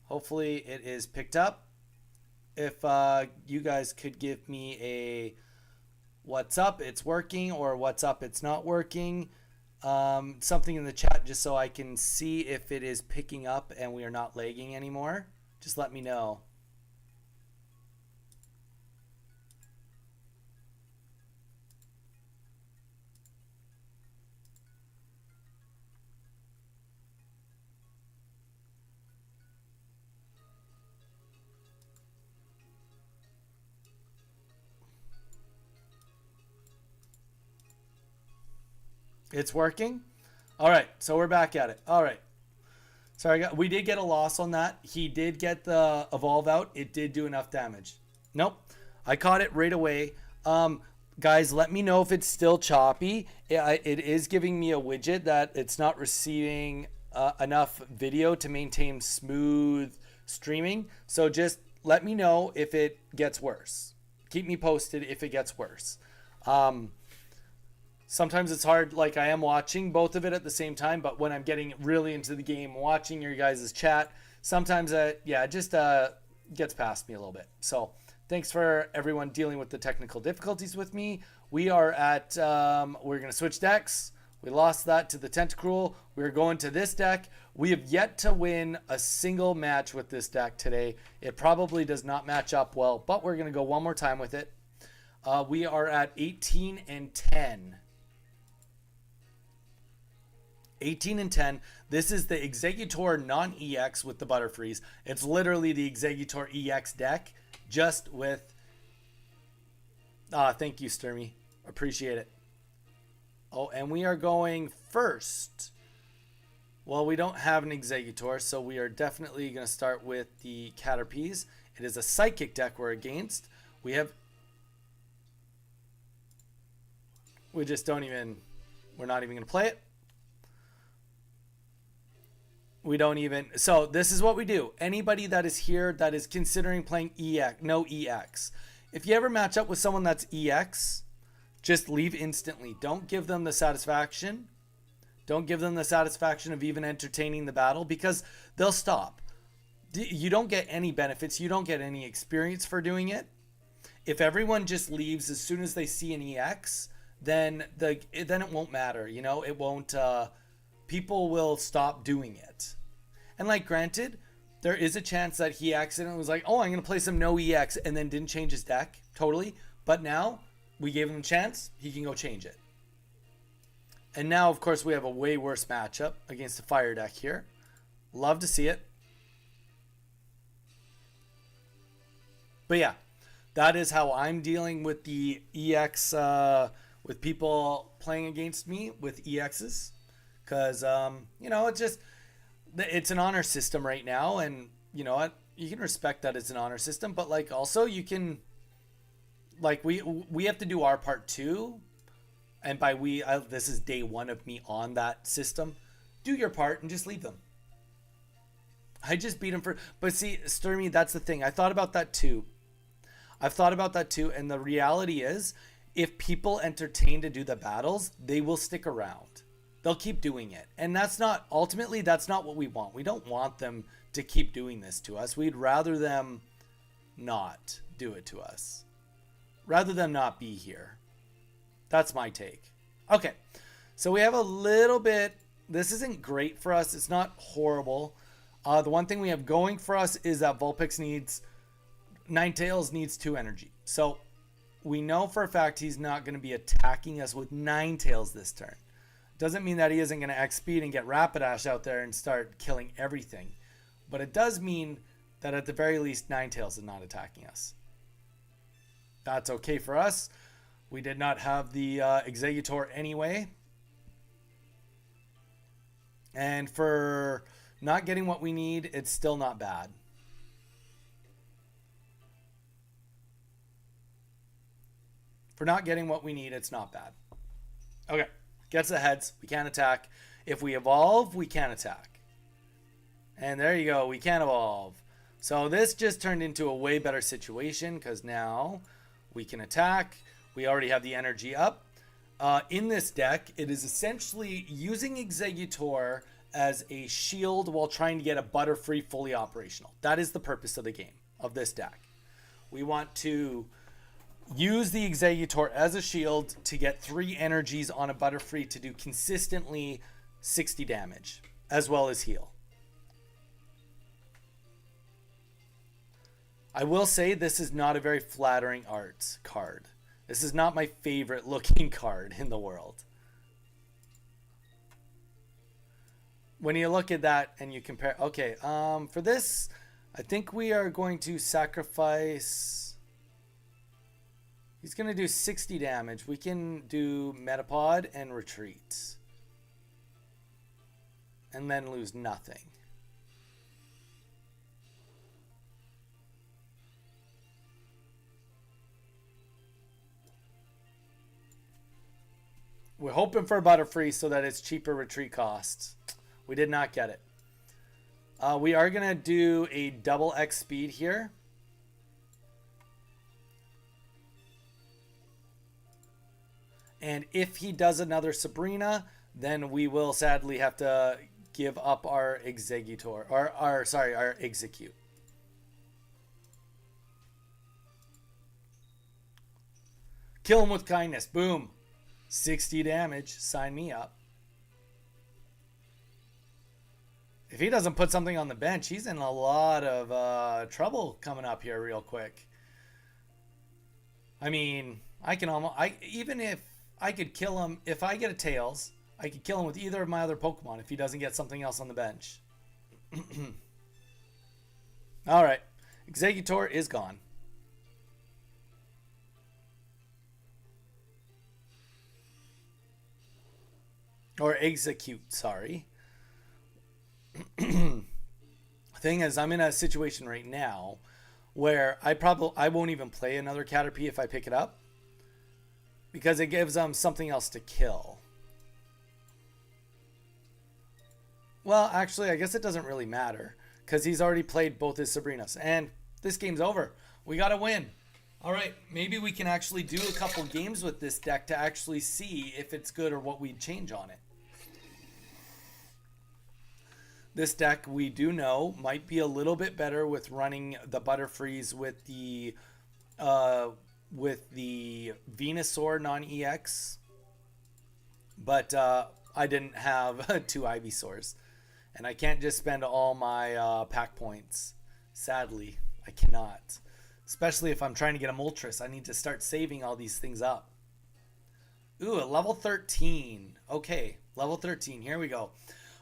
Hopefully it is picked up. If you guys could give me a what's up, it's working, or what's up, it's not working. Something in the chat just so I can see if it is picking up and we are not lagging anymore. Just let me know. It's working. All right, so we're back at it. All right. Sorry, we did get a loss on that. He did get the evolve out. It did do enough damage. Nope. I caught it right away. Guys, let me know if it's still choppy. It is giving me a widget that it's not receiving enough video to maintain smooth streaming. So just let me know if it gets worse. Keep me posted if it gets worse. Sometimes it's hard, like I am watching both of it at the same time, but when I'm getting really into the game, watching your guys' chat, sometimes it just gets past me a little bit. So thanks for everyone dealing with the technical difficulties with me. We are at, we're going to switch decks. We lost that to the Tentacruel. We're going to this deck. We have yet to win a single match with this deck today. It probably does not match up well, but we're going to go one more time with it. We are at 18 and 10. 18 and 10. This is the Executor non-EX with the Butterfreeze. It's literally the Executor EX deck, just with... thank you, Sturmy. Appreciate it. Oh, and we are going first. Well, we don't have an Executor, so we are definitely going to start with the Caterpies. It is a Psychic deck we're against. We have... We just don't even... We're not even going to play it. We don't even... So this is what we do. Anybody that is here that is considering playing EX, no EX. If you ever match up with someone that's EX, just leave instantly. Don't give them the satisfaction. Don't give them the satisfaction of even entertaining the battle, because they'll stop. You don't get any benefits. You don't get any experience for doing it. If everyone just leaves as soon as they see an EX, then it won't matter. You know, it won't... people will stop doing it. And like, granted, there is a chance that he accidentally was like, oh, I'm going to play some no EX, and then didn't change his deck. Totally. But now we gave him a chance. He can go change it. And now, of course, we have a way worse matchup against the fire deck here. Love to see it. But yeah, that is how I'm dealing with the EX, with people playing against me with EXs. Because, you know, it's an honor system right now. And, you know what? You can respect that it's an honor system. But, like, also you can, like, we have to do our part too. And by this is day one of me on that system. Do your part and just leave them. I just beat him for... But see, Sturmy, that's the thing. I thought about that too. I've thought about that too. And the reality is, if people entertain to do the battles, they will stick around. They'll keep doing it. And that's not... Ultimately, that's not what we want. We don't want them to keep doing this to us. We'd rather them not do it to us. Rather than not be here. That's my take. Okay. So we have a little bit... This isn't great for us. It's not horrible. The one thing we have going for us is that Vulpix needs... Ninetales needs 2 energy. So we know for a fact he's not going to be attacking us with Ninetales this turn. Doesn't mean that he isn't going to X-Speed and get Rapidash out there and start killing everything. But it does mean that at the very least Ninetales is not attacking us. That's okay for us. We did not have the Executor anyway. And for not getting what we need, it's still not bad. For not getting what we need, it's not bad. Okay. Gets the heads. We can't attack. If we evolve, we can attack. And there you go. We can evolve. So this just turned into a way better situation because now we can attack. We already have the energy up. in this deck, it is essentially using Executor as a shield while trying to get a Butterfree fully operational. That is the purpose of the game, of this deck. We want to use the Executor as a shield to get 3 energies on a Butterfree to do consistently 60 damage, as well as heal. I will say this is not a very flattering art card. This is not my favorite looking card in the world. When you look at that and you compare, okay, for this, I think we are going to sacrifice. He's going to do 60 damage. We can do Metapod and retreat. And then lose nothing. We're hoping for a Butterfree so that it's cheaper retreat costs. We did not get it. We are going to do a double X speed here. And if he does another Sabrina, then we will sadly have to give up our Executor, or our Execute. Kill him with kindness. Boom. 60 damage. Sign me up. If he doesn't put something on the bench, he's in a lot of trouble coming up here real quick. I mean, even if I could kill him, if I get a Tails, I could kill him with either of my other Pokemon if he doesn't get something else on the bench. All right. Executor is gone. Or Execute, sorry. Thing is, I'm in a situation right now where I won't even play another Caterpie if I pick it up, because it gives them something else to kill. Well, actually, I guess it doesn't really matter because he's already played both his Sabrinas, and this game's over. We got to win. All right, maybe we can actually do a couple games with this deck to actually see if it's good or what we'd change on it. This deck, we do know, might be a little bit better with running the Butterfrees with the Venusaur non-EX. But I didn't have 2 Ivysaurs. And I can't just spend all my pack points. Sadly, I cannot. Especially if I'm trying to get a Moltres. I need to start saving all these things up. Ooh, a level 13. Okay, level 13. Here we go.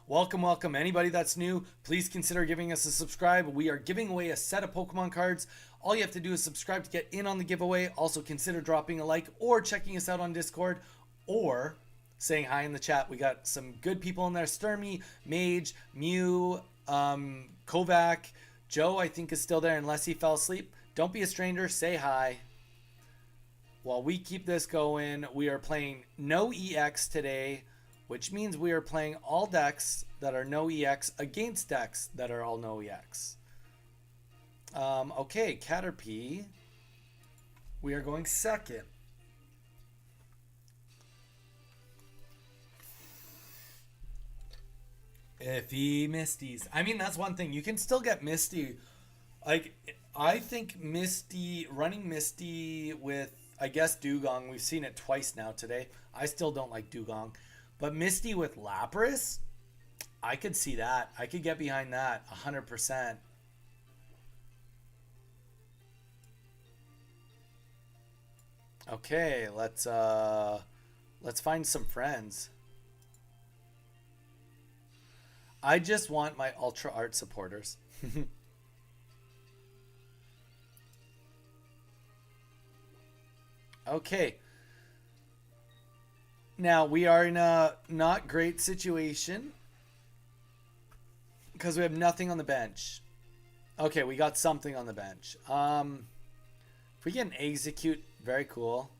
Welcome, welcome. Anybody that's new, please consider giving us a subscribe. We are giving away a set of Pokemon cards. All you have to do is subscribe to get in on the giveaway. Also consider dropping a like or checking us out on Discord or saying hi in the chat. We got some good people in there. Sturmy, Mage, Mew, Kovac, Joe I think is still there unless he fell asleep. Don't be a stranger. Say hi. While we keep this going, we are playing no EX today, which means we are playing all decks that are no EX against decks that are all no EX. Okay, Caterpie. We are going second. Iffy Misties. I mean, that's one thing. You can still get Misty. Like, I think Misty, running Misty with, I guess, Dugong. We've seen it twice now today. I still don't like Dugong. But Misty with Lapras, I could see that. I could get behind that 100%. Okay, let's find some friends. I just want my Ultra Art supporters. Okay. Now, we are in a not great situation because we have nothing on the bench. Okay, we got something on the bench. If we get an Execute, very cool.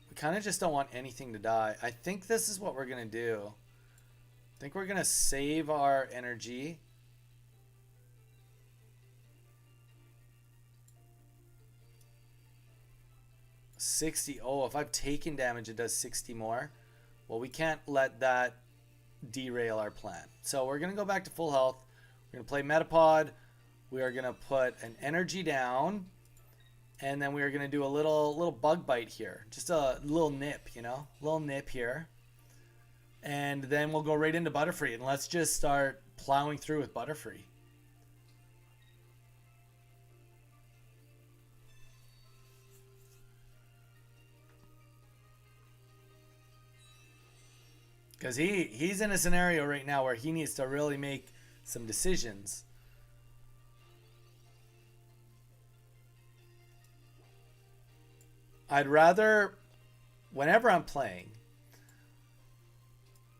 We kind of just don't want anything to die. I think this is what we're going to do. I think we're going to save our energy. 60. Oh, if I've taken damage, it does 60 more. Well, we can't let that derail our plan. So we're going to go back to full health. We're going to play Metapod. We are going to put an energy down. And then we are going to do a little bug bite here. Just a little nip, you know? A little nip here. And then we'll go right into Butterfree. And let's just start plowing through with Butterfree. Because he's in a scenario right now where he needs to really make some decisions. I'd rather, whenever I'm playing,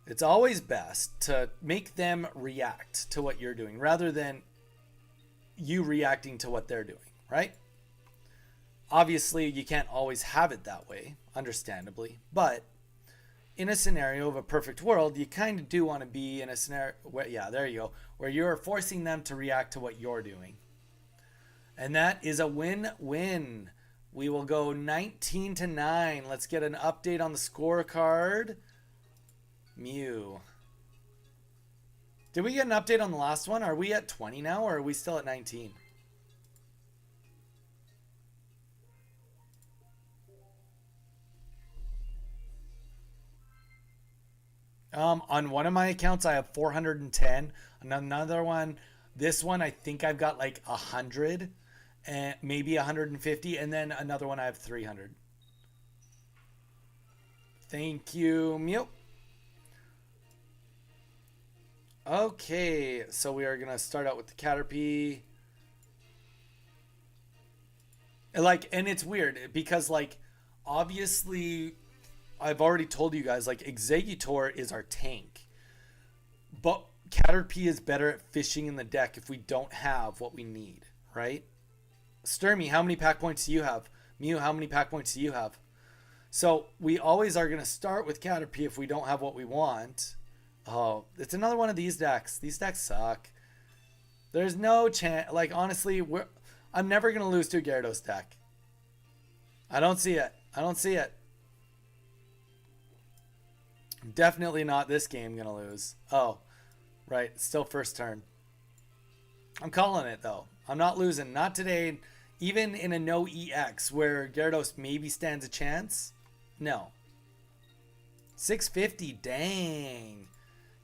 it's always best to make them react to what you're doing rather than you reacting to what they're doing, right? Obviously, you can't always have it that way, understandably, but in a scenario of a perfect world, you kind of do want to be in a scenario where, yeah, there you go, where you're forcing them to react to what you're doing. And that is a win-win. We will go 19-9. Let's get an update on the scorecard. Mew. Did we get an update on the last one? Are we at 20 now, or are we still at 19? On one of my accounts, I have 410. On another one, this one, I think I've got like 100, and maybe 150, and then another one I have 300. Thank you, Mew. Okay, so we are gonna start out with the Caterpie. And it's weird because obviously I've already told you guys Exeggutor is our tank, but Caterpie is better at fishing in the deck if we don't have what we need, right? Sturmy, how many pack points do you have? Mew, how many pack points do you have? So we always are gonna start with Caterpie if we don't have what we want. Oh, it's another one of these decks. These decks suck. There's no chance. Honestly, I'm never going to lose to a Gyarados deck. I don't see it. I don't see it. Definitely not this game going to lose. Oh, right. Still first turn. I'm calling it, though. I'm not losing. Not today. Even in a NOEX where Gyarados maybe stands a chance. No. 650. Dang.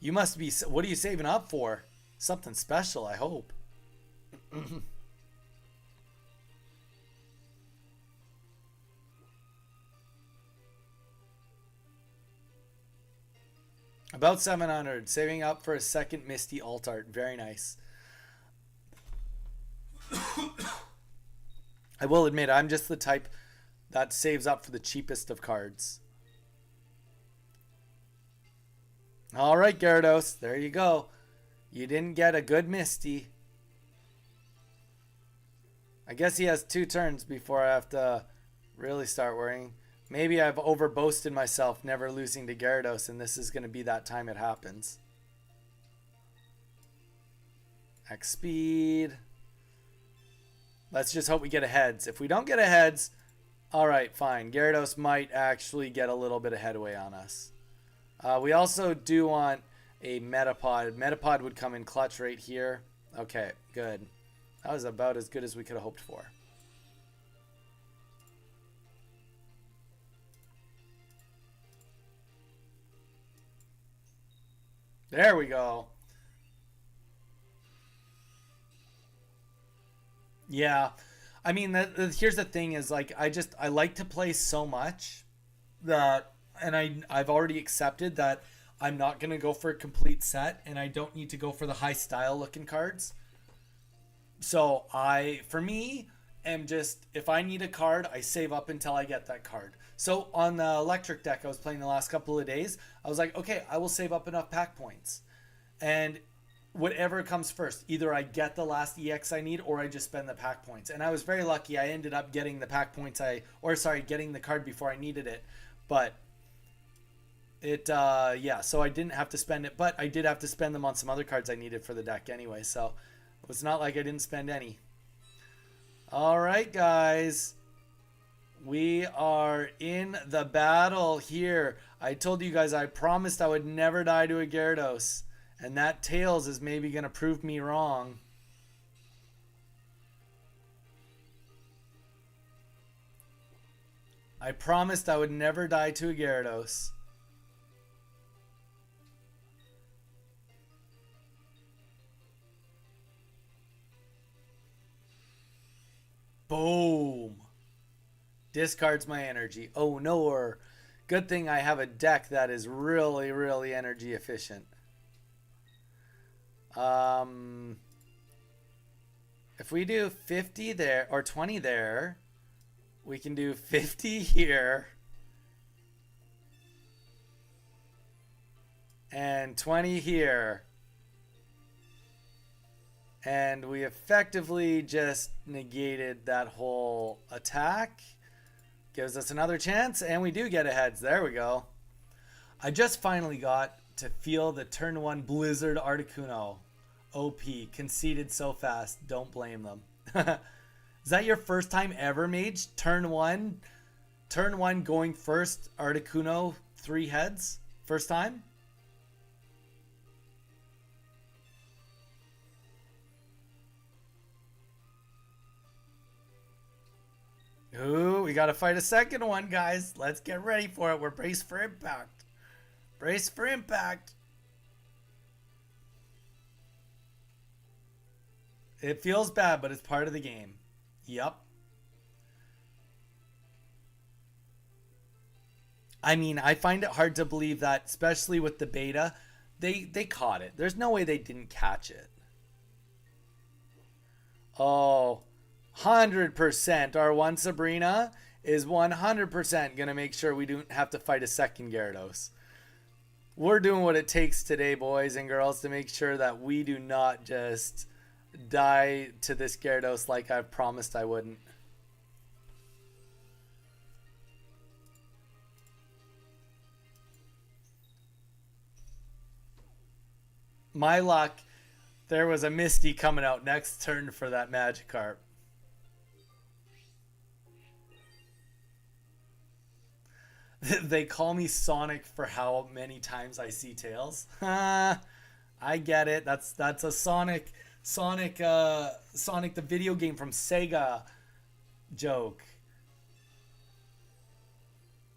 You must be, what are you saving up for? Something special, I hope. About 700. Saving up for a second Misty alt art. Very nice. I will admit, I'm just the type that saves up for the cheapest of cards. All right, Gyarados, there you go. You didn't get a good Misty. I guess he has 2 turns before I have to really start worrying. Maybe I've overboasted myself never losing to Gyarados, and this is going to be that time it happens. X speed. Let's just hope we get a heads. If we don't get a heads, all right, fine. Gyarados might actually get a little bit of headway on us. We also do want a Metapod. Metapod would come in clutch right here. Okay, good. That was about as good as we could have hoped for. There we go. Yeah. I mean, here's the thing is I like to play so much that, and I've already accepted that I'm not going to go for a complete set, and I don't need to go for the high style looking cards. So for me, am just, if I need a card, I save up until I get that card. So on the electric deck I was playing the last couple of days, I was like, okay, I will save up enough pack points. And whatever comes first, either I get the last EX I need or I just spend the pack points. And I was very lucky. I ended up getting the pack points getting the card before I needed it. But yeah, so I didn't have to spend it, but I did have to spend them on some other cards I needed for the deck anyway. So it's not like I didn't spend any. All right, guys. We are in the battle here. I told you guys I promised I would never die to a Gyarados. And that Tails is maybe going to prove me wrong. I promised I would never die to a Gyarados. Boom. Discards my energy. Oh no. Good thing I have a deck that is really, really energy efficient. If we do 50 there or 20 there, we can do 50 here and 20 here. And we effectively just negated that whole attack. Gives us another chance, and we do get a heads. There we go. I just finally got to feel the turn 1 Blizzard Articuno. OP. Conceded so fast. Don't blame them. Is that your first time ever, Mage? Turn 1? Turn 1 going first Articuno 3 heads? First time? Ooh, we got to fight a second one, guys. Let's get ready for it. We're braced for impact. Brace for impact. It feels bad, but it's part of the game. Yep. I mean, I find it hard to believe that, especially with the beta, they caught it. There's no way they didn't catch it. Oh, 100%. Our one Sabrina is 100% going to make sure we don't have to fight a second Gyarados. We're doing what it takes today, boys and girls, to make sure that we do not just die to this Gyarados like I promised I wouldn't. My luck, there was a Misty coming out next turn for that Magikarp. They call me Sonic for how many times I see Tails. I get it. That's a Sonic the video game from Sega joke.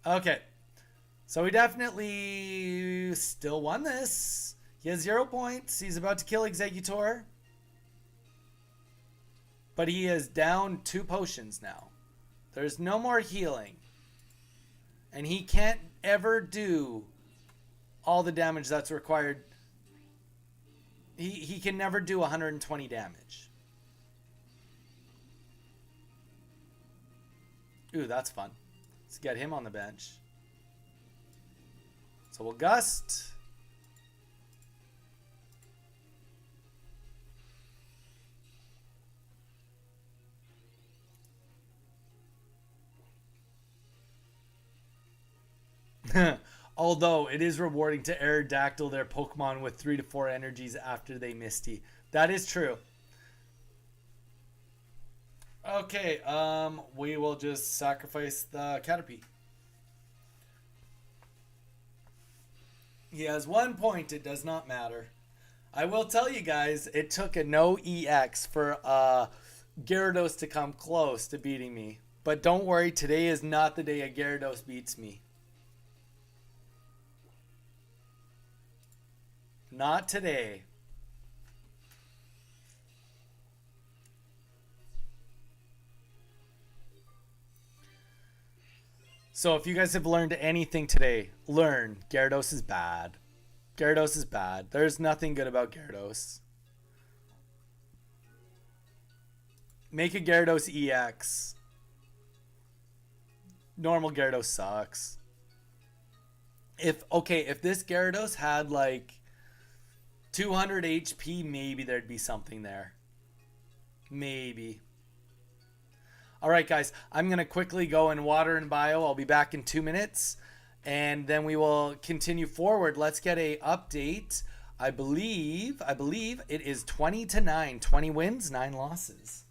Okay. So we definitely still won this. He has 0 points. He's about to kill Exeggutor. But he is down 2 potions now. There's no more healing. And he can't ever do all the damage that's required. He can never do 120 damage. Ooh, that's fun. Let's get him on the bench. So we'll Gust. Although it is rewarding to Aerodactyl their Pokemon with 3 to 4 energies after they Misty. That is true. Okay, we will just sacrifice the Caterpie. He has 1 point. It does not matter. I will tell you guys, it took a NOEX for Gyarados to come close to beating me. But don't worry, today is not the day a Gyarados beats me. Not today. So if you guys have learned anything today, learn Gyarados is bad. Gyarados is bad. There's nothing good about Gyarados. Make a Gyarados EX. Normal Gyarados sucks. If this Gyarados had like 200 HP, maybe there'd be something there. Maybe. Alright guys, I'm going to quickly go in Water and Bio. I'll be back in 2 minutes. And then we will continue forward. Let's get a update. I believe it is 20-9. 20 wins, 9 losses.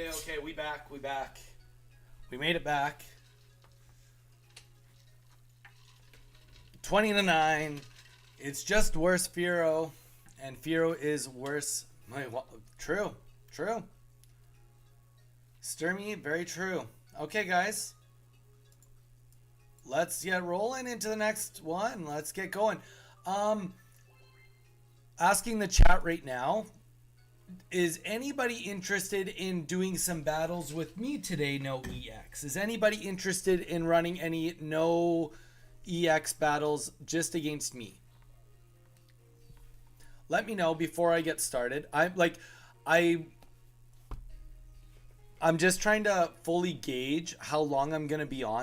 Okay. We back. We made it back. 20-9. It's just worse Firo, and Firo is worse. True. Sturmy, very true. Okay, guys. Let's get rolling into the next one. Let's get going. Asking the chat right now, is anybody interested in doing some battles with me today, NOEX? Is anybody interested in running any NOEX battles just against me? Let me know before I get started. I'm just trying to fully gauge how long I'm going to be on